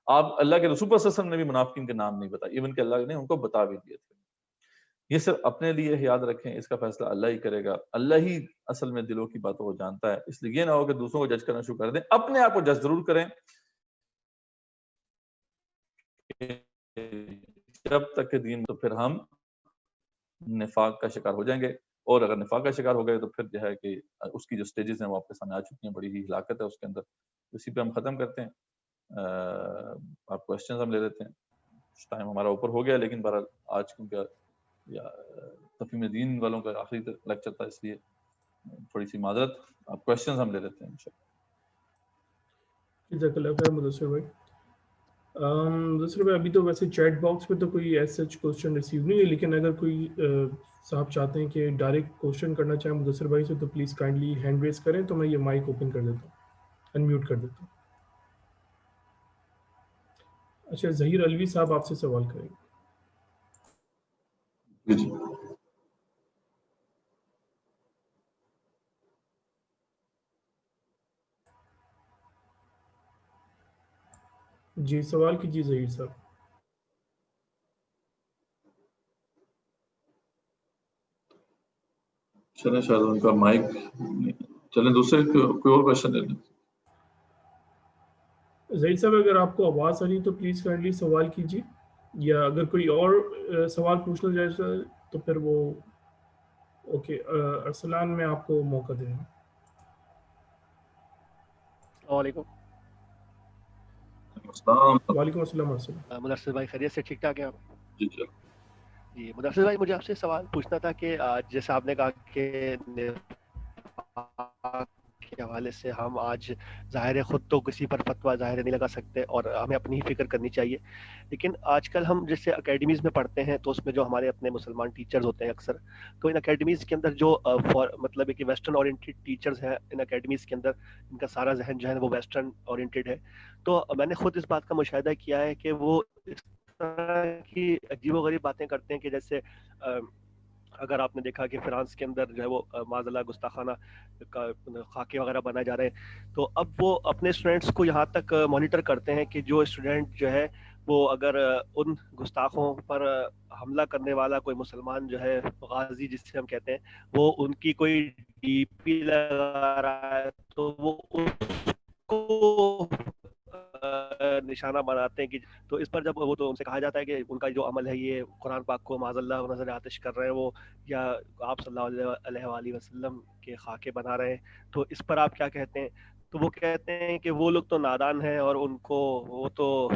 آپ اللہ کے رسول صلی اللہ علیہ وسلم نے بھی منافقین کے نام نہیں بتائے، ایون کہ اللہ نے ان کو بتا بھی دیے تھے. یہ صرف اپنے لیے یاد رکھیں، اس کا فیصلہ اللہ ہی کرے گا. اللہ ہی اصل میں دلوں کی باتوں کو جانتا ہے. اس لیے یہ نہ ہو کہ دوسروں کو جج کرنا شروع کر دیں، اپنے آپ کو جج ضرور کریں. جب تک کہ دین، تو پھر ہم نفاق کا شکار ہو جائیں گے. اور اگر نفاق کا شکار ہو گئے تو پھر جو ہے کہ اس کی جو سٹیجز ہیں وہ آپ کے سامنے آ چکی ہیں. بڑی ہی ہلاکت ہے اس کے اندر. اسی پہ ہم ختم کرتے ہیں. آپ کوشچنز ہم لے لیتے ہیں. ٹائم ہمارا اوپر ہو گیا، لیکن بہرحال آج کیونکہ تفہیم دین والوں کا آخری لیکچر تھا اس لیے تھوڑی سی معذرت. آپ کوشچنز ہم لے لیتے ہیں انشاءاللہ. جزاک اللہ خیر مدثر بھائی. مدثر بھائی ابھی تو ویسے چیٹ باکس میں تو کوئی ایز سچ کوشچن ریسیو نہیں ہے، لیکن اگر کوئی صاحب چاہتے ہیں کہ ڈائریکٹ کوشچن کرنا چاہیں مدثر بھائی سے تو پلیز کائنڈلی ہینڈ ریز کریں تو میں یہ مائک اوپن کر دیتا ہوں، انمیوٹ کر دیتا ہوں. اچھا، ظہیر علوی صاحب آپ سے سوال کریں گے. جی سوال کیجیے ظہیر صاحب. چلیں شاید ان کا مائک، چلیں دوسرے کوئی اور کوشچن لے لیں. ظہیر صاحب اگر آپ کو آواز آ رہی تو پلیز کائنڈلی سوال کیجیے، یا اگر کوئی اور سوال پوچھنا چاہے تو پھر وہ اوکے. ارسلان میں آپ کو موقع دیں. السلام علیکم. وعلیکم السلام ارسلان. مدثر بھائی خیریت سے ٹھیک ٹھاک ہیں آپ؟ جی جی مدثر بھائی مجھے آپ سے سوال پوچھنا تھا کہ جیسے آپ نے کہا کہ کے حوالے سے ہم آج ظاہر خود تو کسی پر فتویٰ ظاہر نہیں لگا سکتے اور ہمیں اپنی ہی فکر کرنی چاہیے، لیکن آج کل ہم جیسے اکیڈمیز میں پڑھتے ہیں تو اس میں جو ہمارے اپنے مسلمان ٹیچرز ہوتے ہیں اکثر، تو ان اکیڈمیز کے اندر جو مطلب ہے کہ ویسٹرن اورینٹیڈ ٹیچرز ہیں ان اکیڈمیز کے اندر، ان کا سارا ذہن جو ہے وہ ویسٹرن اورینٹیڈ ہے. تو میں نے خود اس بات کا مشاہدہ کیا ہے کہ وہ اس طرح کی عجیب و غریب باتیں کرتے ہیں کہ جیسے اگر آپ نے دیکھا کہ فرانس کے اندر جو ہے وہ معاذ اللہ گستاخانہ خاکے وغیرہ بنائے جا رہے ہیں، تو اب وہ اپنے اسٹوڈنٹس کو یہاں تک مانیٹر کرتے ہیں کہ جو اسٹوڈنٹ جو ہے وہ اگر ان گستاخوں پر حملہ کرنے والا کوئی مسلمان جو ہے غازی جس سے ہم کہتے ہیں وہ ان کی کوئی ڈی پی لگا رہا ہے تو وہ اس کو نشانہ بناتے ہیں کہ تو اس پر جب وہ تو ان سے کہا جاتا ہے کہ ان کا جو عمل ہے یہ قرآن پاک کو معاذ اللہ نظر آتش کر رہے ہیں وہ یا آپ صلی اللہ علیہ وآلہ وسلم کے خاکے بنا رہے ہیں، تو اس پر آپ کیا کہتے ہیں؟ تو وہ کہتے ہیں کہ وہ لوگ تو نادان ہیں اور ان کو تو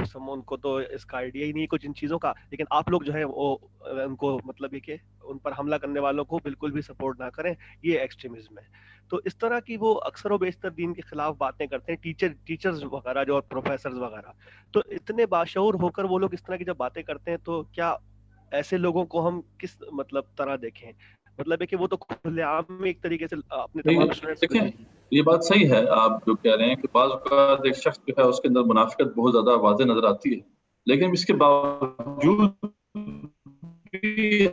اس کا آئیڈیا ہی نہیں کچھ ان چیزوں کا، لیکن آپ لوگ جو ہے وہ ان کو مطلب یہ کہ ان پر حملہ کرنے والوں کو بالکل بھی سپورٹ نہ کریں، یہ ایکسٹریمزم ہے۔ تو اس طرح کی وہ اکثر و بیشتر دین کے خلاف باتیں کرتے ہیں، ٹیچرز وغیرہ جو اور پروفیسرز وغیرہ، تو اتنے باشعور ہو کر وہ لوگ اس طرح کی جب باتیں کرتے ہیں تو کیا ایسے لوگوں کو ہم کس مطلب طرح دیکھیں؟ مطلب ہے کہ وہ تو کھلے عام میں ایک طریقے سے اپنے تمام اسٹوڈنٹس دیکھیں یہ بات صحیح ہے آپ جو کہہ رہے ہیں کہ بعض اوقات ایک شخص جو ہے اس کے اندر منافقت بہت زیادہ واضح نظر آتی ہے، لیکن اس کے باوجود بھی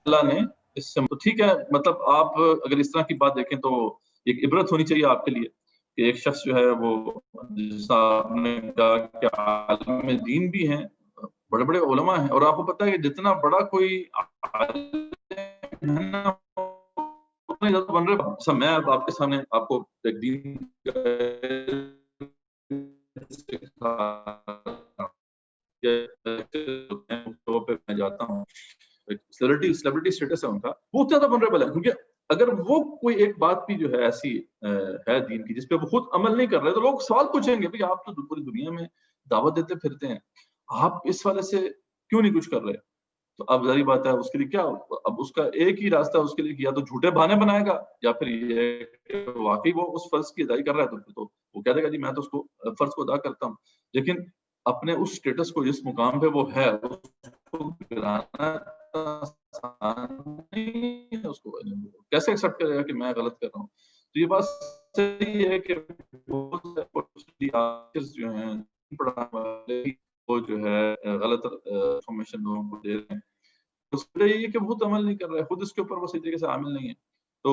اللہ نے اس سے تو ٹھیک ہے، مطلب آپ اگر اس طرح کی بات دیکھیں تو ایک عبرت ہونی چاہیے آپ کے لیے کہ ایک شخص جو ہے وہ جیسا آپ نے کہا کہ عالم دین بھی ہیں، بڑے بڑے علماء ہیں، اور آپ کو پتہ ہے کہ جتنا بڑا کوئی بن رہے میں آپ کے سامنے آپ کو ایک دین میں جاتا ہوں، سیلیبریٹی اسٹیٹس ہے ان کا، وہ زیادہ ونریبل ہے، کیونکہ اگر وہ کوئی ایک بات بھی جو ہے ایسی ہے دین کی جس پہ وہ خود عمل نہیں کر رہے تو لوگ سوال پوچھیں گے بھائی آپ تو پوری دنیا میں دعوت دیتے پھرتے ہیں، آپ اس والے سے کیوں نہیں کچھ کر رہے؟ تو اب ظاہری بات ہے اس کے لیے کیا، اب اس کا ایک ہی راستہ اس کے لیے یا تو جھوٹے بہانے بنائے گا یا پھر یہ کہ واقعی وہ اس فرض کی ادائی کر رہا ہے تو وہ کہہ دے گا جی میں تو اس کو فرض کو ادا کرتا ہوں، لیکن اپنے اس اسٹیٹس کو جس مقام پہ وہ ہے اس کو کیسے ایکسپٹ کرے گا کہ میں غلط کر رہا ہوں؟ تو یہ بات صحیح ہے کہ جو ہیں وہ جو ہے غلط انفارمیشن لوگوں کو دے رہے ہیں، اس لیے یہ کہ خود عمل نہیں کر رہے، خود اس کے اوپر وہ صحیح طریقے سے عامل نہیں ہے، تو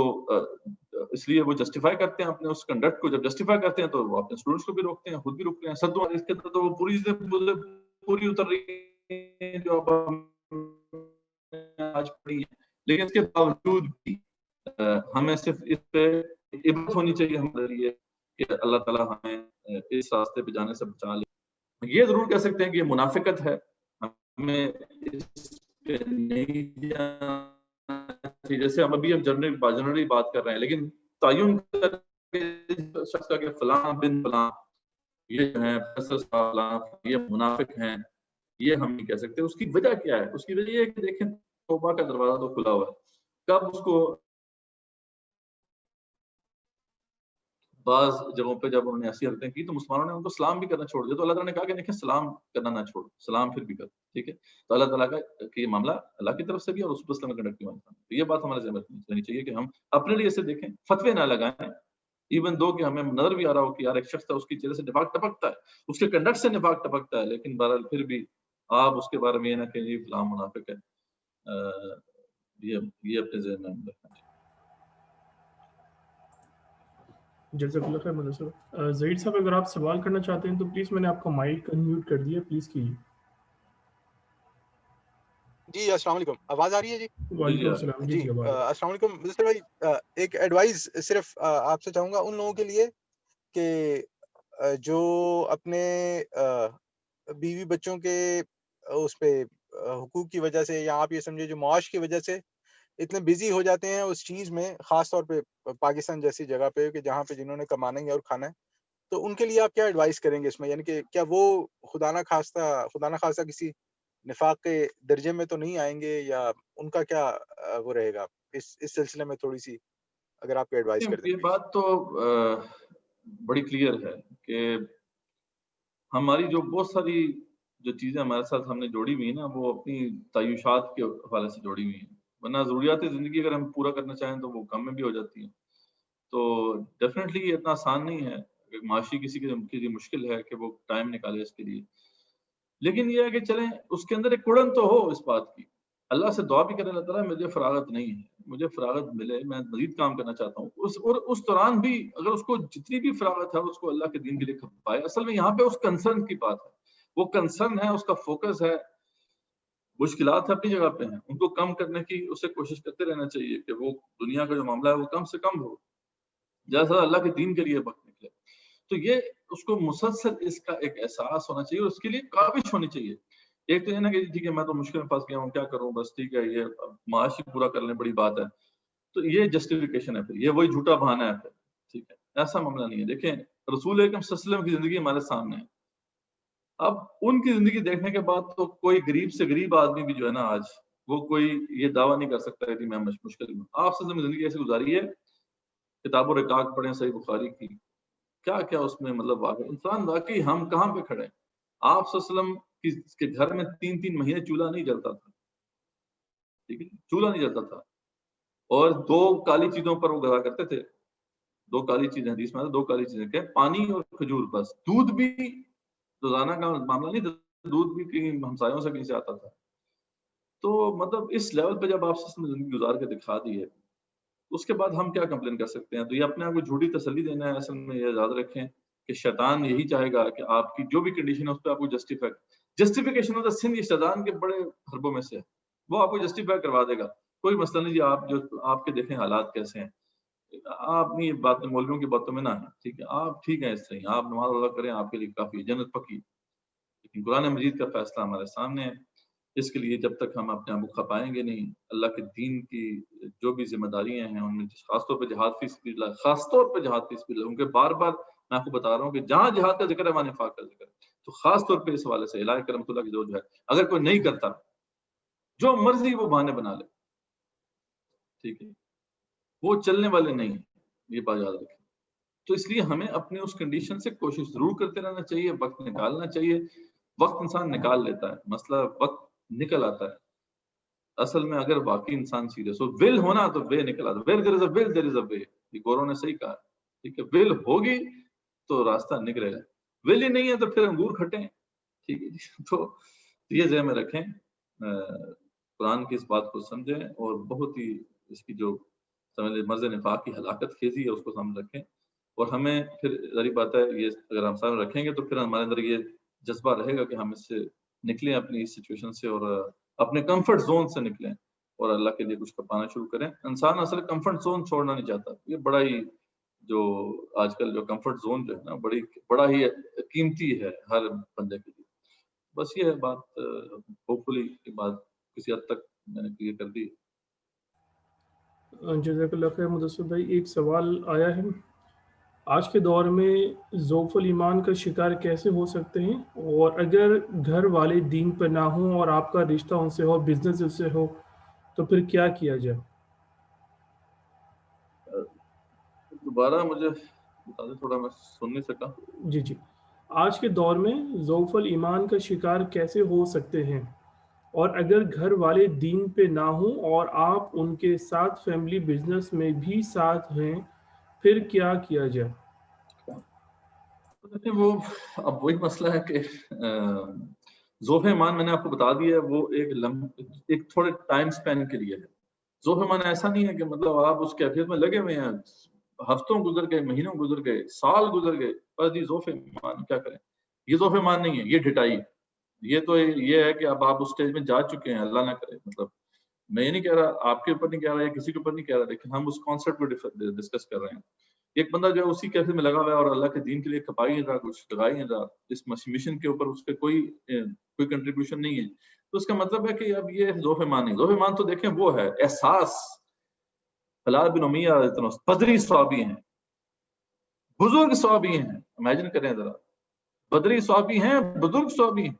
اس لیے وہ جسٹیفائی کرتے ہیں اپنے اس کنڈکٹ کو، جب جسٹیفائی کرتے ہیں تو وہ اپنے اسٹوڈنٹس کو بھی روکتے ہیں، خود بھی روکتے ہیں، صدوں اس کے اندر تو وہ پوری اتر رہی ہے جو اب آج پڑھی ہے، لیکن اس کے باوجود بھی ہمیں صرف اس پہ عبرت ہونی چاہیے ہمارے لیے کہ اللہ تعالیٰ ہمیں اس راستے پہ جانے سے بچا لے۔ یہ ضرور کہہ سکتے ہیں کہ یہ منافقت ہے، ہمیں اس پہ نہیں جانا، جیسے ہم ابھی جنرلی بات کر رہے ہیں، لیکن تعین شخص کا کہ فلاں بن فلاں یہ جو ہیں فلاں یہ منافق ہیں، یہ ہم نہیں کہہ سکتے۔ اس کی وجہ کیا ہے؟ اس کی وجہ یہ ہے کہ دیکھیں توبہ کا دروازہ تو کھلا ہوا ہے، کب اس کو بعض جگہوں پہ جب انہوں نے ایسی حرکتیں کی تو مسلمانوں نے ان کو سلام بھی کرنا چھوڑ دیا، تو اللہ تعالیٰ نے کہا کہ دیکھیں سلام کرنا نہ چھوڑو، سلام پھر بھی کرو، ٹھیک ہے؟ تو اللہ تعالیٰ کا کہ یہ معاملہ اللہ کی طرف سے بھی اور رسول اللہ کنڈکٹ کی معاملہ، تو یہ بات ہمارے ذہن میں رہنی چاہیے کہ ہم اپنے لیے اسے دیکھیں، فتوے نہ لگائیں، ایون دو کہ ہمیں نظر بھی آ رہا ہو کہ یار ایک شخص تھا اس کی چہرے سے نفاق ٹپکتا ہے، اس کے کنڈکٹ سے نفاق ٹپکتا ہے، لیکن بہرحال پھر بھی آپ اس کے بارے میں یہ نہ کہیں جی فلاں منافق ہے، یہ اپنے ذہن میں رکھنا چاہیے۔ جزاک اللہ خیر مدثر صاحب۔ زہیر صاحب اگر آپ سوال کرنا چاہتے ہیں تو پلیز میں نے آپ کا مائک انمیوٹ کر دیا، پلیز کیجیے۔ جی السلام علیکم، آواز آ رہی ہے جی؟ وعلیکم السلام۔ جی السلام علیکم مدثر بھائی، ایک ایڈوائز صرف آپ سے چاہوں گا ان لوگوں کے لیے کہ جو اپنے بیوی بچوں کے اس پہ حقوق کی وجہ سے یا آپ یہ سمجھے جو معاش کی وجہ سے اتنے بزی ہو جاتے ہیں اس چیز میں، خاص طور پہ پاکستان جیسی جگہ پہ کہ جہاں پہ جنہوں نے کمانا ہے اور کھانا ہے، تو ان کے لیے آپ کیا ایڈوائز کریں گے اس میں؟ یعنی کہ کیا وہ خدا نہ خواستہ کسی نفاق کے درجے میں تو نہیں آئیں گے، یا ان کا کیا وہ رہے گا اس سلسلے میں؟ تھوڑی سی اگر آپ کو ایڈوائز کر دیں۔ یہ بات تو بڑی کلیئر ہے کہ ہماری جو بہت ساری جو چیزیں ہمارے ساتھ ہم نے جوڑی ہوئی ہیں نا، وہ اپنی تعیشات کے حوالے سے جوڑی ہوئی ہیں، ورنہ ضروریات زندگی اگر ہم پورا کرنا چاہیں تو وہ کم میں بھی ہو جاتی ہیں۔ تو ڈیفینیٹلی یہ اتنا آسان نہیں ہے، معاشی کسی کی مشکل ہے کہ وہ ٹائم نکالے اس کے لیے، لیکن یہ ہے کہ چلیں اس کے اندر ایک کڑن تو ہو اس بات کی۔ اللہ سے دعا بھی کرے اللہ تعالیٰ مجھے فراغت نہیں ہے، مجھے فراغت ملے، میں مزید کام کرنا چاہتا ہوں، اس دوران بھی اگر اس کو جتنی بھی فراغت ہے اس کو اللہ کے دین کے لیے کھپائے۔ اصل میں یہاں پہ اس کنسرن کی بات ہے، وہ کنسرن ہے، اس کا فوکس ہے، مشکلات اپنی جگہ پہ ہیں، ان کو کم کرنے کی اسے کوشش کرتے رہنا چاہیے کہ وہ دنیا کا جو معاملہ ہے وہ کم سے کم ہو، جیسا اللہ کے دین کے لیے وقت نکلے۔ تو یہ اس کو مسلسل اس کا ایک احساس ہونا چاہیے، اس کے لیے کاوش ہونی چاہیے۔ ایک تو یہ نا کہ ٹھیک ہے میں تو مشکل میں پھنس گیا ہوں، کیا کروں، بس ٹھیک ہے یہ معاش ہی پورا کر لیں، بڑی بات ہے، تو یہ جسٹیفیکیشن ہے، پھر یہ وہی جھوٹا بہانہ ہے، پھر ٹھیک ہے، ایسا معاملہ نہیں ہے۔ دیکھیں رسول اکرم صلی اللہ علیہ وسلم کی زندگی ہمارے سامنے ہے، اب ان کی زندگی دیکھنے کے بعد تو کوئی غریب سے غریب آدمی بھی جو ہے نا آج وہ کوئی یہ دعویٰ نہیں کر سکتا ہے کہ میں مشکل میں۔ آپ صلی اللہ علیہ وسلم کی زندگی ایسے گزاری ہے، کتاب و رکاق پڑھیں صحیح بخاری کی، کیا کیا اس میں مطلب واقعی انسان واقعی ہم کہاں پہ کھڑے ہیں۔ آپ صلی اللہ علیہ وسلم کے گھر میں 3 مہینے چولہا نہیں جلتا تھا، ٹھیک ہے، چولہا نہیں جلتا تھا، اور 2 کالی چیزوں پر وہ گزارا کرتے تھے، 2 کالی چیزیں حدیث میں 2 کالی چیزیں، کہ پانی اور کھجور، بس دودھ بھی روزانہ کا معاملہ نہیں تھا، دودھ بھی کہیں ہمسایوں سے کہیں سے آتا تھا۔ تو مطلب اس لیول پہ جب آپ سے زندگی گزار کے دکھا دی ہے، اس کے بعد ہم کیا کمپلین کر سکتے ہیں؟ تو یہ اپنے آپ کو جھوٹی تسلی دینا ہے۔ اصل میں یہ یاد رکھیں کہ شیطان یہی چاہے گا کہ آپ کی جو بھی کنڈیشن ہے اس پہ آپ کو جسٹیفیکیشن آف دا سن، یہ شیطان کے بڑے حربوں میں سے ہے، وہ آپ کو جسٹیفائی کروا دے گا۔ کوئی مسئلہ نہیں جی، آپ جو آپ کے دیکھیں حالات کیسے ہیں، آپ نہیں یہ باتیں مولویوں کی باتوں میں نہ ہیں، ٹھیک ہے، آپ ٹھیک ہیں اس طرح، آپ نماز روزہ کریں، آپ کے لیے کافی ہے، جنت پکی۔ لیکن قرآن مجید کا فیصلہ ہمارے سامنے ہے، اس کے لیے جب تک ہم اپنے آپ کو کھپائیں گے نہیں، اللہ کے دین کی جو بھی ذمہ داریاں ہیں ان میں خاص طور پہ جہاد فی سبیل اللہ، خاص طور پہ جہاد فی سبیل اللہ، ان کے بار بار میں آپ کو بتا رہا ہوں کہ جہاں جہاد کا ذکر ہے وہاں نفاق کا ذکر ہے، تو خاص طور پہ اس حوالے سے الہ کرمۃ اللہ کی جو ہے، اگر کوئی نہیں کرتا جو مرضی وہ بہانے بنا لے، ٹھیک ہے، وہ چلنے والے نہیں ہیں، یہ بات یاد رکھیں۔ تو اس لیے ہمیں اپنے اس کنڈیشن سے کوشش ضرور کرتے رہنا چاہیے، وقت نکالنا چاہیے، وقت انسان نکال لیتا ہے، مسئلہ وقت نکل آتا ہے۔ اصل میں اگر واقعی انسان سیریس ہو، ول ہونا تو وے نکل آتا ہے، ویئر دیر از اے ول دیر از اے وے، یہ گورو نے صحیح کہا، ٹھیک ہے، ول ہوگی تو راستہ نکلے گا، ول ہی نہیں ہے تو پھر انگور کھٹے ہیں، ٹھیک ہے جی۔ تو یہ ذہن میں رکھیں، قرآن کی اس بات کو سمجھیں، اور بہت ہی اس کی جو مرض نفاق کی ہلاکت خیزی ہے اس کو سامنے رکھیں، اور ہمیں پھر ظاہری بات ہے یہ اگر ہم سامنے رکھیں گے تو پھر ہمارے اندر یہ جذبہ رہے گا کہ ہم اس سے نکلیں، اپنی اس سچویشن سے، اور اپنے کمفرٹ زون سے نکلیں اور اللہ کے لیے کچھ پانا شروع کریں۔ انسان اصل کمفرٹ زون چھوڑنا نہیں چاہتا، یہ بڑا ہی جو آج کل جو کمفرٹ زون جو ہے نا بڑا ہی قیمتی ہے ہر بندے کے لیے۔ بس یہ ہے بات، ہوپ فلی کی بات کسی حد تک میں نے کلیئر کر دی۔ جزاک اللہ خیر مدثر بھائی، ایک سوال آیا ہے، آج کے دور میں ضعف الایمان کا شکار کیسے ہو سکتے ہیں، اور اگر گھر والے دین پر نہ ہوں اور آپ کا رشتہ ان سے ہو، بزنس ان سے ہو، تو پھر کیا کیا جائے؟ دوبارہ مجھے بتا دیں تھوڑا، میں سن نہیں سکا۔ جی، آج کے دور میں ضعف الایمان کا شکار کیسے ہو سکتے ہیں، اور اگر گھر والے دین پہ نہ ہوں اور آپ ان کے ساتھ فیملی بزنس میں بھی ساتھ ہیں، پھر کیا کیا جائے؟ دیکھیں وہ اب وہی مسئلہ ہے کہ ضعف ایمان میں نے آپ کو بتا دیا ہے، وہ ایک تھوڑے ٹائم سپین کے لیے ہے۔ ضعف ایمان ایسا نہیں ہے کہ مطلب آپ اس کیفیت میں لگے ہوئے ہیں، ہفتوں گزر گئے، مہینوں گزر گئے، سال گزر گئے، پر جی ضعف ایمان کیا کریں، یہ ضعف ایمان نہیں ہے، یہ ڈٹائی ہے۔ یہ تو یہ ہے کہ اب آپ اس سٹیج میں جا چکے ہیں، اللہ نہ کرے، مطلب میں یہ نہیں کہہ رہا، آپ کے اوپر نہیں کہہ رہا یا کسی کے اوپر نہیں کہہ رہا، لیکن ہم اس کانسیپٹ کو ڈسکس کر رہے ہیں۔ ایک بندہ جو ہے اسی کیفے میں لگا ہوا ہے اور اللہ کے دین کے لیے کھپائی ہے، کچھ لگائی ہے، اس مشن کے اوپر اس پہ کوئی کنٹریبیوشن نہیں ہے، تو اس کا مطلب ہے کہ اب یہ ضعف ایمان نہیں۔ ضعف ایمان تو دیکھیں وہ ہے احساس، بلال بن امیہ بدری صحابی ہیں، بزرگ صحابی ہیں، امیجن کریں ذرا، بدری صحابی ہیں، بزرگ صحابی ہیں،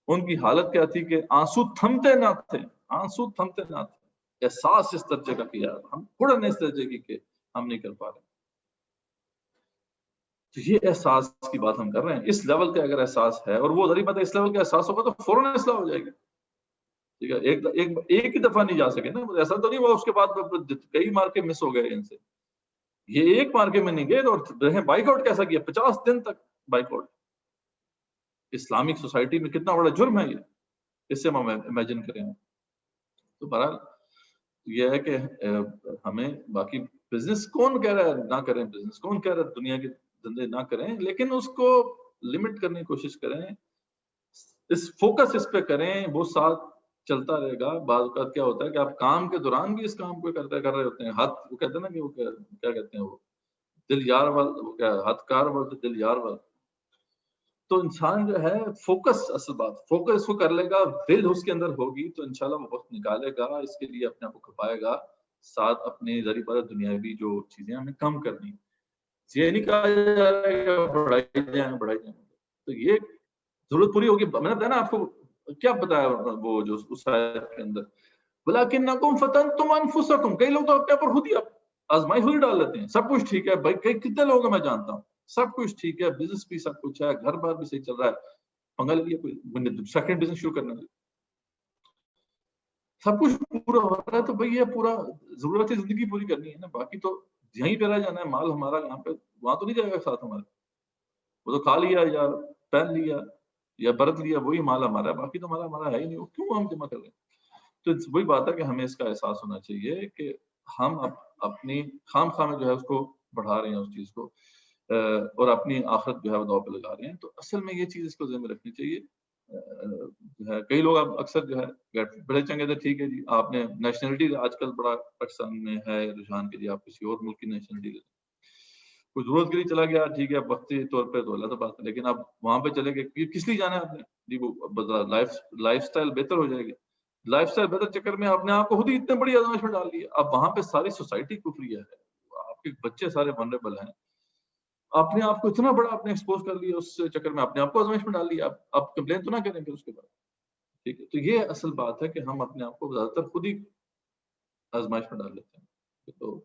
ان کی حالت کیا تھی کہ آنسو تھمتے نہ تھے، آنسو تھمتے نہ تھے، احساس اس درجے کا کیا، ہم پڑھنے اس درجے کی کہ ہم نہیں کر پا رہے۔ تو یہ احساس کی بات ہم کر رہے ہیں، اس لیول کا اگر احساس ہے، اور وہ ذریعہ اس لیول کا احساس ہوگا تو فوراً اصلاح ہو جائے گی، ٹھیک ہے، ایک ہی دفعہ نہیں جا سکے نا، ایسا تو نہیں ہوا اس کے بعد کئی مارکے مس ہو گئے ان سے، یہ ایک مارکے میں نہیں گئے اور رہے بائک آؤٹ کیسا کیا، 50 دن تک بائک آؤٹ۔ اسلامک سوسائٹی میں کتنا بڑا جرم ہے یہ، اس سے ہم امیجن کریں. تو بہرحال یہ ہے کہ ہمیں باقی بزنس کون کہہ رہا ہے نہ کریں, بزنس کون کہہ رہا ہے دنیا کے دھندے نہ کریں, لیکن اس کو لمٹ کرنے کی کوشش کریں, اس فوکس اس پہ کریں, وہ ساتھ چلتا رہے گا. بعض اوقات کیا ہوتا ہے کہ آپ کام کے دوران بھی اس کام کو کر رہے ہوتے ہیں, ہاتھ وہ کہتے ہیں نا کہ وہ کیا کہتے ہیں, وہ دل یار وال, وہ کیا ہاتھ کار وال تو دل یار وال. تو انسان جو ہے فوکس, اصل بات فوکس کو کر لے گا, ول اس کے اندر ہوگی تو انشاءاللہ وہ وقت نکالے گا اس کے لیے, اپنے آپ کو کھپائے گا, ساتھ اپنے ذریعہ پر دنیاوی جو چیزیں ہمیں کم کرنی. یہ نہیں کہا جا رہا ہے کہ بڑھائی جائیں. تو یہ ضرورت پوری ہوگی. میں نے بتایا نا آپ کو, کیا بتایا وہ جو اس آیت کے اندر, وَلَٰكِنَّكُمْ فَتَنْتُمْ أَنفُسَكُمْ, کئی لوگ تو اپنے اوپر خود ہی آزمائی خود ہی ڈال لیتے ہیں. سب کچھ ٹھیک ہے بھائی, کتنے لوگ ہیں میں جانتا ہوں, سب کچھ ٹھیک ہے, بزنس بھی سب کچھ ہے, گھر بار بھی صحیح چل رہا ہے, پنگا لے لیا کوئی سیکنڈ بزنس شروع کرنے, سب کچھ پورا ہو رہا ہے. تو بھائی یہ پورا ضرورت زندگی پوری کرنی ہے نا, باقی تو یہیں پہ رہ جانا ہے. مال ہمارا یہاں پہ, وہاں تو نہیں جائے گا ساتھ ہمارے. وہ تو کھا لیا یا پہن لیا یا برت لیا, وہی مال ہمارا ہے, باقی تو ہمارا ہے ہی نہیں. کیوں ہم جمع کر رہے ہیں؟ تو وہی بات ہے کہ ہمیں اس کا احساس ہونا چاہیے کہ ہم اپنی خام میں جو ہے اس کو بڑھا رہے ہیں, اس چیز کو, اور اپنی آخرت جو ہے وہ داؤ پہ لگا رہے ہیں. تو اصل میں یہ چیز اس کو ذہن میں رکھنی چاہیے. کئی لوگ اب اکثر جو ہے بڑے چنگے تھے, ٹھیک ہے جی آپ نے نیشنلٹی آج کل بڑا پاکستان میں ہے رجحان کے لیے, آپ کسی اور ملک کی نیشنلٹی لیں, کوئی ضرورت کے لیے چلا گیا, ٹھیک ہے وقتی طور پہ تو اللہ بات ہے, لیکن اب وہاں پہ چلے گئے کس لیے جانا ہے آپ نے جی, وہ لائف سٹائل بہتر ہو جائے گی. لائف سٹائل بہتر چکر میں آپ نے آپ کو خود ہی اتنے بڑی آزمائش میں ڈال دی ہے. اب وہاں پہ ساری سوسائٹی کفری ہے, آپ کے بچے سارے ولنریبل ہیں, آپ نے آپ کو اتنا بڑا آپ نے ایکسپوز کر لیا, اس چکر میں آپ نے آپ کو آزمائش میں ڈال دیا. آپ کمپلین تو نہ کریں گے اس کے بعد, ٹھیک ہے. تو یہ اصل بات ہے کہ ہم اپنے آپ کو زیادہ تر خود ہی آزمائش میں ڈال لیتے ہیں. تو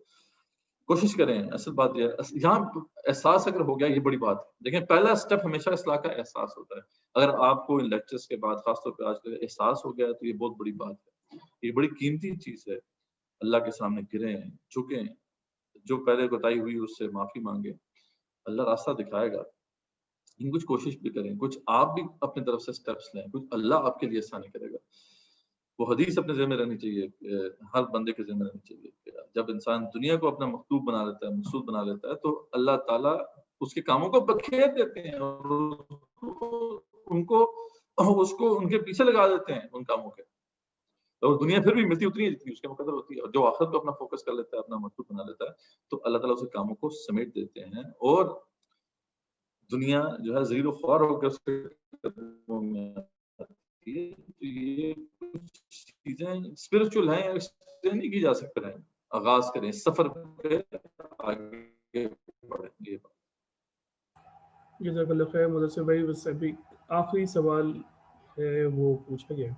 کوشش کریں, اصل بات یہ ہے یہاں احساس اگر ہو گیا, یہ بڑی بات ہے. دیکھیں پہلا سٹیپ ہمیشہ اصلاح کا احساس ہوتا ہے. اگر آپ کو ان لیکچرز کے بعد خاص طور پہ آج کا احساس ہو گیا تو یہ بہت بڑی بات ہے, یہ بڑی قیمتی چیز ہے. اللہ کے سامنے گریں, جھکیں, جو پہلے بتائی ہوئی اس سے معافی مانگیں, اللہ راستہ دکھائے گا. کچھ کوشش بھی کریں, کچھ آپ بھی اپنی طرف سے سٹیپس لیں, کچھ اللہ آپ کے لیے آسانی کرے گا. وہ حدیث اپنے ذہن میں رہنی چاہیے, ہر بندے کے ذہن میں رہنی چاہیے کہ جب انسان دنیا کو اپنا مکتوب بنا لیتا ہے, مقصود بنا لیتا ہے, تو اللہ تعالیٰ اس کے کاموں کو بکھیر دیتے ہیں اور اس کو ان کے پیچھے لگا دیتے ہیں ان کاموں کے. اور دنیا پھر بھی ملتی اتنی ہے جتنی اس کے مقدر ہوتی ہے. اور جو آخرت کو اپنا فوکس کر لیتا ہے, اپنا مقصود بنا لیتا ہے, تو اللہ تعالیٰ اس کے کاموں کو سمیٹ دیتے ہیں, اور دنیا جو ہے زیر و خوار ہو کے اس کے قدموں میں آتی ہے. تو یہ چیزیں اسپرچل ہیں, نہیں کی جا سکتے ہیں. آغاز کریں سفر پہ, آگے بڑھیں. جزاک اللہ خیر مدثر بھائی. بس ابھی آخری سوال ہے وہ پوچھا گیا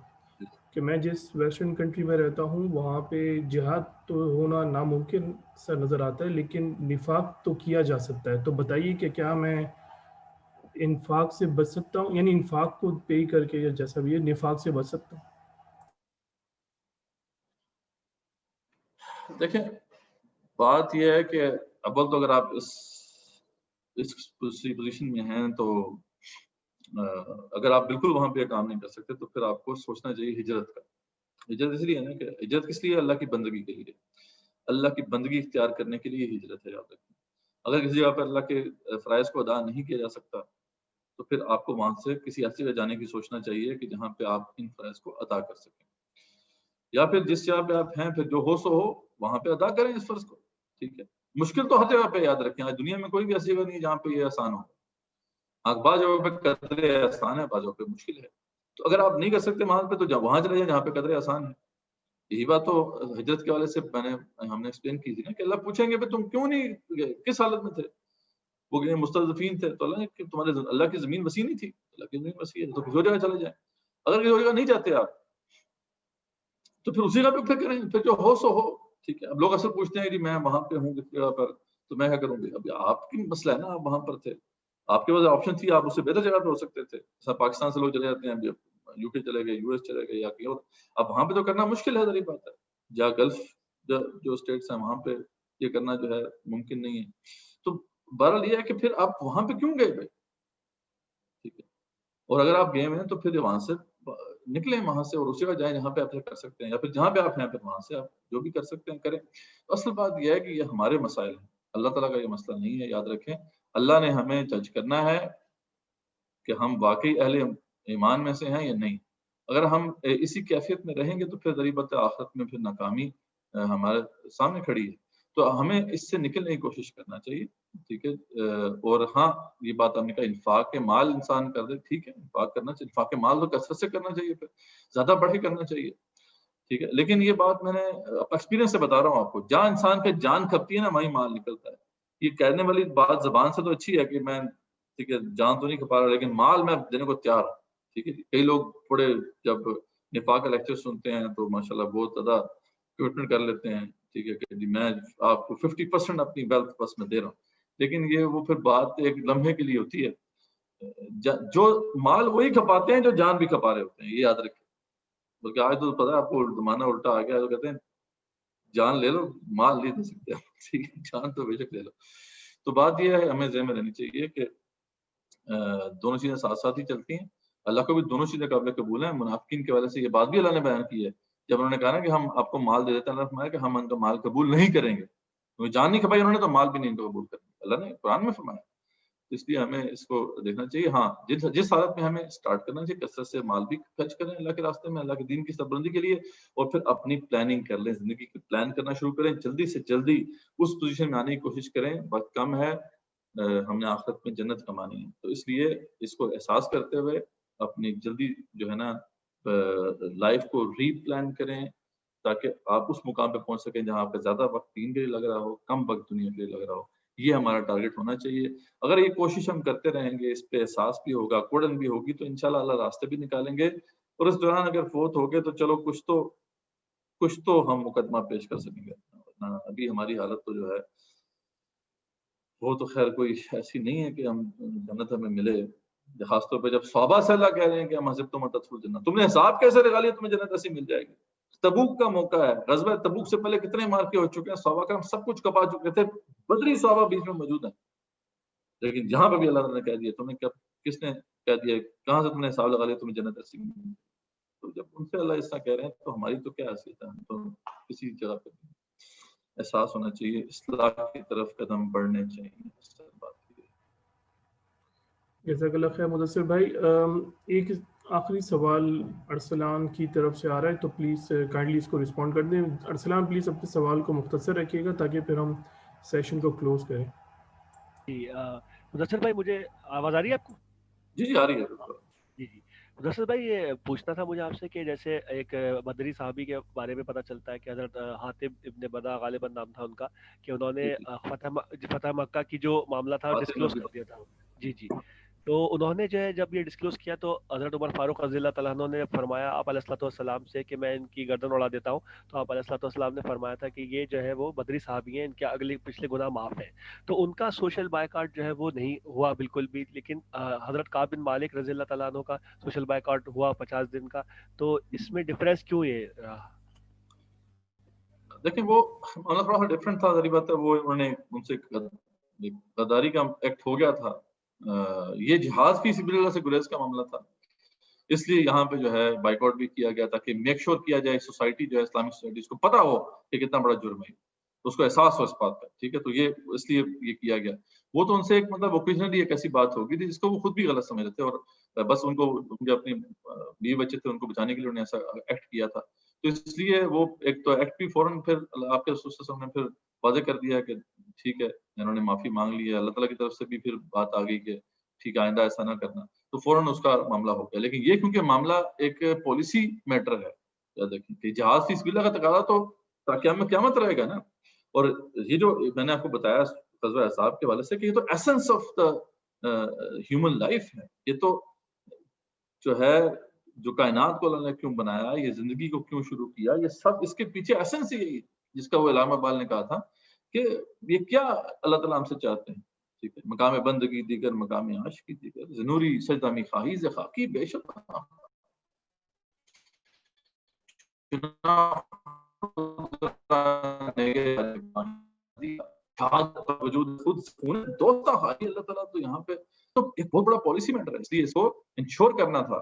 کہ میں جس ویسٹرن کنٹری میں رہتا ہوں وہاں پہ جہاد تو ہونا ناممکن سا نظر آتا ہے, لیکن نفاق تو کیا جا سکتا ہے. تو بتائیے کہ کیا میں انفاق سے بچ سکتا ہوں, یعنی انفاق کو پے کر کے یا جیسا بھی ہے نفاق سے بچ سکتا ہوں؟ دیکھیں بات یہ ہے کہ اول تو اگر آپ اس پوزیشن میں ہیں تو اگر آپ بالکل وہاں پہ کام نہیں کر سکتے تو پھر آپ کو سوچنا چاہیے ہجرت کا. ہجرت اس لیے ہے نا کہ ہجرت کس لیے؟ اللہ کی بندگی کے لیے, اللہ کی بندگی اختیار کرنے کے لیے ہجرت ہے. یاد رکھیں اگر کسی جگہ پر اللہ کے فرائض کو ادا نہیں کیا جا سکتا تو پھر آپ کو وہاں سے کسی ایسی جگہ جانے کی سوچنا چاہیے کہ جہاں پہ آپ ان فرائض کو ادا کر سکیں, یا پھر جس جگہ پہ آپ ہیں پھر جو ہو سو ہو وہاں پہ ادا کریں اس فرض کو. ٹھیک ہے, مشکل تو ہر جگہ پہ, یاد رکھیں آج دنیا میں کوئی بھی ایسی جگہ نہیں ہے جہاں پہ یہ آسان ہو. بعض جگہوں پہ قدرے آسان ہے, بعض جگہوں پہ مشکل ہے. تو اگر آپ نہیں کر سکتے وہاں پہ تو وہاں چلے جائیں جہاں پہ قدرے آسان ہے. یہی بات تو ہجرت کے والے سے ہم نے ایکسپلین کی تھی نا کہ اللہ پوچھیں گے کہ تم کیوں نہیں گئے, کس حالت میں تھے. وہ کہ مستضعفین تھے, تو اللہ نے تمہارے اللہ کی زمین وسیع نہیں تھی, اللہ کی زمین وسیع ہے تو کسی جگہ چلے جائیں. اگر کسی جگہ نہیں جاتے آپ تو پھر اسی جگہ پہ پھر کریں, پھر جو ہو سو ہو. ٹھیک ہے, اب لوگ اکثر پوچھتے ہیں کہ میں وہاں پہ ہوں کس جگہ پر تو میں کیا کروں گی. اب آپ کی مسئلہ ہے نا, آپ وہاں پر تھے, آپ کے پاس آپشن تھی, آپ اس سے بہتر جگہ پہ ہو سکتے تھے. جیسا پاکستان سے لوگ چلے جاتے ہیں, یو کے چلے گئے, یو ایس چلے گئے یا کہیں اور. اب وہاں پہ تو کرنا مشکل ہے, ذریعہ بات ہے. یا گلف جو اسٹیٹس ہیں وہاں پہ یہ کرنا جو ہے ممکن نہیں ہے. تو بہرحال یہ ہے کہ پھر آپ وہاں پہ کیوں گئے بھائی. ٹھیک ہے, اور اگر آپ گئے ہیں تو پھر وہاں سے نکلیں وہاں سے اور اسی جگہ جائیں جہاں پہ آپ کر سکتے ہیں، یا پھر جہاں پہ آپ ہیں پھر وہاں سے آپ جو بھی کر سکتے ہیں کریں. اصل بات یہ ہے کہ یہ ہمارے مسائل ہیں، اللہ تعالیٰ کا یہ مسئلہ نہیں ہے. یاد رکھیں اللہ نے ہمیں جج کرنا ہے کہ ہم واقعی اہل ایمان میں سے ہیں یا نہیں. اگر ہم اسی کیفیت میں رہیں گے تو پھر ذریعہ آخرت میں پھر ناکامی ہمارے سامنے کھڑی ہے. تو ہمیں اس سے نکلنے کی کوشش کرنا چاہیے. ٹھیک ہے. اور ہاں یہ بات ہم نے کہا انفاق کے مال انسان کر دے، ٹھیک ہے انفاق کرنا چاہیے، انفاق کے مال تو کثرت سے کرنا چاہیے، پھر زیادہ بڑھ کے کرنا چاہیے. ٹھیک ہے. لیکن یہ بات میں نے ایکسپیرینس سے بتا رہا ہوں آپ کو، جہاں انسان پہ جان کھپتی ہے نا وہیں مال نکلتا ہے. یہ کہنے والی بات زبان سے تو اچھی ہے کہ میں ٹھیک ہے جان تو نہیں کھپا رہا لیکن مال میں دینے کو تیار ہوں. ٹھیک ہے. کئی لوگ تھوڑے جب نفاق کا لیکچر سنتے ہیں تو ماشاءاللہ بہت زیادہ کمٹمنٹ کر لیتے ہیں. ٹھیک ہے کہ میں آپ کو 50% اپنی ویلتھ بس میں دے رہا ہوں، لیکن یہ وہ پھر بات ایک لمحے کے لیے ہوتی ہے. جو مال وہی کھپاتے ہیں جو جان بھی کھپا رہے ہوتے ہیں، یہ یاد رکھیں. بلکہ آج تو پتا ہے آپ کو زمانہ الٹا آ گیا، تو کہتے ہیں جان لے لو مال نہیں دے سکتے. ٹھیک ہے. جان تو بے شک لے لو. تو بات یہ ہے ہمیں ذہن میں رہنی چاہیے کہ دونوں چیزیں ساتھ ساتھ ہی چلتی ہیں. اللہ کو بھی دونوں چیزیں قابل قبول ہیں. منافقین کی وجہ سے یہ بات بھی اللہ نے بیان کی ہے جب انہوں نے کہا نا کہ ہم آپ کو مال دے دیتے ہیں، اللہ نے فرمایا کہ ہم ان کا مال قبول نہیں کریں گے. جان نہیں کھپائی انہوں نے تو مال بھی نہیں قبول کریں گے، اللہ نے قرآن میں فرمایا. اس لیے ہمیں اس کو دیکھنا چاہیے. ہاں جس حالت میں ہمیں اسٹارٹ کرنا چاہیے کثرت سے مال بھی خرچ کریں اللہ کے راستے میں، اللہ کے دین کی سربلندی کے لیے، اور پھر اپنی پلاننگ کر لیں، زندگی کی پلان کرنا شروع کریں. جلدی سے جلدی اس پوزیشن میں آنے کی کوشش کریں. وقت کم ہے، ہم نے آخرت میں جنت کمانی ہے. تو اس لیے اس کو احساس کرتے ہوئے اپنی جلدی جو ہے نا لائف کو ری پلان کریں تاکہ آپ اس مقام پہ پہنچ سکیں جہاں پہ زیادہ وقت دین کے لیے لگ رہا ہو، کم وقت دنیا کے لیے لگ رہا ہو. یہ ہمارا ٹارگٹ ہونا چاہیے. اگر یہ کوشش ہم کرتے رہیں گے، اس پہ احساس بھی ہوگا، کوڑن بھی ہوگی، تو انشاءاللہ اللہ راستے بھی نکالیں گے. اور اس دوران اگر فوت ہو گئے تو چلو کچھ تو ہم مقدمہ پیش کر سکیں گے. ابھی ہماری حالت تو جو ہے وہ تو خیر کوئی ایسی نہیں ہے کہ ہم جنت ہمیں ملے. خاص طور پہ جب صحابہ سے اللہ کہہ رہے ہیں کہ ہم حسب تم جنت، تم نے حساب کیسے لگا لیا تمہیں جنت ایسی مل جائے گی. تبوک کا موقع ہے، غزوہ تبوک سے پہلے کتنے مارکے ہو چکے ہیں، صحابہ کرام سب کچھ کپا چکے تھے، بدری صحابہ بیچ میں موجود ہیں. لیکن جہاں پہ بھی اللہ نے کہہ دیا تمہیں کس نے کہہ دیا کہاں سے تم نے حساب لگا لیا تمہیں جنت ایسی مل جائے گی. تو جب ان سے اللہ اس طرح کہہ رہے ہیں تو ہماری تو کیا حیثیت ہے. ہم تو کسی جگہ پہ احساس ہونا چاہیے، اصلاح کی طرف قدم بڑھنے چاہیے. جزاک اللہ خیر مدثر بھائی. ایک آخری سوال ارسلان کی طرف سے آ رہا ہے تو پلیز کائنڈلی اس کو رسپونڈ کر دیں. ارسلان پلیز اپنے سوال کو مختصر رکھیے گا تاکہ پھر ہم سیشن کو کلوز کریں. جی مدثر بھائی مجھے آواز آ رہی ہے آپ کو؟ جی آ رہی ہے. جی مدثر بھائی یہ پوچھنا تھا مجھے آپ سے کہ جیسے ایک بدری صحابی کے بارے میں پتہ چلتا ہے کہ حضرت حاتب ابن بدا غالباً نام تھا ان کا، کہ انہوں نے فتح مکہ کی جو معاملہ تھا ڈسکلوز کر دیا تھا. جی تو انہوں نے جو ہے جب یہ ڈسکلوز کیا تو حضرت عمر فاروق رضی اللہ تعالیٰ عنہ نے فرمایا آپ علیہ الصلوۃ والسلام سے کہ میں ان کی گردن اڑا دیتا ہوں. تو آپ علیہ الصلوۃ والسلام نے فرمایا تھا کہ یہ جو ہے وہ بدری صحابی ہیں، ان کے اگلے پچھلے گناہ معاف ہیں. تو ان کا سوشل بائیکاٹ جو ہے وہ نہیں ہوا بالکل بھی، لیکن حضرت کعب بن مالک رضی اللہ تعالیٰ عنہ کا سوشل بائیکاٹ ہوا 50 دن کا. تو اس میں ڈفرینس کیوں یہ رہا؟ دیکھیں وہ معاملہ تھوڑا سا ڈفرینٹ تھا. ظاہری بات ہے وہ انہوں نے ان سے غداری کا ایکٹ ہو گیا تھا. یہ جہاد فی سبیل اللہ سے گریز کا معاملہ تھا، اس لیے یہاں پہ جو ہے بائیک آؤٹ بھی کیا گیا تاکہ میک شور کیا جائے سوسائٹی جو ہے اسلامک سوسائٹی اس کو پتا ہو کہ کتنا بڑا جرم ہے، اس کو احساس ہو اس بات کا. ٹھیک ہے. تو یہ اس لیے یہ کیا گیا. وہ تو ان سے ایک مطلب اوکیجنلی ایک ایسی بات ہوگی تھی جس کو وہ خود بھی غلط سمجھ رہے تھے، اور بس ان کو جو اپنے بیوی بچے تھے ان کو بچانے کے لیے انہوں نے ایسا ایکٹ کیا تھا. تو اس لیے وہ ایک تو ایکٹ بھی فوراً پھر آپ کے رسول صلی اللہ علیہ وسلم نے پھر واضح کر دیا کہ ٹھیک ہے انہوں نے معافی مانگ لی ہے. اللہ تعالیٰ کی طرف سے بھی پھر بات آ گئی کہ ٹھیک ہے آئندہ ایسا نہ کرنا. تو فوراً اس کا معاملہ ہو گیا. لیکن یہ کیونکہ معاملہ ایک پالیسی میٹر ہے، یاد رکھیں کہ جہاد فی سبیل اللہ کا تقاضا تو قیامت رہے گا نا. اور یہ جو میں نے آپ کو بتایا غزوہ احزاب کے حوالے سے کہ یہ تو essence of the human life ہے. یہ تو جو ہے جو کائنات کو اللہ نے کیوں بنایا، یہ زندگی کو کیوں شروع کیا، یہ سب اس کے پیچھے ایسنس یہی ہے جس کا وہ علامہ اقبال نے کہا تھا کہ یہ کیا اللہ تعالیٰ ہم سے چاہتے ہیں. ٹھیک ہے. مقام بندگی دیگر مقام عاشقی دیگر، زنوری سجدہ می خواہی ز خاکی بے شک وجود خود دوستا خالی اللہ تعالیٰ. تو یہاں پہ تو ایک بہت بڑا پالیسی میٹر ہے، اس لیے اس کو انشور کرنا تھا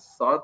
7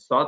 7